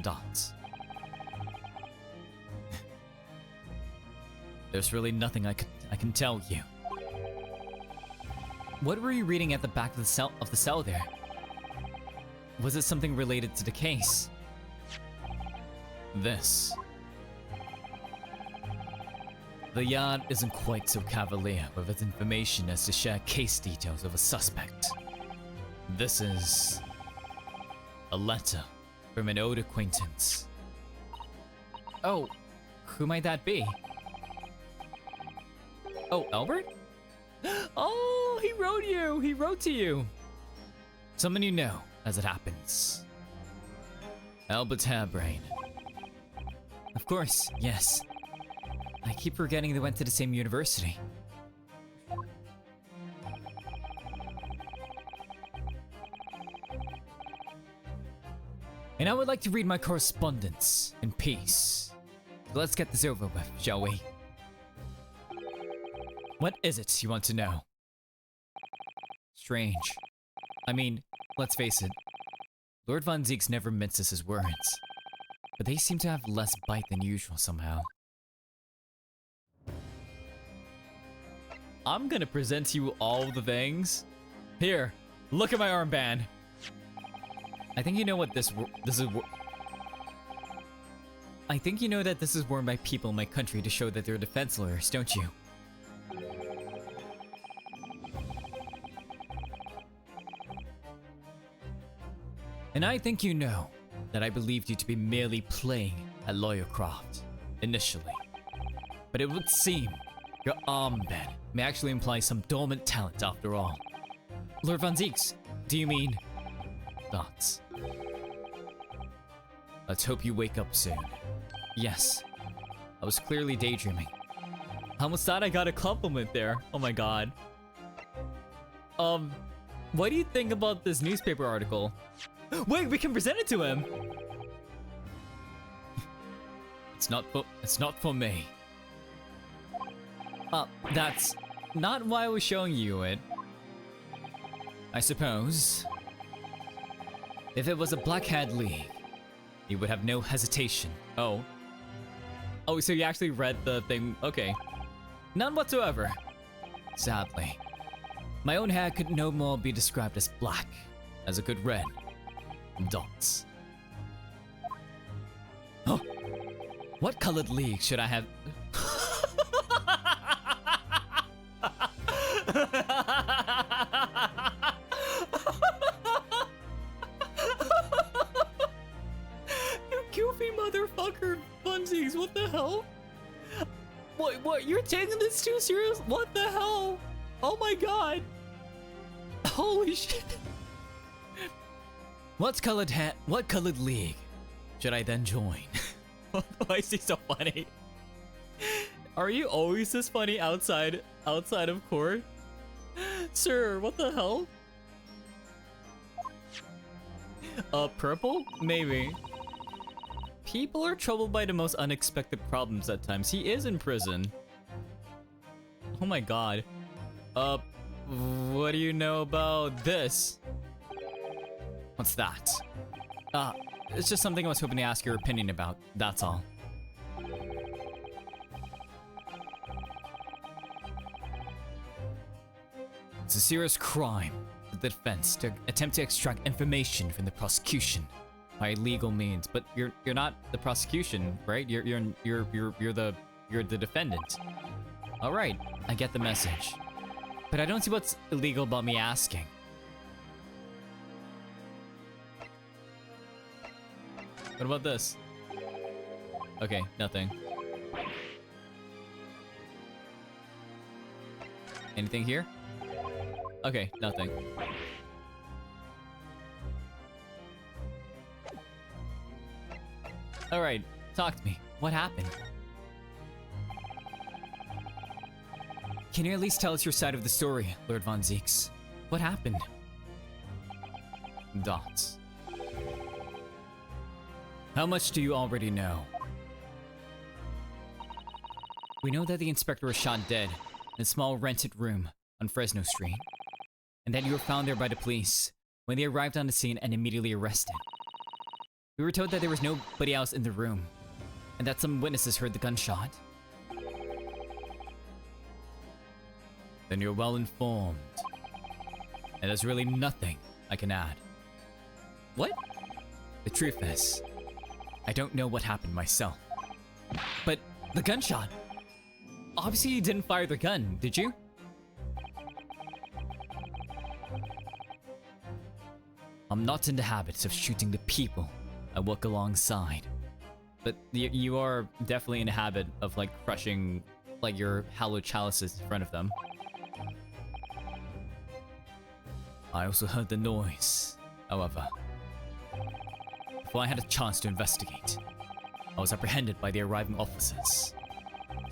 Dots. There's really nothing I can tell you. What were you reading at the back of the cell there? Was it something related to the case? This. The Yard isn't quite so cavalier with its information as to share case details of a suspect. This is a letter from an old acquaintance. Oh, who might that be? Oh, Albert? Oh, he wrote you! He wrote to you! Someone you know, as it happens. Albert Hairbrain. Of course, yes. I keep forgetting they went to the same university. And I would like to read my correspondence in peace. So let's get this over with, shall we? What is it you want to know? Strange. I mean, let's face it. Lord Von Zieks never minces his words. But they seem to have less bite than usual somehow. I'm gonna present to you all the things. Here, look at my armband. I think you know what this is. I think you know that this is worn by people in my country to show that they're defense lawyers, don't you? And I think you know that I believed you to be merely playing at Lawyercraft, initially. But it would seem your armband may actually imply some dormant talent after all. Lord Von Zieks, do you mean... Dots. Let's hope you wake up soon. Yes, I was clearly daydreaming. I almost thought I got a compliment there. Oh my god. What do you think about this newspaper article? Wait, we can present it to him! It's not for me. That's not why I was showing you it. I suppose. If it was a Black Hat League, you would have no hesitation. Oh. Oh, so you actually read the thing? Okay. None whatsoever. Sadly. My own hair could no more be described as black as a good red. Dots. Oh. What colored league should I have? You goofy motherfucker, Bunsies, what the hell? What, you're taking this too serious? What the hell? Oh my god. Holy shit. What colored league should I then join? Why is he so funny? Are you always this funny outside of court? Sir, what the hell? Purple? Maybe. People are troubled by the most unexpected problems at times. He is in prison. Oh my god. What do you know about this? What's that? It's just something I was hoping to ask your opinion about, that's all. It's a serious crime for the defense to attempt to extract information from the prosecution by legal means, but you're not the prosecution, right? You're the defendant. All right, I get the message, but I don't see what's illegal about me asking. What about this? Okay, nothing. Anything here? Okay, nothing. Alright, talk to me. What happened? Can you at least tell us your side of the story, Lord Von Zieks? What happened? Dots. How much do you already know? We know that the inspector was shot dead in a small rented room on Fresno Street, and that you were found there by the police when they arrived on the scene and immediately arrested. We were told that there was nobody else in the room, and that some witnesses heard the gunshot. Then you're well informed. And there's really nothing I can add. What? The truth is, I don't know what happened myself. But the gunshot! Obviously you didn't fire the gun, did you? I'm not in the habit of shooting the people I walk alongside. But you are definitely in the habit of like crushing like your hallowed chalices in front of them. I also heard the noise, however. Before I had a chance to investigate, I was apprehended by the arriving officers.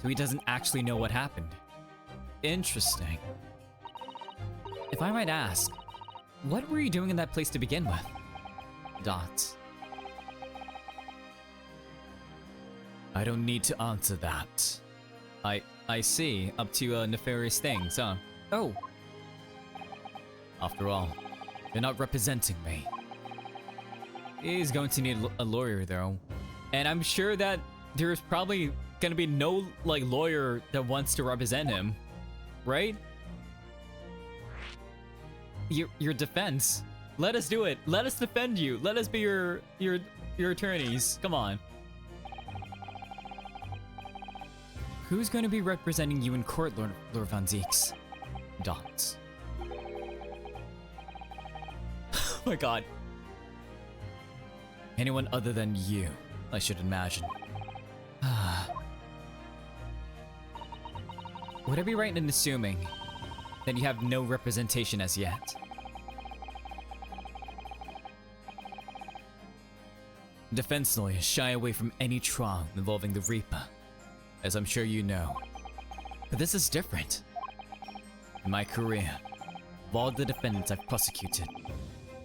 So he doesn't actually know what happened. Interesting. If I might ask, what were you doing in that place to begin with? Dots. I don't need to answer that. I see. Up to nefarious things, huh? Oh. After all, you're not representing me. He's going to need a lawyer though. And I'm sure that there's probably gonna be no like lawyer that wants to represent him, right? Your defense. Let us do it. Let us defend you. Let us be your attorneys. Come on. Who's going to be representing you in court, Lord Van Zieks? Dots. Oh my god. Anyone other than you, I should imagine. Would I be right in assuming that you have no representation as yet? Defense lawyers shy away from any trial involving the Reaper, as I'm sure you know. But this is different. In my career, of all the defendants I've prosecuted,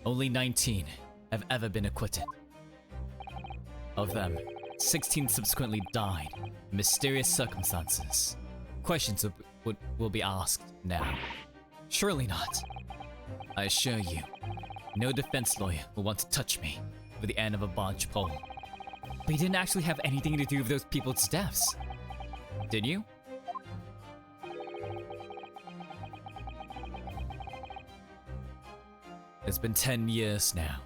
only 19 have ever been acquitted. Of them, 16 subsequently died in mysterious circumstances. Questions will be asked now. Surely not. I assure you, no defense lawyer will want to touch me with the end of a barge pole. But you didn't actually have anything to do with those people's deaths, did you? It's been 10 years now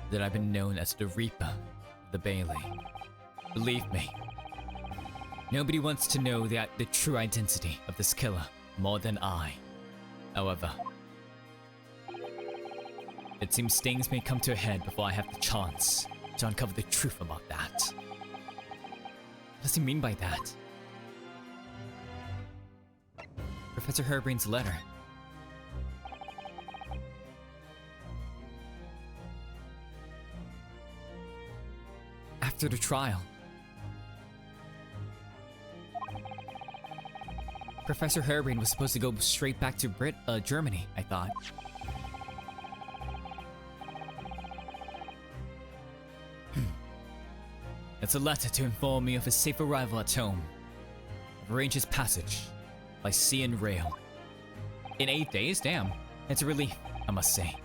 that I've been known as the Reaper of the Bailey. Believe me, nobody wants to know the true identity of this killer more than I. However, it seems things may come to a head before I have the chance to uncover the truth about that. What does he mean by that? Professor Herbrand's letter. After the trial, Professor Herbrand was supposed to go straight back to Germany, I thought. It's a letter to inform me of his safe arrival at home. I've arranged his passage by sea and rail. In 8 days? Damn. It's a relief, I must say.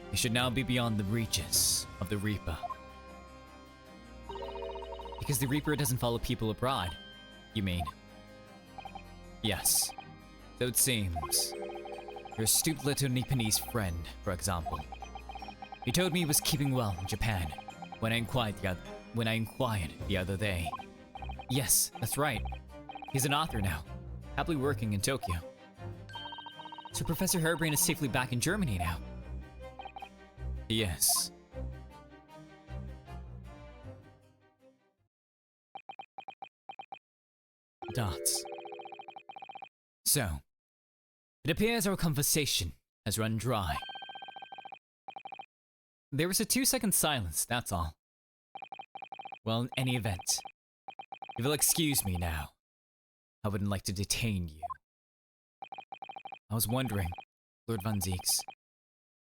He should now be beyond the reaches of the Reaper. Because the Reaper doesn't follow people abroad, you mean? Yes. So it seems. Your astute little Nipponese friend, for example. He told me he was keeping well in Japan when I inquired the other day. Yes, that's right. He's an author now, happily working in Tokyo. So Professor Herbrand is safely back in Germany now. Yes. Dots. So, it appears our conversation has run dry. There was a 2-second silence, that's all. Well, in any event, if you'll excuse me now, I wouldn't like to detain you. I was wondering, Lord Van Zieks,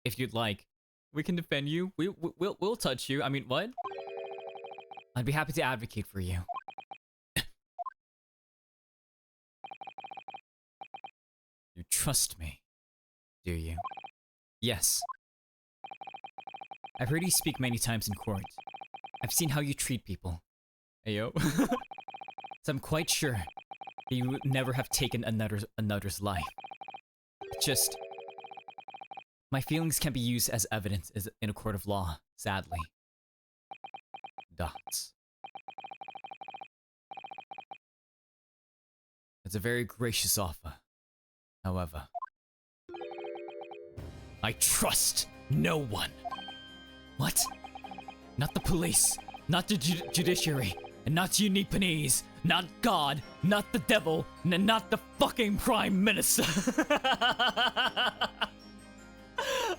if you'd like, We can defend you. We'll touch you. I mean, what? I'd be happy to advocate for you. You trust me, do you? Yes. I've heard you speak many times in court. I've seen how you treat people. Ayo. So I'm quite sure that you would never have taken another's life. It's just... my feelings can't be used as evidence in a court of law, sadly. Dots. It's a very gracious offer. However, I trust no one. What? Not the police, not the judiciary, and not you Nipponese, not God, not the devil, and not the fucking Prime Minister.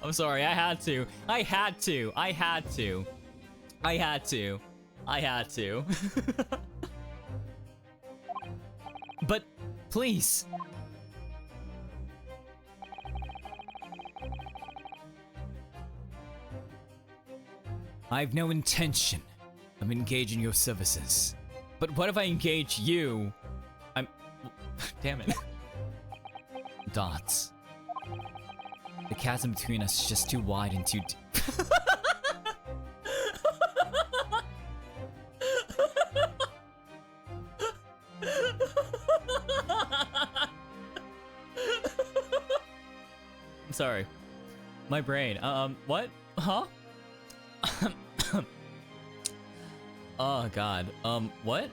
I'm sorry, I had to. But, please. I have no intention of engaging your services. But what if I engage you? Damn it. Dots. The chasm between us is just too wide and too deep. I'm sorry. My brain. What? Huh? Oh god. What?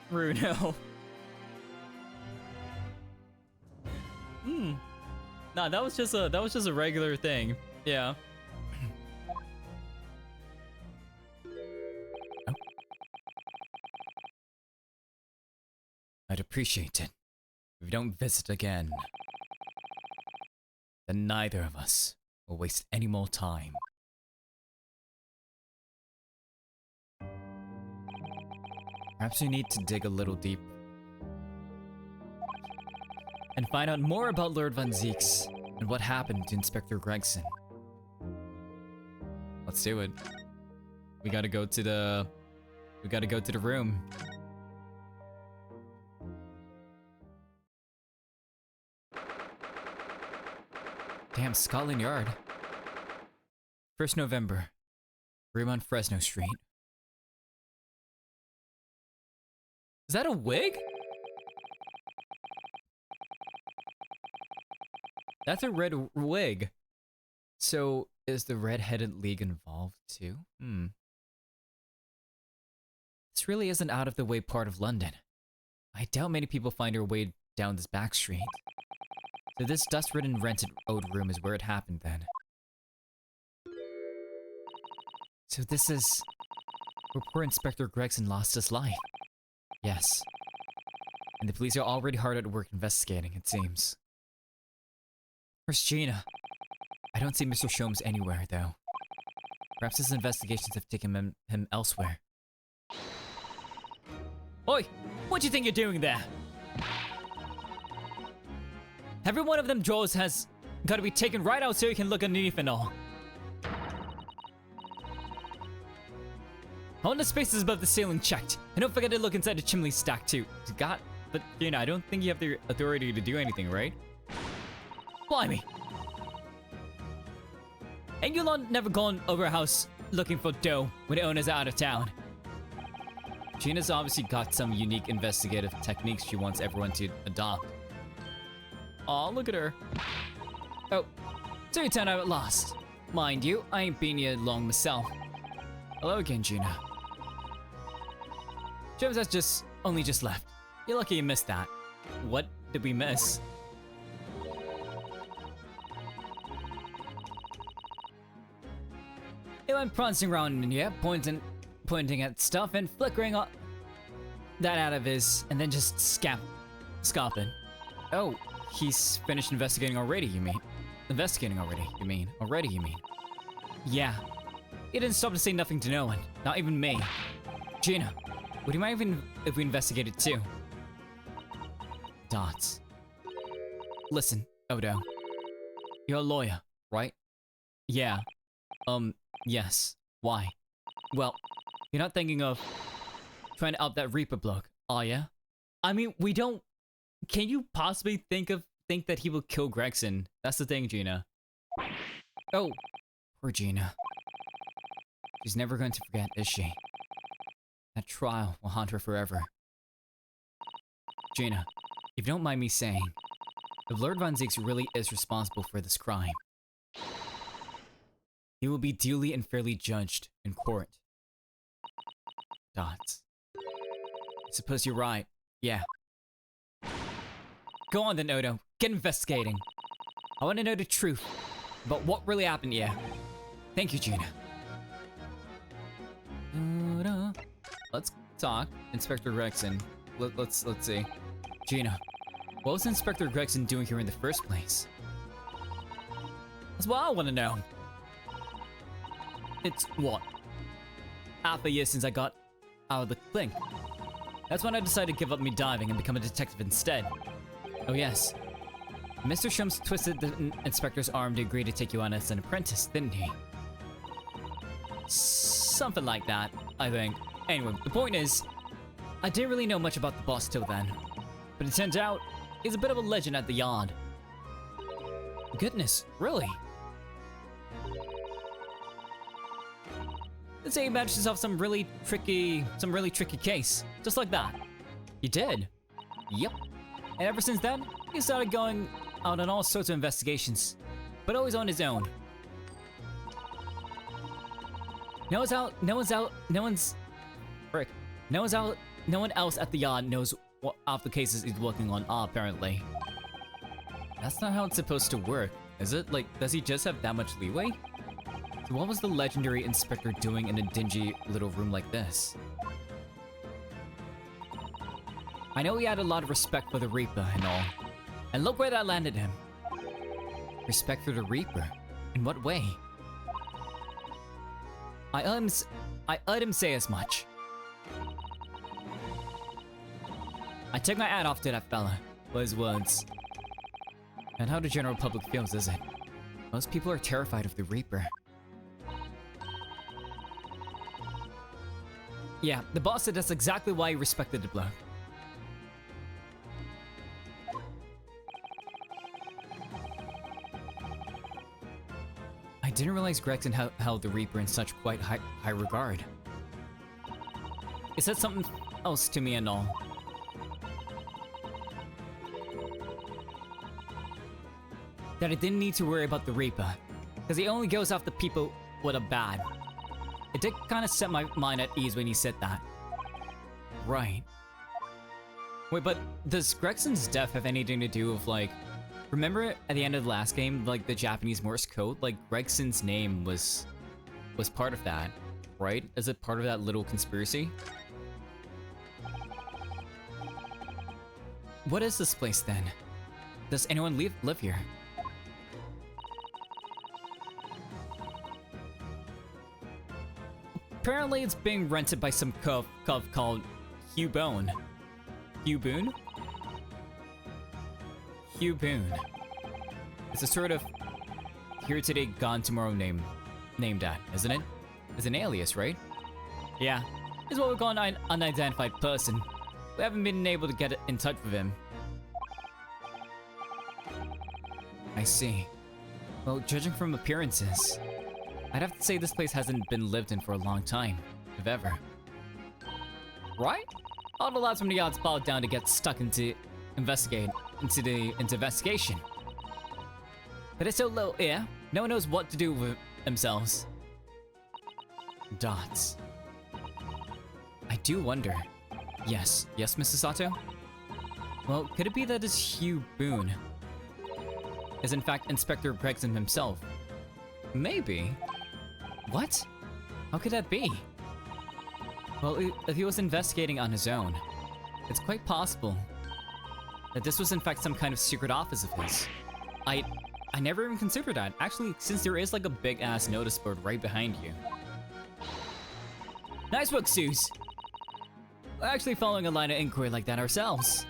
Bruno. Nah, that was just a regular thing. Yeah. Oh. I'd appreciate it if you don't visit again. Then neither of us will waste any more time. Perhaps we need to dig a little deep and find out more about Lord Van Zieks and what happened to Inspector Gregson. Let's do it. We gotta go to the room. Damn, Scotland Yard. 1st November. Room on Fresno Street. Is that a wig? That's a red wig. So, is the Red-Headed League involved too? This really isn't out of the way part of London. I doubt many people find their way down this back street. So this dust-ridden rented old room is where it happened then. So this is where poor Inspector Gregson lost his life. Yes. And the police are already hard at work investigating, it seems. Where's Gina? I don't see Mr. Sholmes anywhere, though. Perhaps his investigations have taken him elsewhere. Oi! What do you think you're doing there? Every one of them drawers has got to be taken right out so you can look underneath and all. All the spaces above the ceiling checked. And don't forget to look inside the chimney stack too. But you know, I don't think you have the authority to do anything, right? Blimey. Ain't you lot never gone over a house looking for dough when the owner's out of town? Gina's obviously got some unique investigative techniques she wants everyone to adopt. Aw, look at her. Oh, so you turned out at last. Mind you, I ain't been here long myself. Hello again, Gina. James has only just left. You're lucky you missed that. What did we miss? He went prancing around in here, pointing at stuff and flickering that out of his, and then just scoffing. Oh, he's finished investigating already, you mean? Investigating already, you mean? Already, you mean? Yeah. He didn't stop to say nothing to no one, not even me. Gina, would you mind if we investigated too? Dots. Listen, Odo. You're a lawyer, right? Yeah. Yes. Why? Well, you're not thinking of trying to up that Reaper block, are ya? I mean, we don't... Can you possibly think that he will kill Gregson? That's the thing, Gina. Oh, poor Gina. She's never going to forget, is she? That trial will haunt her forever. Gina, if you don't mind me saying, if Lord Von Zieks really is responsible for this crime, he will be duly and fairly judged in court. Dots. I suppose you're right. Yeah. Go on then, Odo. Get investigating. I want to know the truth about what really happened here. Thank you, Gina. Let's talk. Inspector Gregson. Let's see. Gina, what was Inspector Gregson doing here in the first place? That's what I want to know. It's what? Half a year since I got out of the clink. That's when I decided to give up me diving and become a detective instead. Oh yes. Mr. Shums twisted the inspector's arm to agree to take you on as an apprentice, didn't he? Something like that, I think. Anyway, the point is, I didn't really know much about the boss till then. But it turns out, he's a bit of a legend at the yard. Goodness, really? Let's say he managed to solve some really tricky case. Just like that. He did? Yep. And ever since then, he started going out on all sorts of investigations. But always on his own. No one else at the yard knows what of the cases he's working on are, apparently. That's not how it's supposed to work, is it? Like, does he just have that much leeway? So what was the legendary inspector doing in a dingy little room like this? I know he had a lot of respect for the Reaper and all. And look where that landed him. Respect for the Reaper? In what way? I heard him say as much. I take my hat off to that fella for his words. And how the general public feels, is it? Most people are terrified of the Reaper. Yeah, the boss said that's exactly why he respected the bloke. I didn't realize Gregson held the Reaper in such quite high regard. He said something else to me and all. That I didn't need to worry about the Reaper, because he only goes after people with a bad. It did kind of set my mind at ease when he said that. Right. Wait, but does Gregson's death have anything to do with, like... Remember at the end of the last game, like, the Japanese Morse code? Like, Gregson's name was part of that, right? Is it part of that little conspiracy? What is this place, then? Does anyone live here? Apparently it's being rented by some cove called Hugh Bone. Hugh Boone? Hugh Boone. It's a sort of here today, gone tomorrow named that, isn't it? It's an alias, right? Yeah. It's what we call an unidentified person. We haven't been able to get in touch with him. I see. Well, judging from appearances, I'd have to say this place hasn't been lived in for a long time, if ever. Right? All the lads from the yards piled down to get stuck into investigation. But it's so low here, no one knows what to do with themselves. Dots. I do wonder. Yes, Mrs. Sato? Well, could it be that this Hugh Boone is in fact Inspector Gregson himself? Maybe. What? How could that be? Well, if he was investigating on his own, it's quite possible that this was in fact some kind of secret office of his. I never even considered that. Actually, since there is like a big ass notice board right behind you. Nice work, Suze. We're actually following a line of inquiry like that ourselves.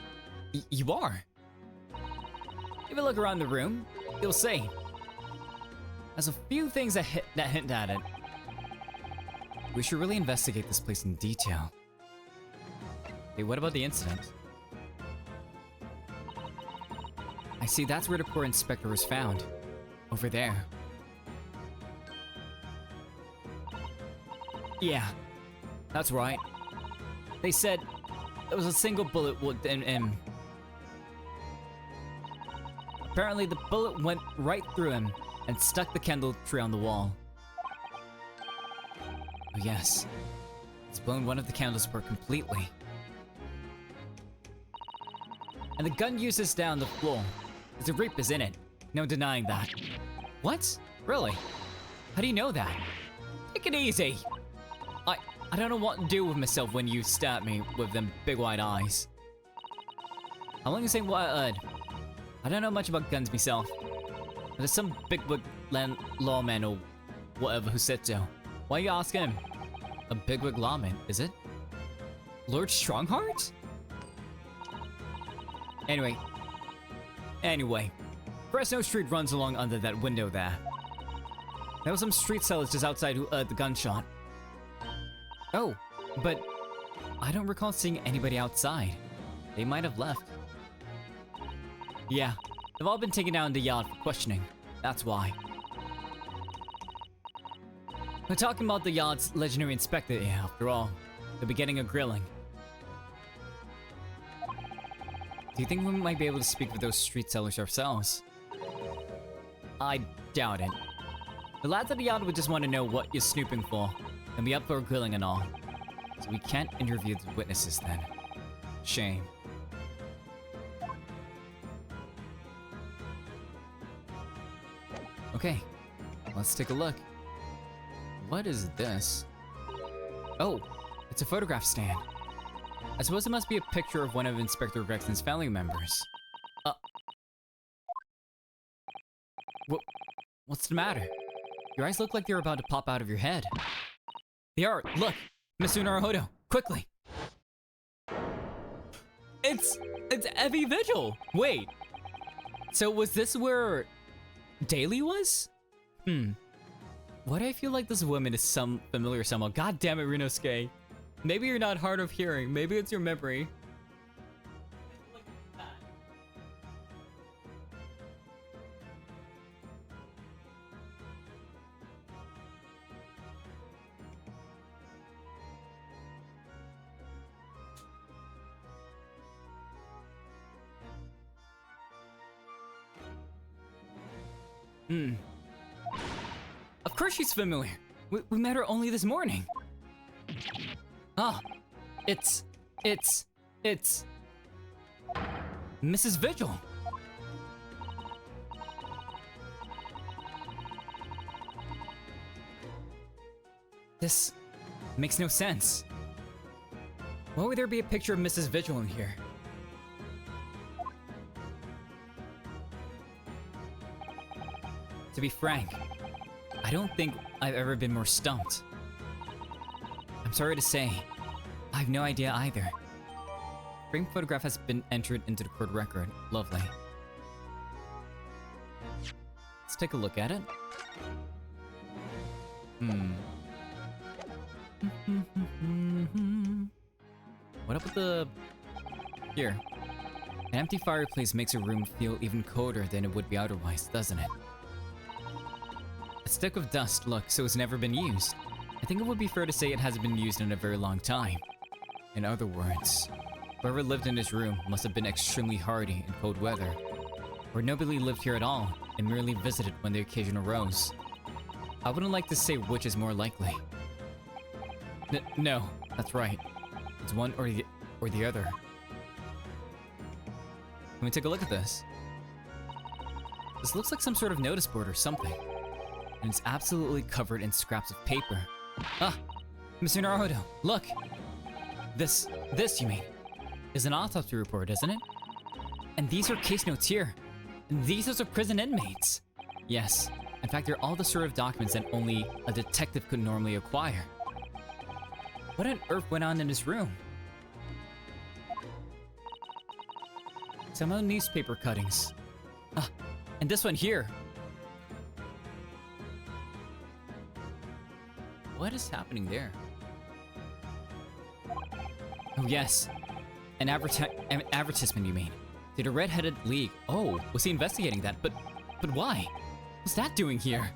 You are? If you look around the room, you'll see. has a few things that hint at it. We should really investigate this place in detail. Hey, what about the incident? I see that's where the poor inspector was found. Over there. Yeah, that's right. They said it was a single bullet and apparently the bullet went right through him and stuck the candle tree on the wall. Oh yes, it's blown one of the candles apart completely. And the gun uses down the floor. There's a Reapers in it. No denying that. What? Really? How do you know that? Take it easy. I don't know what to do with myself when you stab me with them big wide eyes. How long you saying what I heard? I don't know much about guns myself. But there's some big lawman or whatever who said so. Why are you asking him? A bigwig lawman, is it? Lord Strongheart? Anyway, Fresno Street runs along under that window there. There was some street sellers just outside who heard the gunshot. Oh, but I don't recall seeing anybody outside. They might have left. Yeah, they've all been taken down in the yard for questioning. That's why. We're talking about the yard's legendary inspector here, after all. They'll be getting a grilling. Do you think we might be able to speak with those street sellers ourselves? I doubt it. The lads at the yard would just want to know what you're snooping for, and be up for a grilling and all. So we can't interview the witnesses then. Shame. Okay, let's take a look. What is this? Oh, it's a photograph stand. I suppose it must be a picture of one of Inspector Rexon's family members. What's the matter? Your eyes look like they're about to pop out of your head. They are. Look, Mr. Naruhodo, quickly. It's Evie Vigil. Wait. So was this where Daly was? Why do I feel like this woman is familiar somehow? God damn it, Rinosuke. Maybe you're not hard of hearing. Maybe it's your memory. Of course she's familiar. We met her only this morning. Ah, it's Mrs. Vigil. This makes no sense. Why would there be a picture of Mrs. Vigil in here? To be frank, I don't think I've ever been more stumped. I'm sorry to say, I have no idea either. Framed photograph has been entered into the court record. Lovely. Let's take a look at it. What up with the... Here. An empty fireplace makes a room feel even colder than it would be otherwise, doesn't it? A stick of dust, look, so it's never been used. I think it would be fair to say it hasn't been used in a very long time. In other words, whoever lived in this room must have been extremely hardy in cold weather. Or nobody lived here at all, and merely visited when the occasion arose. I wouldn't like to say which is more likely. No, that's right. It's one or the other. Can we take a look at this? This looks like some sort of notice board or something. And it's absolutely covered in scraps of paper. Ah! Mr. Naruhodo, look! This, you mean, is an autopsy report, isn't it? And these are case notes here. And these are prison inmates. Yes. In fact, they're all the sort of documents that only a detective could normally acquire. What on earth went on in this room? Some newspaper cuttings. Ah, and this one here. What is happening there? Oh yes, an advertisement, you mean? Did a red-headed league? Oh, was he investigating that? But why? What's that doing here?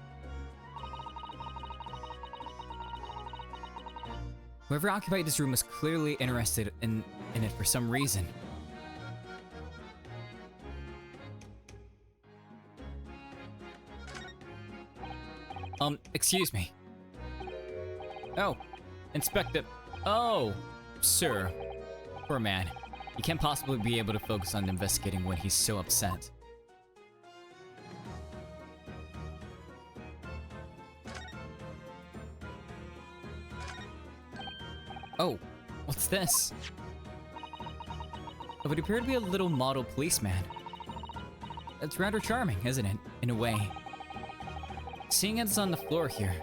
Whoever occupied this room was clearly interested in it for some reason. Excuse me. Oh, Inspector. Oh, sir. Poor man. He can't possibly be able to focus on investigating when he's so upset. Oh, what's this? It would appear to be a little model policeman. It's rather charming, isn't it? In a way. Seeing as it's on the floor here,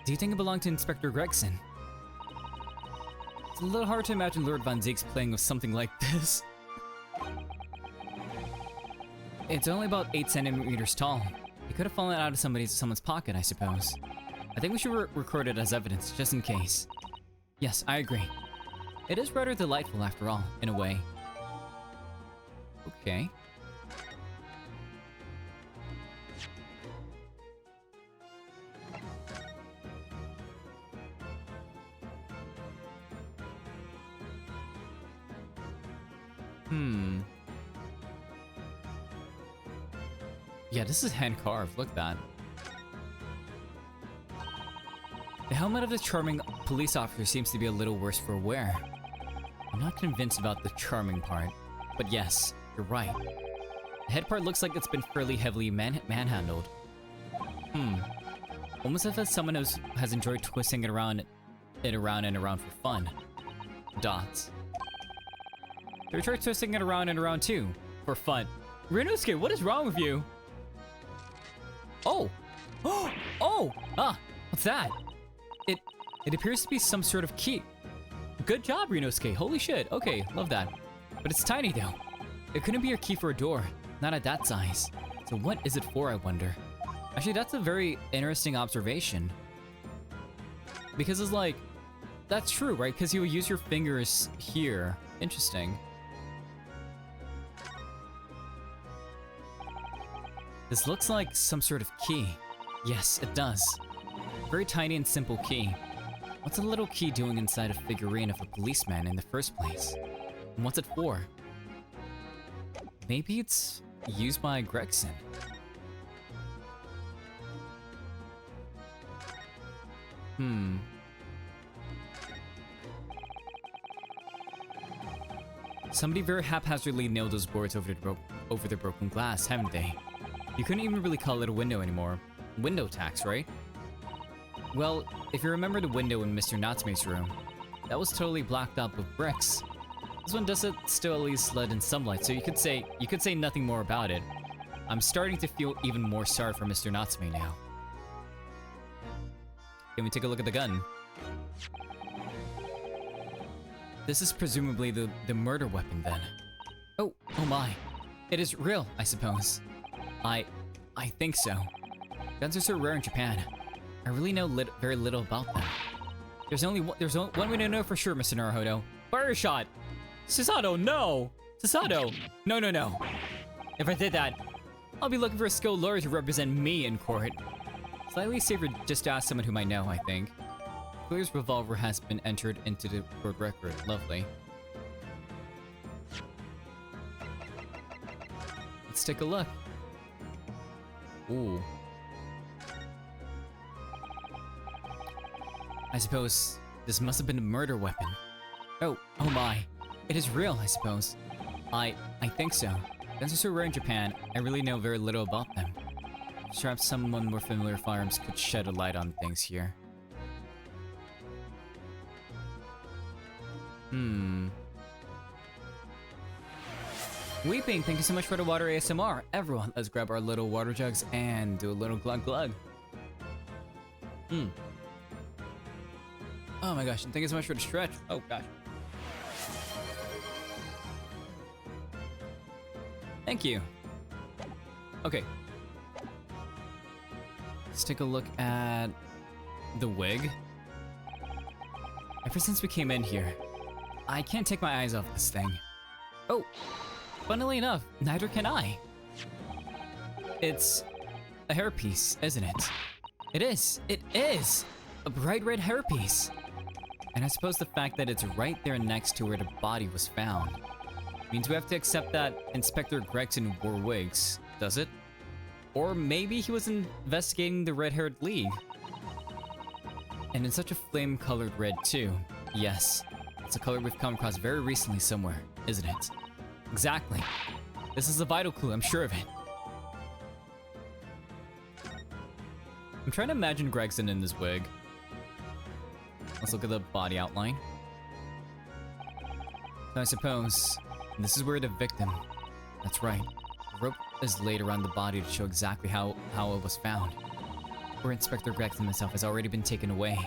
do you think it belonged to Inspector Gregson? It's a little hard to imagine Lord Von Zieks playing with something like this. It's only about 8 centimeters tall. It could have fallen out of someone's pocket, I suppose. I think we should record it as evidence, just in case. Yes, I agree. It is rather delightful after all, in a way. Okay. Yeah, this is hand-carved. Look at that. The helmet of the charming police officer seems to be a little worse for wear. I'm not convinced about the charming part, but yes, you're right. The head part looks like it's been fairly heavily manhandled. Almost as if someone has enjoyed twisting it around and around for fun. Dots. They tried twisting it around and around too, for fun. Rinosuke, what is wrong with you? Oh! Oh! Ah! What's that? It appears to be some sort of key. Good job, Rinosuke. Holy shit. Okay, love that. But it's tiny though. It couldn't be a key for a door. Not at that size. So what is it for, I wonder? Actually, that's a very interesting observation. Because it's like, that's true, right? Because you will use your fingers here. Interesting. This looks like some sort of key. Yes, it does. Very tiny and simple key. What's a little key doing inside a figurine of a policeman in the first place? And what's it for? Maybe it's used by Gregson. Somebody very haphazardly nailed those boards over the broken glass, haven't they? You couldn't even really call it a window anymore. Window tax, right? Well, if you remember the window in Mr. Natsume's room, that was totally blocked up with bricks. This one does it still at least let in some light, so you could say nothing more about it. I'm starting to feel even more sorry for Mr. Natsume now. Can we take a look at the gun? This is presumably the murder weapon then. Oh my. It is real, I suppose. I think so. Guns are so rare in Japan. I really know very little about them. There's only one way to know for sure, Mr. Naruhodo. Fire shot! Susato, no! Susato! No. If I did that, I'll be looking for a skilled lawyer to represent me in court. Slightly safer just to ask someone whom I know, I think. Clear's revolver has been entered into the court record. Lovely. Let's take a look. Ooh. I suppose this must have been a murder weapon. Oh my. It is real, I suppose. I think so. Guns are so rare in Japan, I really know very little about them. Perhaps someone more familiar with firearms could shed a light on things here. Weeping, thank you so much for the water ASMR. Everyone, let's grab our little water jugs and do a little glug glug. Oh my gosh, and thank you so much for the stretch. Oh gosh. Thank you. Okay. Let's take a look at the wig. Ever since we came in here, I can't take my eyes off this thing. Oh, funnily enough, neither can I. It's a hairpiece, isn't it? It is! It is! A bright red hairpiece! And I suppose the fact that it's right there next to where the body was found means we have to accept that Inspector Gregson wore wigs, does it? Or maybe he was investigating the red-haired league. And in such a flame-colored red too. Yes, it's a color we've come across very recently somewhere, isn't it? Exactly. This is a vital clue, I'm sure of it. I'm trying to imagine Gregson in this wig. Let's look at the body outline. So I suppose this is where the victim, that's right, the rope is laid around the body to show exactly how it was found. Where Inspector Gregson himself has already been taken away.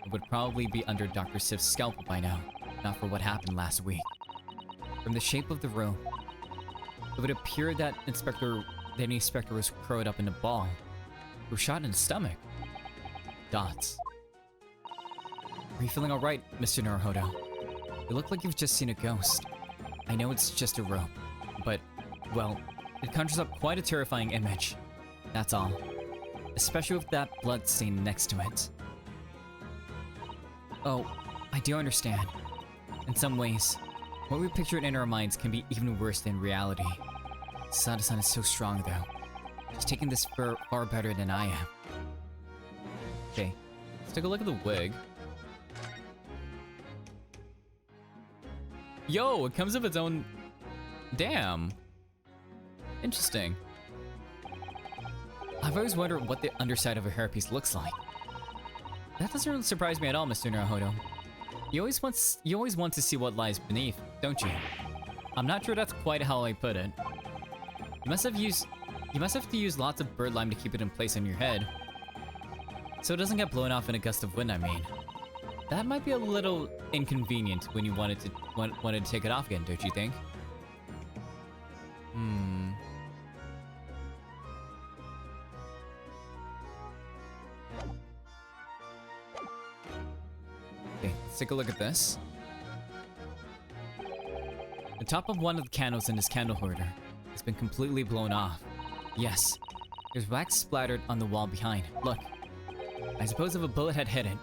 It would probably be under Dr. Sif's scalpel by now, not for what happened last week. From the shape of the rope, it would appear that the inspector was curled up in a ball. He was shot in the stomach. Dots. Are you feeling alright, Mr. Naruhodo? You look like you've just seen a ghost. I know it's just a rope, but, well, it conjures up quite a terrifying image. That's all. Especially with that blood stain next to it. Oh, I do understand. In some ways, what we picture in our minds can be even worse than reality. Sada-san is so strong though. She's taking this far better than I am. Okay, let's take a look at the wig. Yo, it comes with its own... Damn. Interesting. I've always wondered what the underside of a hairpiece looks like. That doesn't really surprise me at all, Mr. Naruhodo. You always want to see what lies beneath, don't you? I'm not sure that's quite how I put it. You must have to use lots of bird lime to keep it in place on your head. So it doesn't get blown off in a gust of wind, I mean. That might be a little inconvenient when you wanted to take it off again, don't you think? Okay, let's take a look at this. The top of one of the candles in this candle holder has been completely blown off. Yes, there's wax splattered on the wall behind. Look, I suppose if a bullet had hit it,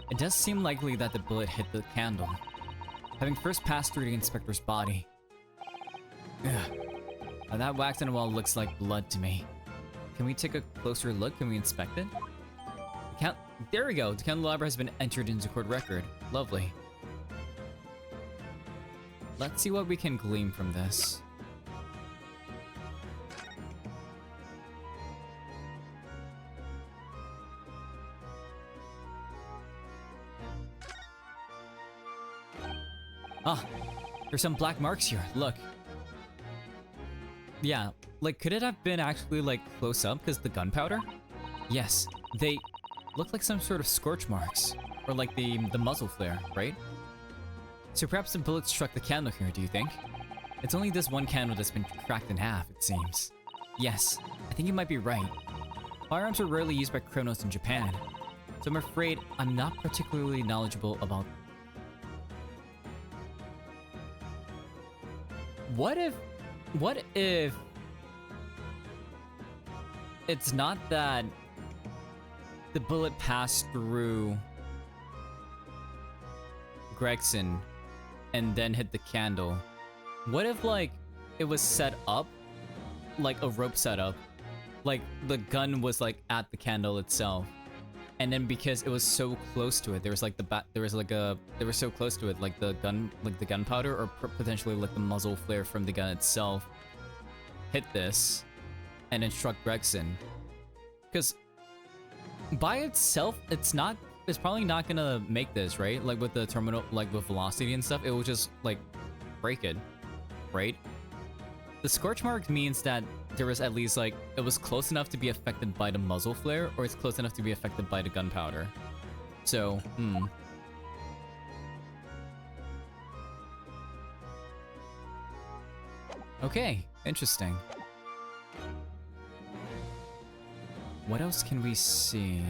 it does seem likely that the bullet hit the candle, having first passed through the inspector's body. Ugh. Now that wax on the wall looks like blood to me. Can we take a closer look? Can we inspect it? There we go! The candelabra has been entered into court record. Lovely. Let's see what we can glean from this. Ah, there's some black marks here, look. Yeah, like could it have been actually like close up because the gunpowder? Yes, they look like some sort of scorch marks. Or like the muzzle flare, right? So perhaps the bullet struck the candle here, do you think? It's only this one candle that's been cracked in half, it seems. Yes, I think you might be right. Firearms are rarely used by criminals in Japan, so I'm afraid I'm not particularly knowledgeable about... What if it's not that the bullet passed through Gregson and then hit the candle? What if like it was set up like a rope setup, like the gun was like at the candle itself, and then because it was so close to it, there was like they were so close to it, like the gunpowder or potentially like the muzzle flare from the gun itself hit this and then struck Gregson. Because by itself, it's probably not gonna make this, right? Like with the terminal, like with velocity and stuff, it will just like break it, right? The scorch mark means that there was at least like, it was close enough to be affected by the muzzle flare, or it's close enough to be affected by the gunpowder. So, Okay, interesting. What else can we see?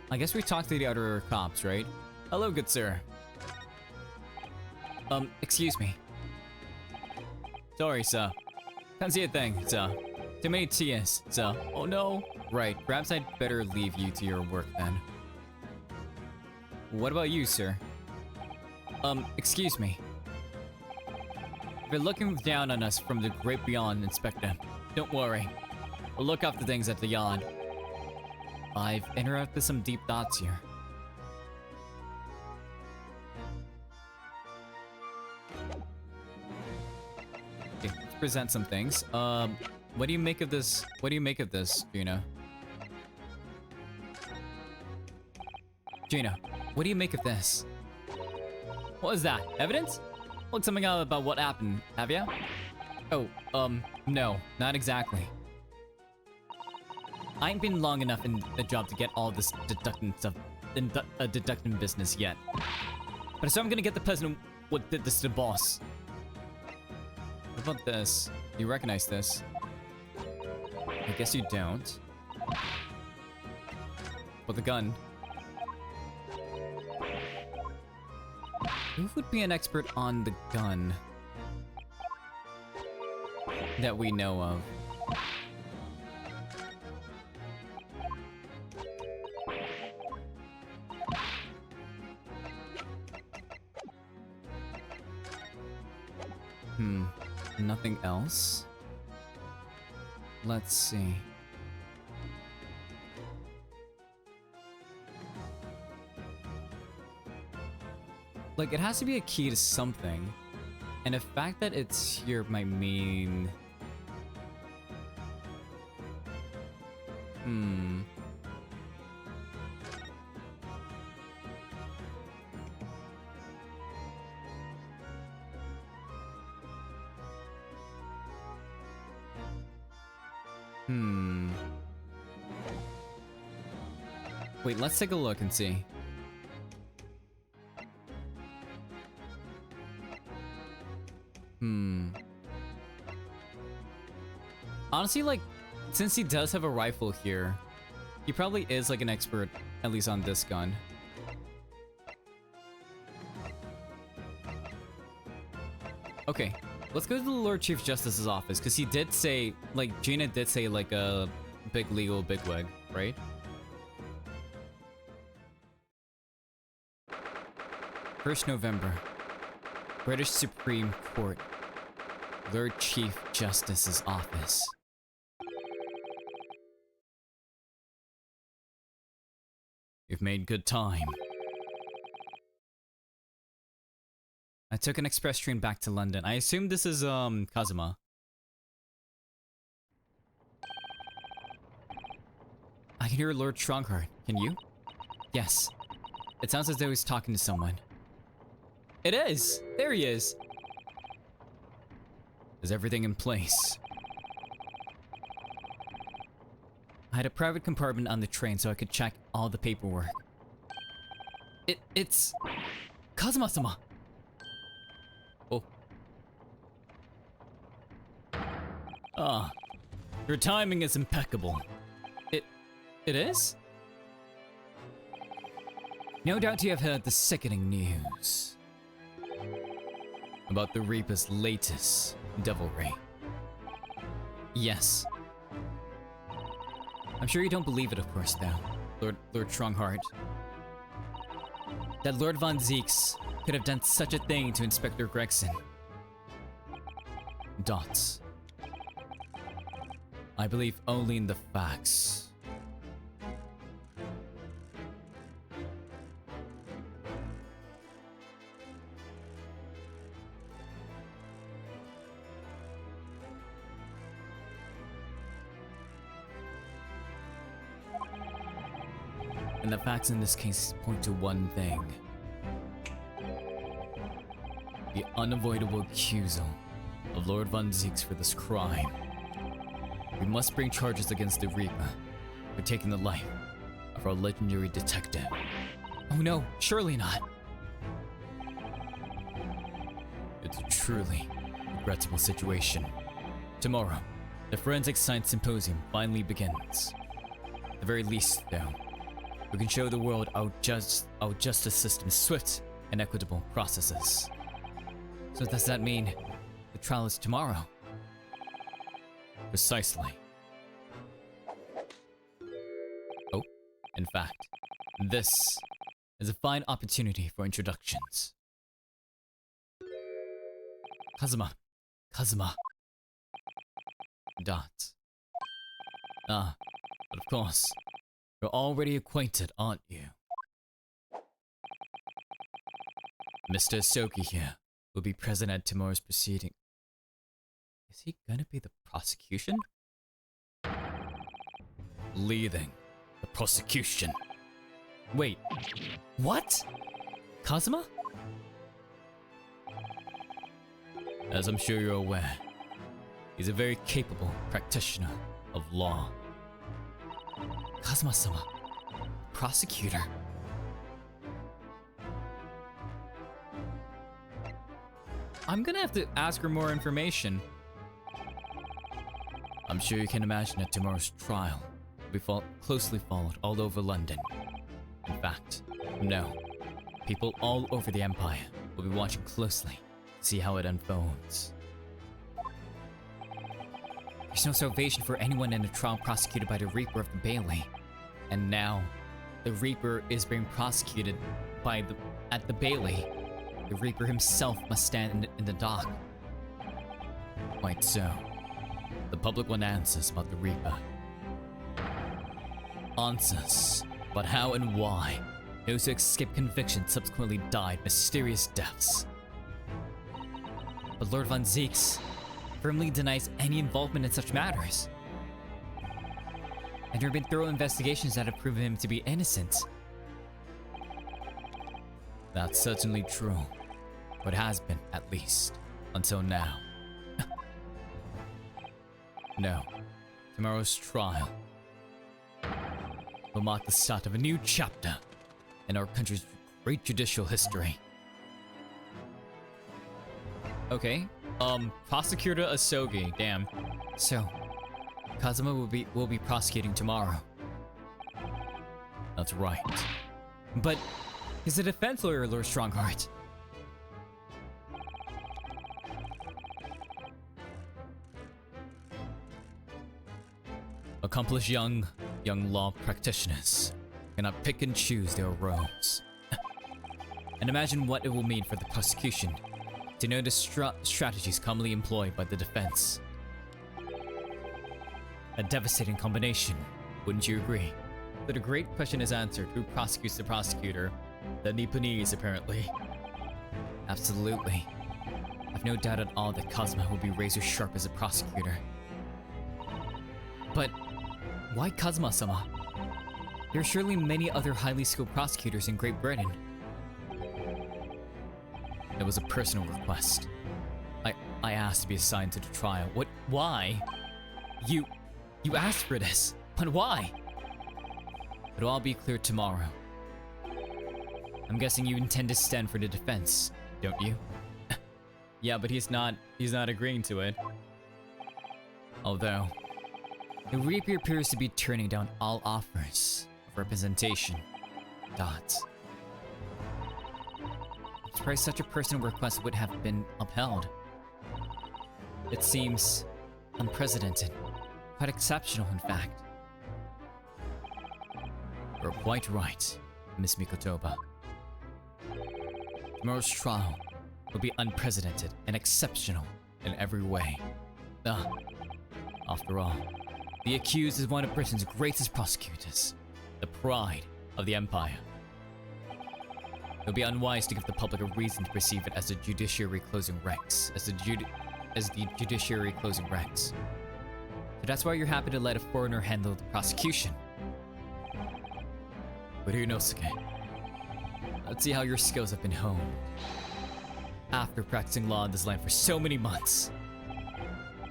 I guess we talked to the other cops, right? Hello, good sir. Excuse me. Sorry, sir. Can't see a thing, sir. Too many TS, sir. Oh no. Right, perhaps I'd better leave you to your work then. What about you, sir? Excuse me. If you're looking down on us from the great beyond, Inspector, don't worry. We'll look after things at the yard. I've interrupted some deep thoughts here. Okay, let's present some things. What do you make of this? What do you make of this, Gina? Gina, what do you make of this? What is that? Evidence? Look something out about what happened, have ya? Oh, no, not exactly. I ain't been long enough in the job to get all this deducting stuff in deducting business yet. But so I'm gonna get the president what did this to the boss. What about this? You recognize this? I guess you don't. But the gun. Who would be an expert on the gun that we know of? Nothing else? Let's see. Like, it has to be a key to something. And the fact that it's here might mean... Wait, let's take a look and see. Honestly, like, since he does have a rifle here, he probably is like an expert, at least on this gun. Okay, let's go to the Lord Chief Justice's office, because he did say, like, Gina did say, like, a big legal bigwig, right? 1st November, British Supreme Court, Lord Chief Justice's office. You've made good time. I took an express train back to London. I assume this is, Kazuma. I can hear Lord Stronghart. Can you? Yes. It sounds as though he's talking to someone. It is! There he is! Is everything in place? I had a private compartment on the train so I could check all the paperwork. It's... Kazuma-sama! Oh. Ah. Your timing is impeccable. It is? No doubt you have heard the sickening news about the Reaper's latest devilry. Yes. I'm sure you don't believe it, of course, though, Lord Stronghart. That Lord Von Zeeks could have done such a thing to Inspector Gregson. Dots. I believe only in the facts. And the facts in this case point to one thing. The unavoidable accusal of Lord Von Zeeks for this crime. We must bring charges against the Reaper for taking the life of our legendary detective. Oh no, surely not. It's a truly regrettable situation. Tomorrow, the Forensic Science Symposium finally begins. At the very least, though, We can show the world our justice system's swift and equitable processes. So does that mean the trial is tomorrow? Precisely. Oh, in fact, this is a fine opportunity for introductions. Kazuma. Kazuma. Dot. Ah, but of course, you're already acquainted, aren't you? Mr. Asogi here will be present at tomorrow's proceeding. Is he gonna be the prosecution? Leading the prosecution. Wait, what? Kazuma? As I'm sure you're aware, he's a very capable practitioner of law. Kazuma-sama, prosecutor. I'm gonna have to ask her more information. I'm sure you can imagine that tomorrow's trial will be closely followed all over London. In fact, no. People all over the Empire will be watching closely to see how it unfolds. There's no salvation for anyone in a trial prosecuted by the Reaper of the Bailey. And now, the Reaper is being prosecuted at the Bailey. The Reaper himself must stand in the dock. Quite so. The public want answers about the Reaper. Answers about how and why those who escaped conviction subsequently died mysterious deaths. But Lord Von Zieks firmly denies any involvement in such matters. And there have been thorough investigations that have proven him to be innocent. That's certainly true. But has been, at least, until now. No. Tomorrow's trial will mark the start of a new chapter in our country's great judicial history. Okay. Prosecutor Asogi, damn. So, Kazuma will be prosecuting tomorrow. That's right. But he's a defense lawyer, Lord Strongheart. Accomplished young law practitioners cannot pick and choose their roles. And imagine what it will mean for the prosecution to know the strategies commonly employed by the defense. A devastating combination, wouldn't you agree? But a great question is answered: who prosecutes the prosecutor? The Nipponese, apparently. Absolutely. I've no doubt at all that Kazuma will be razor sharp as a prosecutor. But why Kazuma-sama? There are surely many other highly skilled prosecutors in Great Britain. It was a personal request. I asked to be assigned to the trial. What? Why? You asked for this, but why? It'll all be clear tomorrow. I'm guessing you intend to stand for the defense, don't you? Yeah, but he's not agreeing to it. Although, the Reaper appears to be turning down all offers of representation. Dots. I'm surprised such a personal request would have been upheld. It seems unprecedented. Quite exceptional, in fact. You're quite right, Miss Mikotoba. Tomorrow's trial will be unprecedented and exceptional in every way. After all, the accused is one of Britain's greatest prosecutors, the pride of the Empire. It would be unwise to give the public a reason to perceive it as the judiciary closing ranks, So that's why you're happy to let a foreigner handle the prosecution. But Ryunosuke, let's see how your skills have been honed. After practicing law in this land for so many months.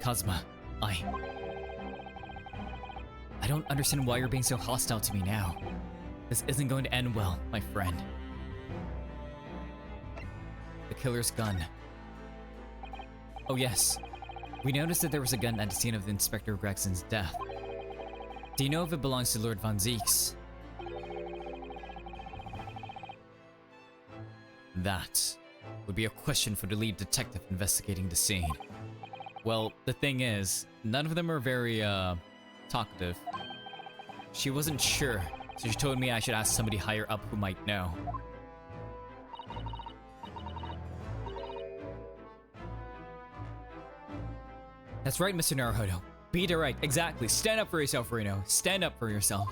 Kazuma, I don't understand why you're being so hostile to me now. This isn't going to end well, my friend. The killer's gun. Oh yes, we noticed that there was a gun at the scene of Inspector Gregson's death. Do you know if it belongs to Lord Von Zieks? That would be a question for the lead detective investigating the scene. Well, the thing is, none of them are very, talkative. She wasn't sure, so she told me I should ask somebody higher up who might know. That's right, Mr. Naruhodo. Be direct, exactly. Stand up for yourself, Reno. Stand up for yourself.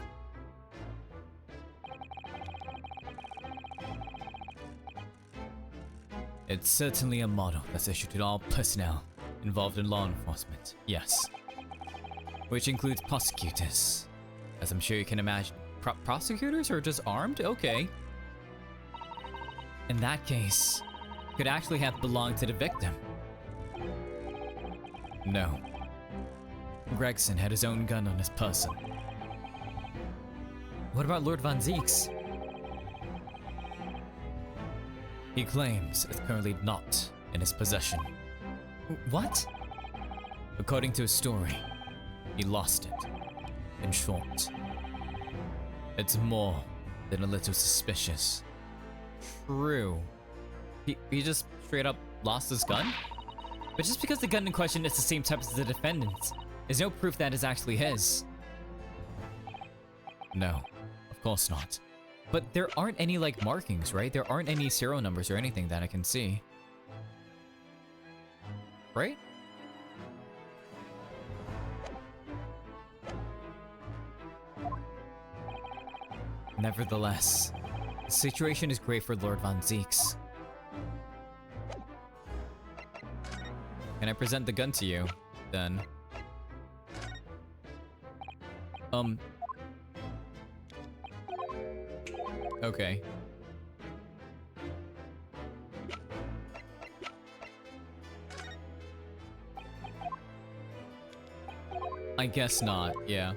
It's certainly a motto that's issued to all personnel involved in law enforcement, yes. Which includes prosecutors. As I'm sure you can imagine. Prosecutors are just armed? Okay. In that case, could actually have belonged to the victim. No. Gregson had his own gun on his person. What about Lord Von Zeeks? He claims it's currently not in his possession. What? According to his story, he lost it. In short, it's more than a little suspicious. True. He just straight up lost his gun? But just because the gun in question is the same type as the defendant's, there's no proof that it's actually his. No, of course not. But there aren't any, like, markings, right? There aren't any serial numbers or anything that I can see. Right? Nevertheless, the situation is great for Lord Von Zeeks. Can I present the gun to you, then? Okay. I guess not, yeah.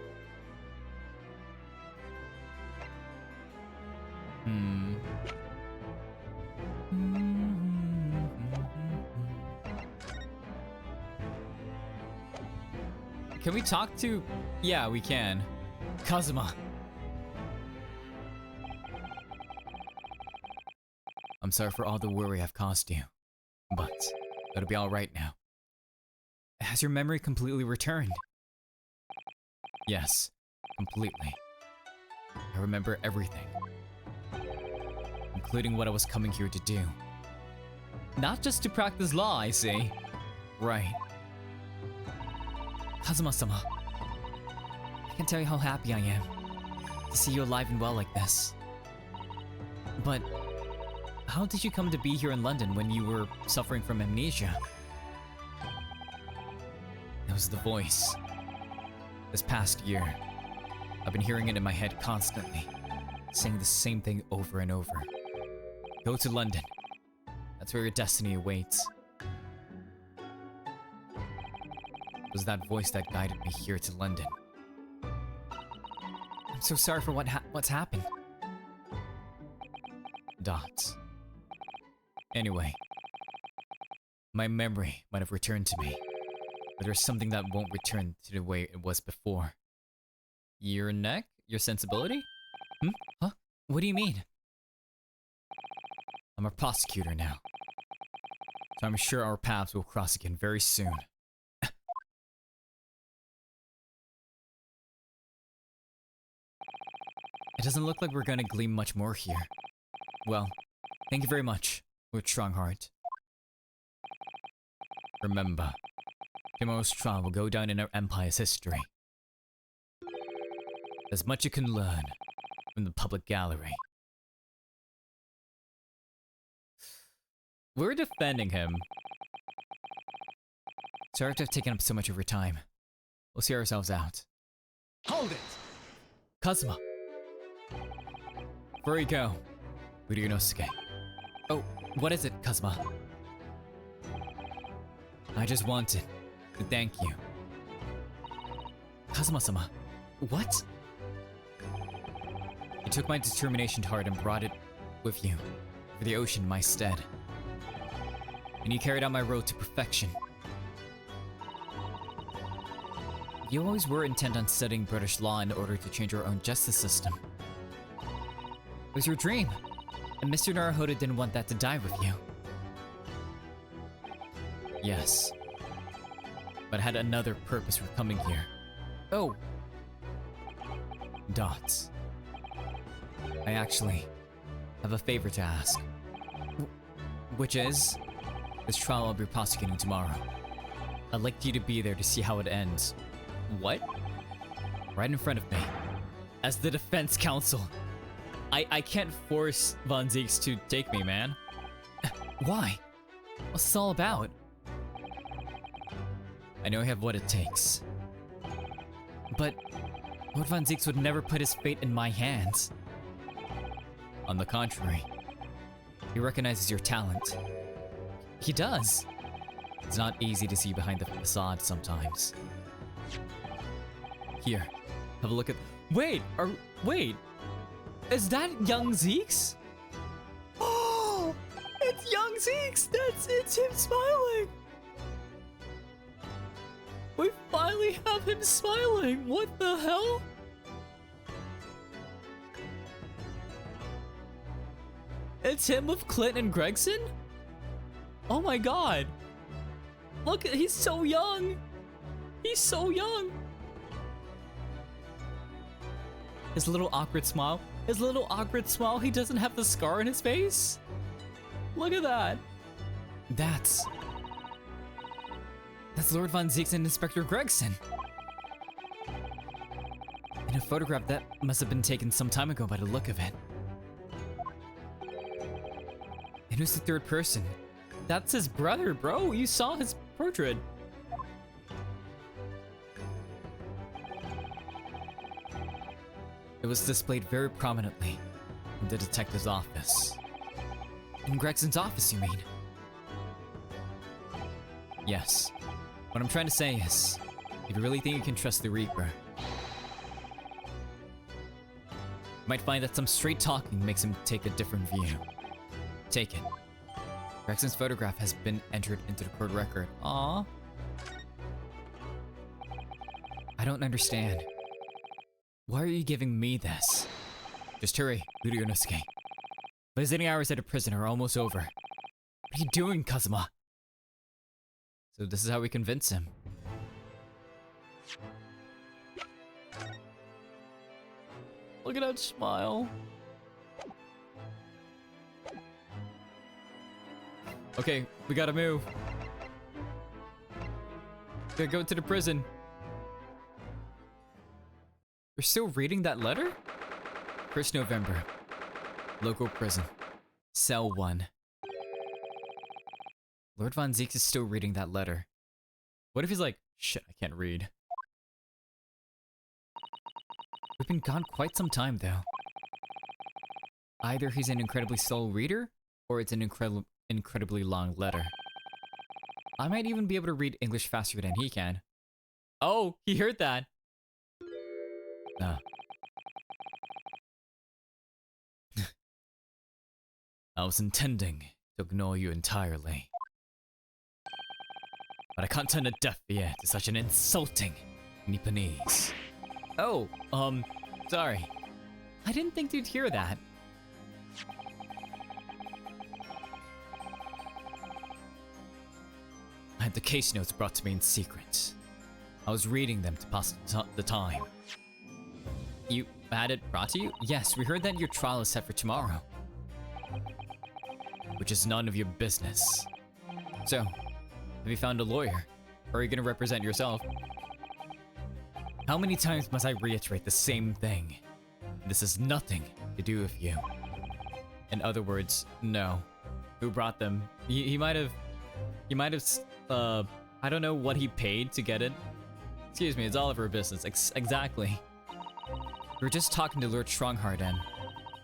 Can we talk to... Yeah, we can. Kazuma. I'm sorry for all the worry I've caused you, but it'll be alright now. Has your memory completely returned? Yes, completely. I remember everything, including what I was coming here to do. Not just to practice law, I see. Right. Kazuma-sama, I can tell you how happy I am to see you alive and well like this. But how did you come to be here in London when you were suffering from amnesia? It was the voice. This past year, I've been hearing it in my head constantly, saying the same thing over and over. Go to London. That's where your destiny awaits. It was that voice that guided me here to London. I'm so sorry for what's happened. Dots. Anyway, my memory might have returned to me, but there's something that won't return to the way it was before. Your neck? Your sensibility? Huh? What do you mean? I'm a prosecutor now, so I'm sure our paths will cross again very soon. It doesn't look like we're gonna glean much more here. Well, thank you very much, with strong heart. Remember, tomorrow's trial will go down in our empire's history. There's much you can learn from the public gallery. We're defending him. Sorry to have taken up so much of your time. We'll see ourselves out. Hold it! Kazuma! Where you go? Urinosuke. Oh, what is it, Kazuma? I just wanted to thank you. Kazuma-sama, what? You took my determination to heart and brought it with you for the ocean in my stead. And you carried out my road to perfection. You always were intent on studying British law in order to change our own justice system. It was your dream. And Mr. Naruhodo didn't want that to die with you. Yes. But I had another purpose for coming here. Oh, Dots. I actually have a favor to ask. which is? This trial I'll be prosecuting tomorrow. I'd like you to be there to see how it ends. What? Right in front of me. As the defense counsel. I can't force Von Zieks to take me, man. Why? What's this all about? I know I have what it takes. But Lord Von Zieks would never put his fate in my hands. On the contrary, he recognizes your talent. He does. It's not easy to see behind the facade sometimes. Here, have a look at. Wait, is that young Zeeks? Oh, it's young Zeeks. It's him smiling. We finally have him smiling. What the hell? It's him with Clint and Gregson? Oh my god. Look, he's so young. He's so young. His little awkward smile. His little awkward smile. He doesn't have the scar on his face. Look at that. That's Lord Von Zieks and Inspector Gregson. In a photograph that must have been taken some time ago by the look of it. And who's the third person? That's his brother, bro. You saw his portrait. It was displayed very prominently in the detective's office. In Gregson's office, you mean? Yes. What I'm trying to say is, if you really think you can trust the Reaper, you might find that some straight talking makes him take a different view. Take it. Gregson's photograph has been entered into the court record. Aww. I don't understand. Why are you giving me this? Just hurry, Ryunosuke. Visiting hours at a prison are almost over. What are you doing, Kazuma? So this is how we convince him. Look at that smile. Okay, we gotta move. Gotta go to the prison. You're still reading that letter? 1st November. Local prison. Cell 1. Lord Von Zieks is still reading that letter. What if he's like, shit, I can't read. We've been gone quite some time though. Either he's an incredibly slow reader, or it's an incredibly long letter. I might even be able to read English faster than he can. Oh, he heard that. I was intending to ignore you entirely. But I can't turn a deaf ear to such an insulting Nipponese. Oh, Sorry. I didn't think you'd hear that. I had the case notes brought to me in secret. I was reading them to pass the time. You had it brought to you? Yes, we heard that your trial is set for tomorrow. Which is none of your business. So, have you found a lawyer? Or are you gonna represent yourself? How many times must I reiterate the same thing? This has nothing to do with you. In other words, no. Who brought them? He might have, I don't know what he paid to get it. Excuse me, it's all of our business. Exactly. We were just talking to Lord Strongharden.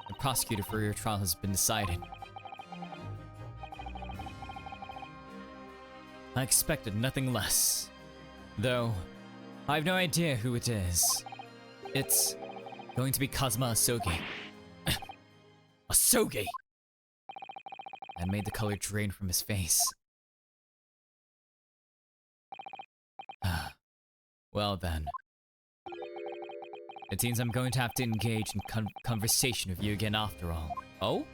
The prosecutor for your trial has been decided. I expected nothing less. Though, I have no idea who it is. It's going to be Kazuma Asogi. Asogi! And made the color drain from his face. Well then. It seems I'm going to have to engage in conversation with you again after all. Oh?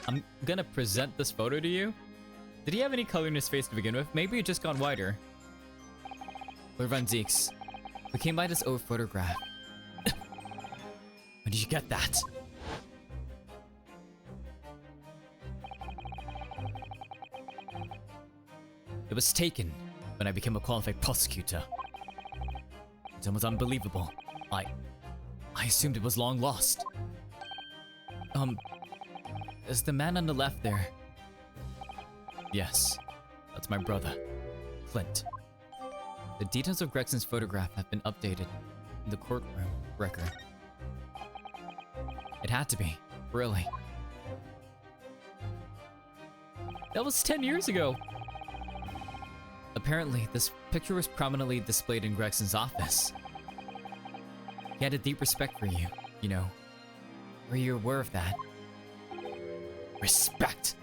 I'm gonna present this photo to you. Did he have any color in his face to begin with? Maybe it just got whiter. Lord Van Zieks, we came by this old photograph. When did you get that? It was taken when I became a qualified prosecutor. It was unbelievable. I assumed it was long lost. Is the man on the left there? Yes, that's my brother, Clint. The details of Gregson's photograph have been updated in the courtroom record. It had to be, really. That was 10 years ago! Apparently, this picture was prominently displayed in Gregson's office. He had a deep respect for you, you know. Were you aware of that? Respect?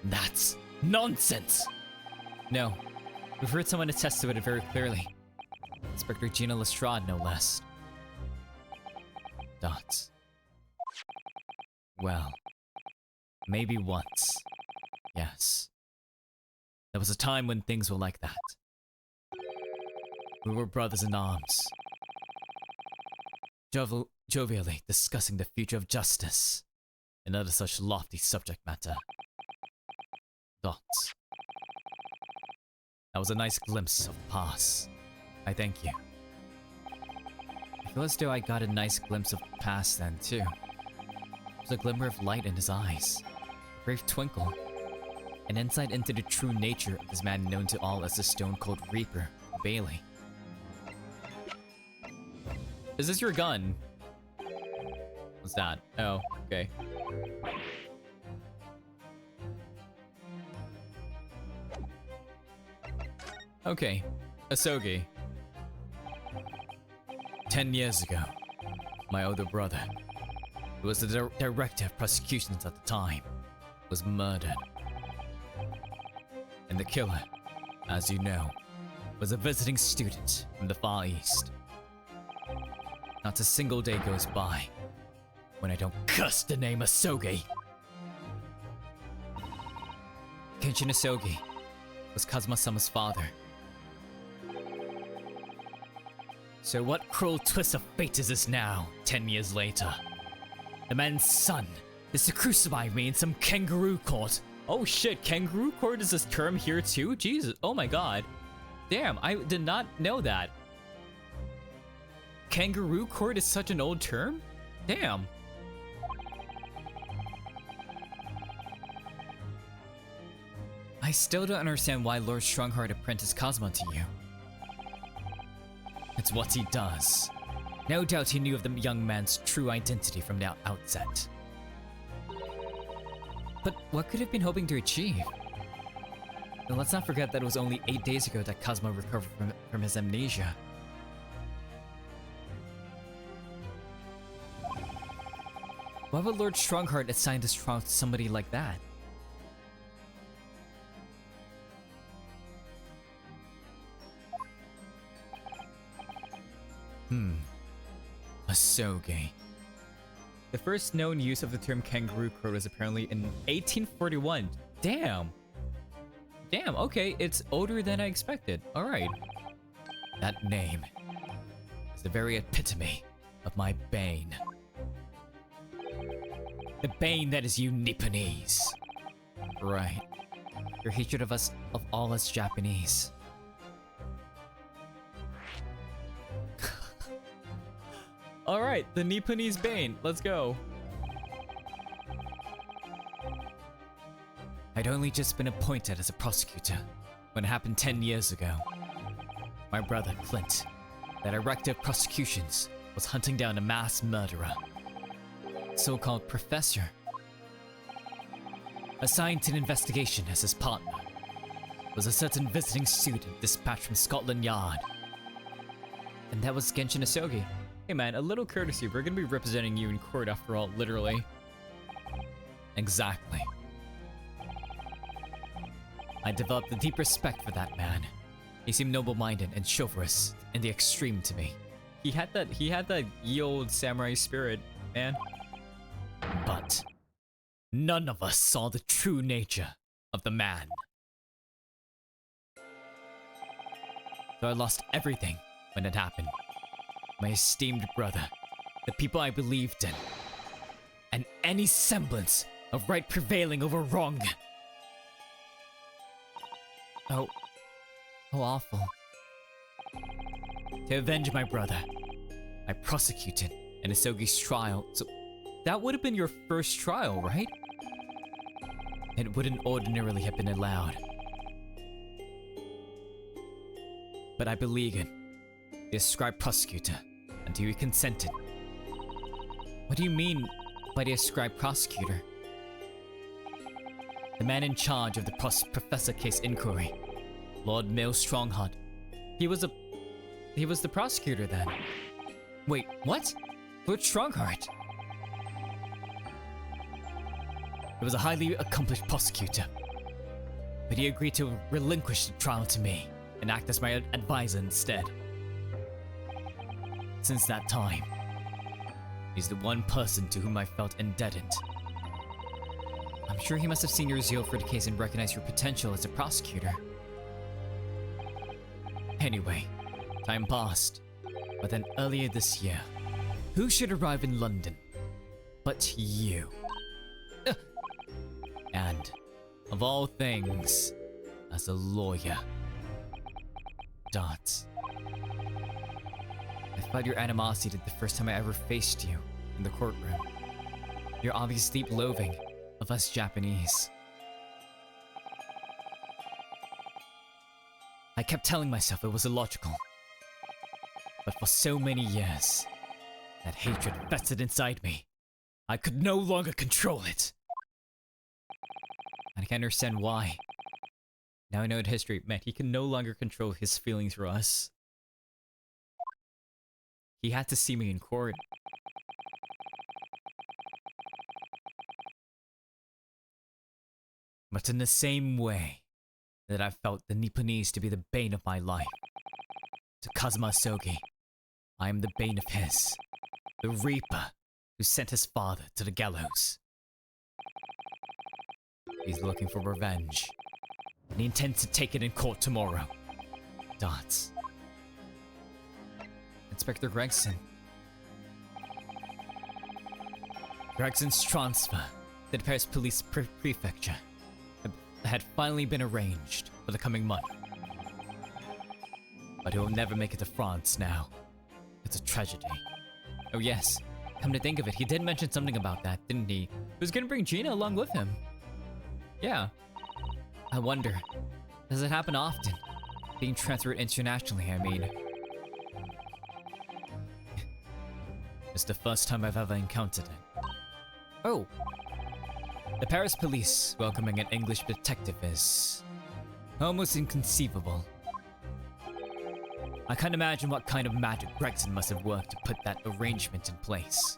That's nonsense! No, we've heard someone attest to it very clearly. Inspector Gina Lestrade, no less. Dots. Well, maybe once. Yes. There was a time when things were like that. We were brothers in arms. Jovially discussing the future of justice and other such lofty subject matter. Dots. That was a nice glimpse of the past. I thank you. I feel as though I got a nice glimpse of the past then, too. There was a glimmer of light in his eyes, a brief twinkle, an insight into the true nature of this man known to all as the Stone Cold Reaper, Bailey. Is this your gun? What's that? Oh, okay. Okay, Asogi. 10 years ago, my older brother, who was the director of prosecutions at the time, was murdered. And the killer, as you know, was a visiting student from the Far East. Not a single day goes by when I don't curse the name Asogi. Kenshin Asogi was Kazuma-sama's father. So what cruel twist of fate is this now, 10 years later? The man's son is to crucify me in some kangaroo court. Oh shit, kangaroo court is this term here too? Jesus, oh my god. Damn, I did not know that. Kangaroo court is such an old term? Damn. I still don't understand why Lord Strongheart apprenticed Kazuma to you. It's what he does. No doubt he knew of the young man's true identity from the outset. But what could he have been hoping to achieve? And let's not forget that it was only 8 days ago that Kazuma recovered from his amnesia. Why would Lord Strongheart assign this trial to somebody like that? Asogi. The first known use of the term kangaroo court was apparently in 1841. Damn! Damn, okay, it's older than I expected. Alright. That name is the very epitome of my bane. The bane that is you Nipponese. Right. Your hatred of us, of all us Japanese. Alright, the Nipponese bane. Let's go. I'd only just been appointed as a prosecutor when it happened 10 years ago. My brother, Clint, the director of prosecutions, was hunting down a mass murderer. So-called professor. Assigned to the investigation as his partner was a certain visiting student dispatched from Scotland Yard. And that was Genshin Asogi. Hey man, a little courtesy, we're gonna be representing you in court after all, literally. Exactly. I developed a deep respect for that man. He seemed noble-minded and chivalrous in the extreme to me. He had that ye old samurai spirit, man. But None of us saw the true nature of the man. So I lost everything when it happened. My esteemed brother, the people I believed in, and any semblance of right prevailing over wrong. Oh, how awful. To avenge my brother, I prosecuted Inosuke's trial. So that would have been your first trial, right? It wouldn't ordinarily have been allowed. But I beleaguered the ascribed prosecutor until he consented. What do you mean by the ascribed prosecutor? The man in charge of the Professor case inquiry, Lord Mill Strongheart. He was the prosecutor then. Wait, what? Lord Strongheart? He was a highly accomplished prosecutor, but he agreed to relinquish the trial to me and act as my advisor instead. Since that time, he's the one person to whom I felt indebted. I'm sure he must have seen your zeal for the case and recognized your potential as a prosecutor. Anyway, time passed, but then earlier this year, who should arrive in London but you? And, of all things, as a lawyer. Dots. I felt your animosity the first time I ever faced you in the courtroom. Your obvious deep loathing of us Japanese. I kept telling myself it was illogical. But for so many years, that hatred festered inside me. I could no longer control it. And I can't understand why. Now I know the history, man, he can no longer control his feelings for us. He had to see me in court. But in the same way that I felt the Nipponese to be the bane of my life, to Kazuma Sogi, I am the bane of his. The Reaper who sent his father to the gallows. He's looking for revenge, and he intends to take it in court tomorrow. Dots. Inspector Gregson. Gregson's transfer to the Paris Police Prefecture had finally been arranged for the coming month. But he will never make it to France now. It's a tragedy. Oh yes, come to think of it, he did mention something about that, didn't he? He was gonna bring Gina along with him. Yeah. I wonder, does it happen often? Being transferred internationally, I mean. It's the first time I've ever encountered it. Oh. The Paris police welcoming an English detective is almost inconceivable. I can't imagine what kind of magic Gregson must have worked to put that arrangement in place.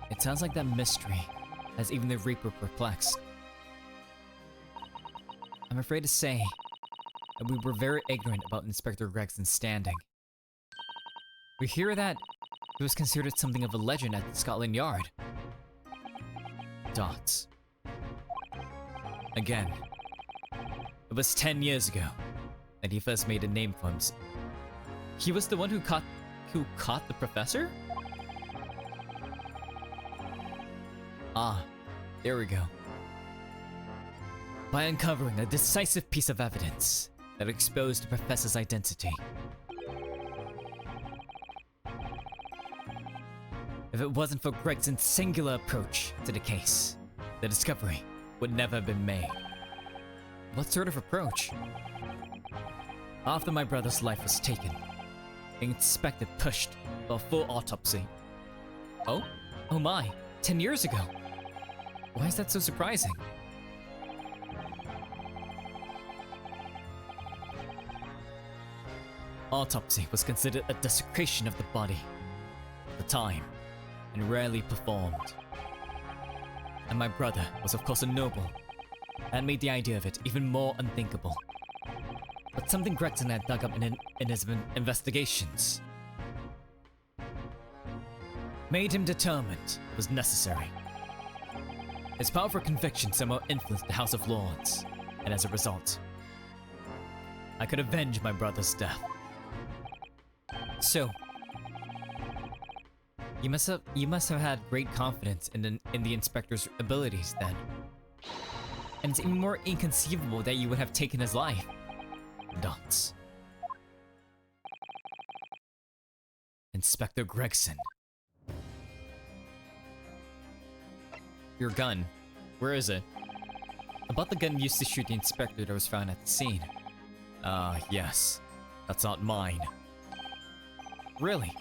It sounds like that mystery has even the Reaper perplexed. I'm afraid to say that we were very ignorant about Inspector Gregson's standing. We hear that he was considered something of a legend at Scotland Yard. Dots. Again, it was 10 years ago that he first made a name for himself. He was the one who caught the professor? Ah, there we go. By uncovering a decisive piece of evidence that exposed the professor's identity. If it wasn't for Gregson's singular approach to the case, the discovery would never have been made. What sort of approach? After my brother's life was taken, the inspector pushed for a full autopsy. Oh? Oh my, 10 years ago. Why is that so surprising? Autopsy was considered a desecration of the body at the time, and rarely performed. And my brother was of course a noble. That made the idea of it even more unthinkable. But something Gregson had dug up in his investigations made him determined it was necessary. His powerful conviction somehow influenced the House of Lords, and as a result, I could avenge my brother's death. So, you must have had great confidence in the inspector's abilities then. And it's even more inconceivable that you would have taken his life. Dots. Inspector Gregson. Your gun. Where is it? About the gun used to shoot the inspector that was found at the scene. Yes. That's not mine. Really?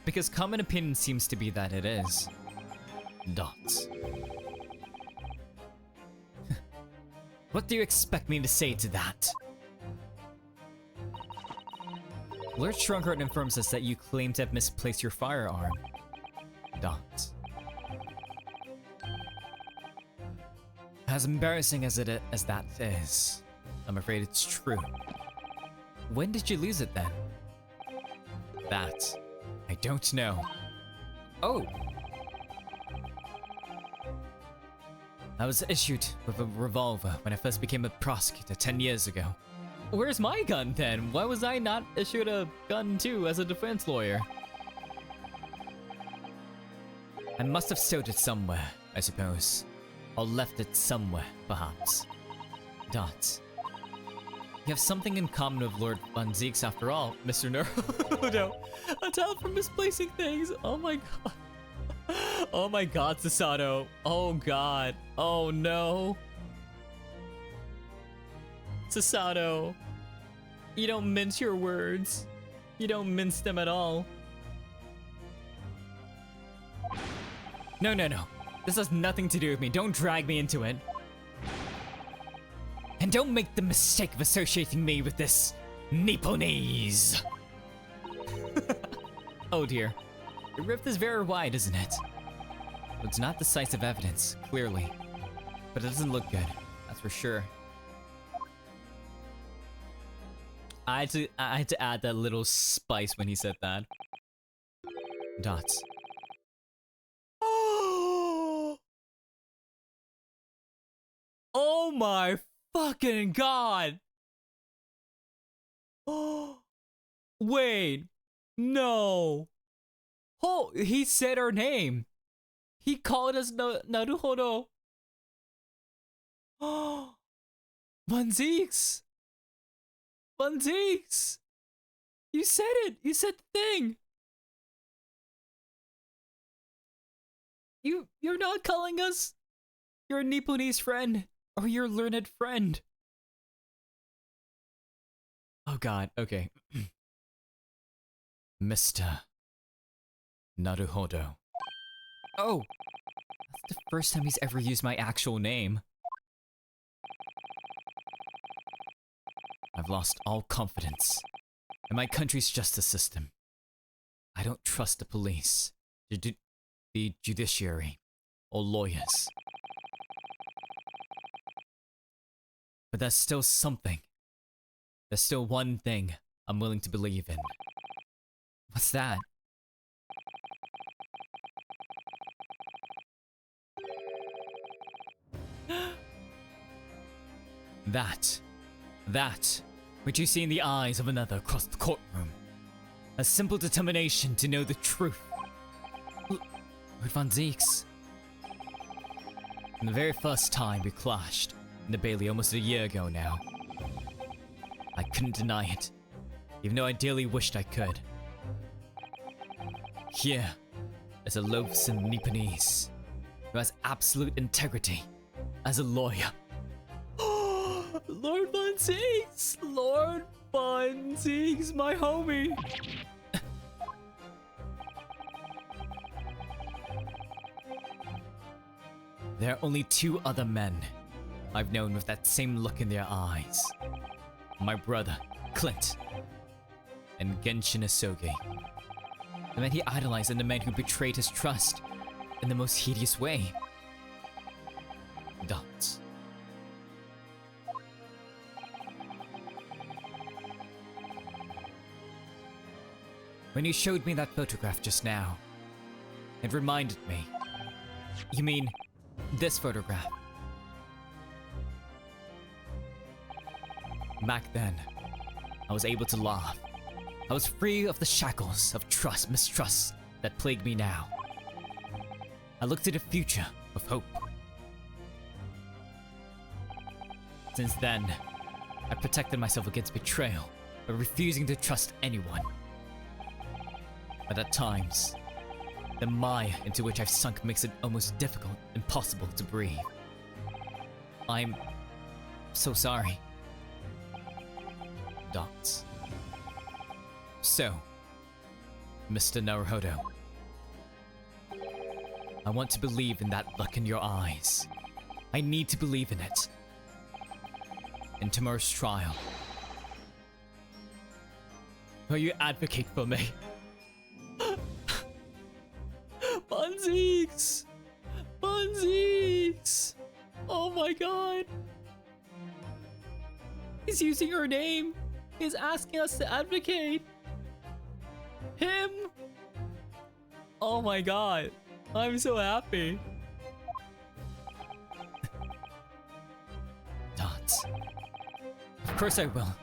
Because common opinion seems to be that it is. Dots. What do you expect me to say to that? Lord Strunkheart informs us that you claim to have misplaced your firearm. Dots. As embarrassing as that is, I'm afraid it's true. When did you lose it then? That, I don't know. Oh! I was issued with a revolver when I first became a prosecutor 10 years ago. Where's my gun then? Why was I not issued a gun too as a defense lawyer? I must have stowed it somewhere, I suppose. Or left it somewhere, perhaps. Dots. You have something in common with Lord Von Zeeks after all, Mr. Naruto. A talent for misplacing things. Oh my god. Oh my god, Susato. Oh god. Oh no. Susato. You don't mince your words. You don't mince them at all. No, no, no. This has nothing to do with me. Don't drag me into it. And don't make the mistake of associating me with this Nipponese. Oh dear. The rift is very wide, isn't it? It's not decisive evidence, clearly. But it doesn't look good, that's for sure. I had to add that little spice when he said that. Dots. Oh my fucking god! Oh, wait, no. Oh, he said our name. He called us Naruhodo. Oh, Von Zeeks. Von Zeeks. You said it. You said the thing. You're not calling us your Nipponese friend or your learned friend. Oh god, okay. Mr. Naruhodo. Oh! That's the first time he's ever used my actual name. I've lost all confidence in my country's justice system. I don't trust the police, the judiciary, or lawyers. But there's still something. There's still one thing I'm willing to believe in. What's that? That, which you see in the eyes of another across the courtroom. A simple determination to know the truth. Lord Von Zeeks. From the very first time we clashed in the Bailey almost a year ago now, I couldn't deny it, even though I dearly wished I could. Here is a loathsome Nipponese who has absolute integrity as a lawyer. Lord Von Zeeks! Lord Von Zeeks, my homie! There are only two other men I've known with that same look in their eyes. My brother, Clint, and Genshin Isoge. The man he idolized and the man who betrayed his trust in the most hideous way. Dots. When you showed me that photograph just now, it reminded me. You mean this photograph. Back then, I was able to laugh. I was free of the shackles of trust, mistrust that plague me now. I looked to the future with hope. Since then, I protected myself against betrayal by refusing to trust anyone. But at times, the mire into which I've sunk makes it almost difficult, impossible to breathe. I'm so sorry. Dots. So, Mr. Naruhodo, I want to believe in that look in your eyes. I need to believe in it. In tomorrow's trial, will you advocate for me? Bunzies! Bunzies! Oh my god! He's using her name! He's asking us to advocate! Him! Oh my god! I'm so happy! Dots. Of course I will.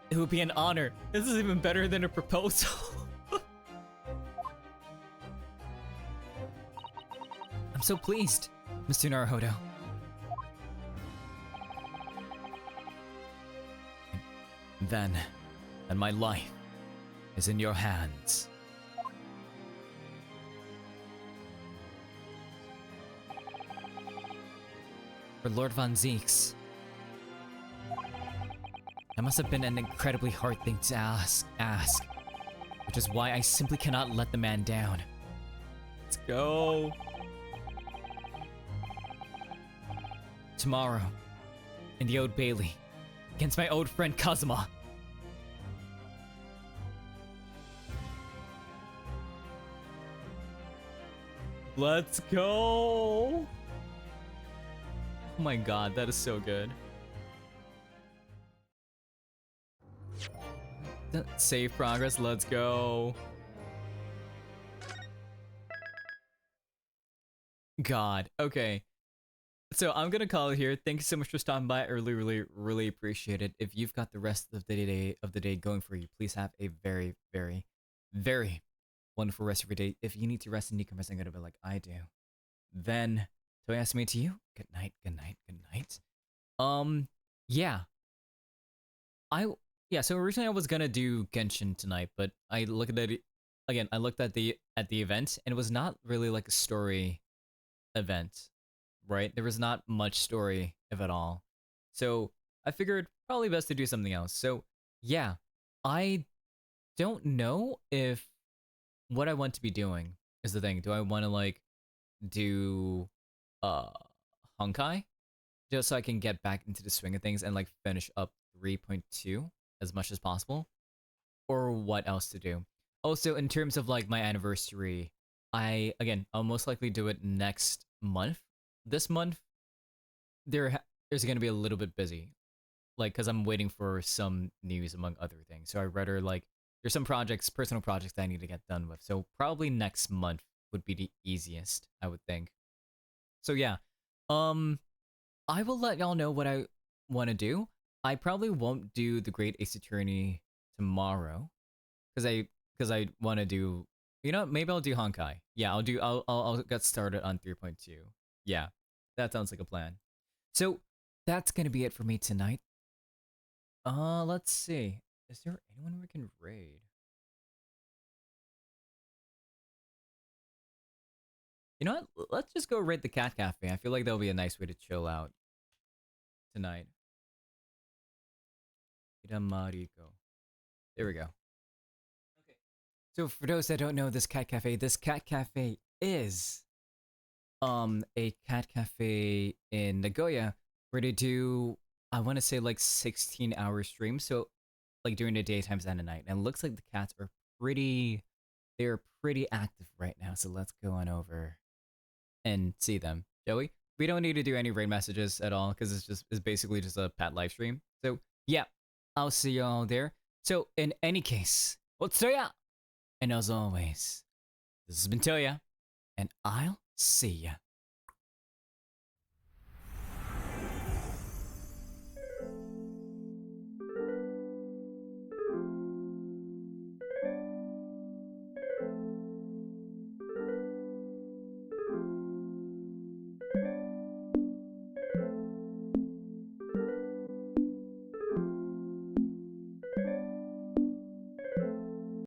It would be an honor. This is even better than a proposal. I'm so pleased, Mr. Naruhodo. Then, and my life is in your hands. For Lord Von Zeeks, that must have been an incredibly hard thing to ask, which is why I simply cannot let the man down. Let's go. Tomorrow, in the Old Bailey, against my old friend Kazuma. Let's go! Oh my god, that is so good. Save progress, let's go. God, okay. So I'm gonna call it here. Thank you so much for stopping by. I really appreciate it. If you've got the rest of the day going for you, please have a very wonderful rest of your day. If you need to rest and decompress and go to bed like I do, then Toyasumi to you. Good night. Yeah. So originally I was gonna do Genshin tonight, but I looked at it again. I looked at the event, and it was not really like a story event. Right? There was not much story, if at all. So I figured probably best to do something else. So yeah, I don't know if what I want to be doing is the thing. Do I want to like do Honkai just so I can get back into the swing of things and like finish up 3.2 as much as possible? Or what else to do? Also, in terms of like my anniversary, I'll most likely do it next month. This month, there's gonna be a little bit busy, like because I'm waiting for some news among other things. So I rather like there's some personal projects that I need to get done with. So probably next month would be the easiest, I would think. So yeah, I will let y'all know what I want to do. I probably won't do the Great Ace Attorney tomorrow, because I want to do, maybe I'll do Honkai. Yeah, I'll get started on 3.2. Yeah, that sounds like a plan. So that's gonna be it for me tonight. Let's see. Is there anyone we can raid? You know what? Let's just go raid the Cat Cafe. I feel like that'll be a nice way to chill out tonight. Mariko. There we go. Okay. So for those that don't know this Cat Cafe is a cat cafe in Nagoya where they do, I want to say like 16-hour streams, so like during the daytimes and the night. And it looks like the cats are they're pretty active right now, so let's go on over and see them, shall we? We don't need to do any raid messages at all because it's basically just a pet live stream. So yeah, I'll see y'all there. So in any case, Otsuya! And as always, this has been Toya, and I'll see ya.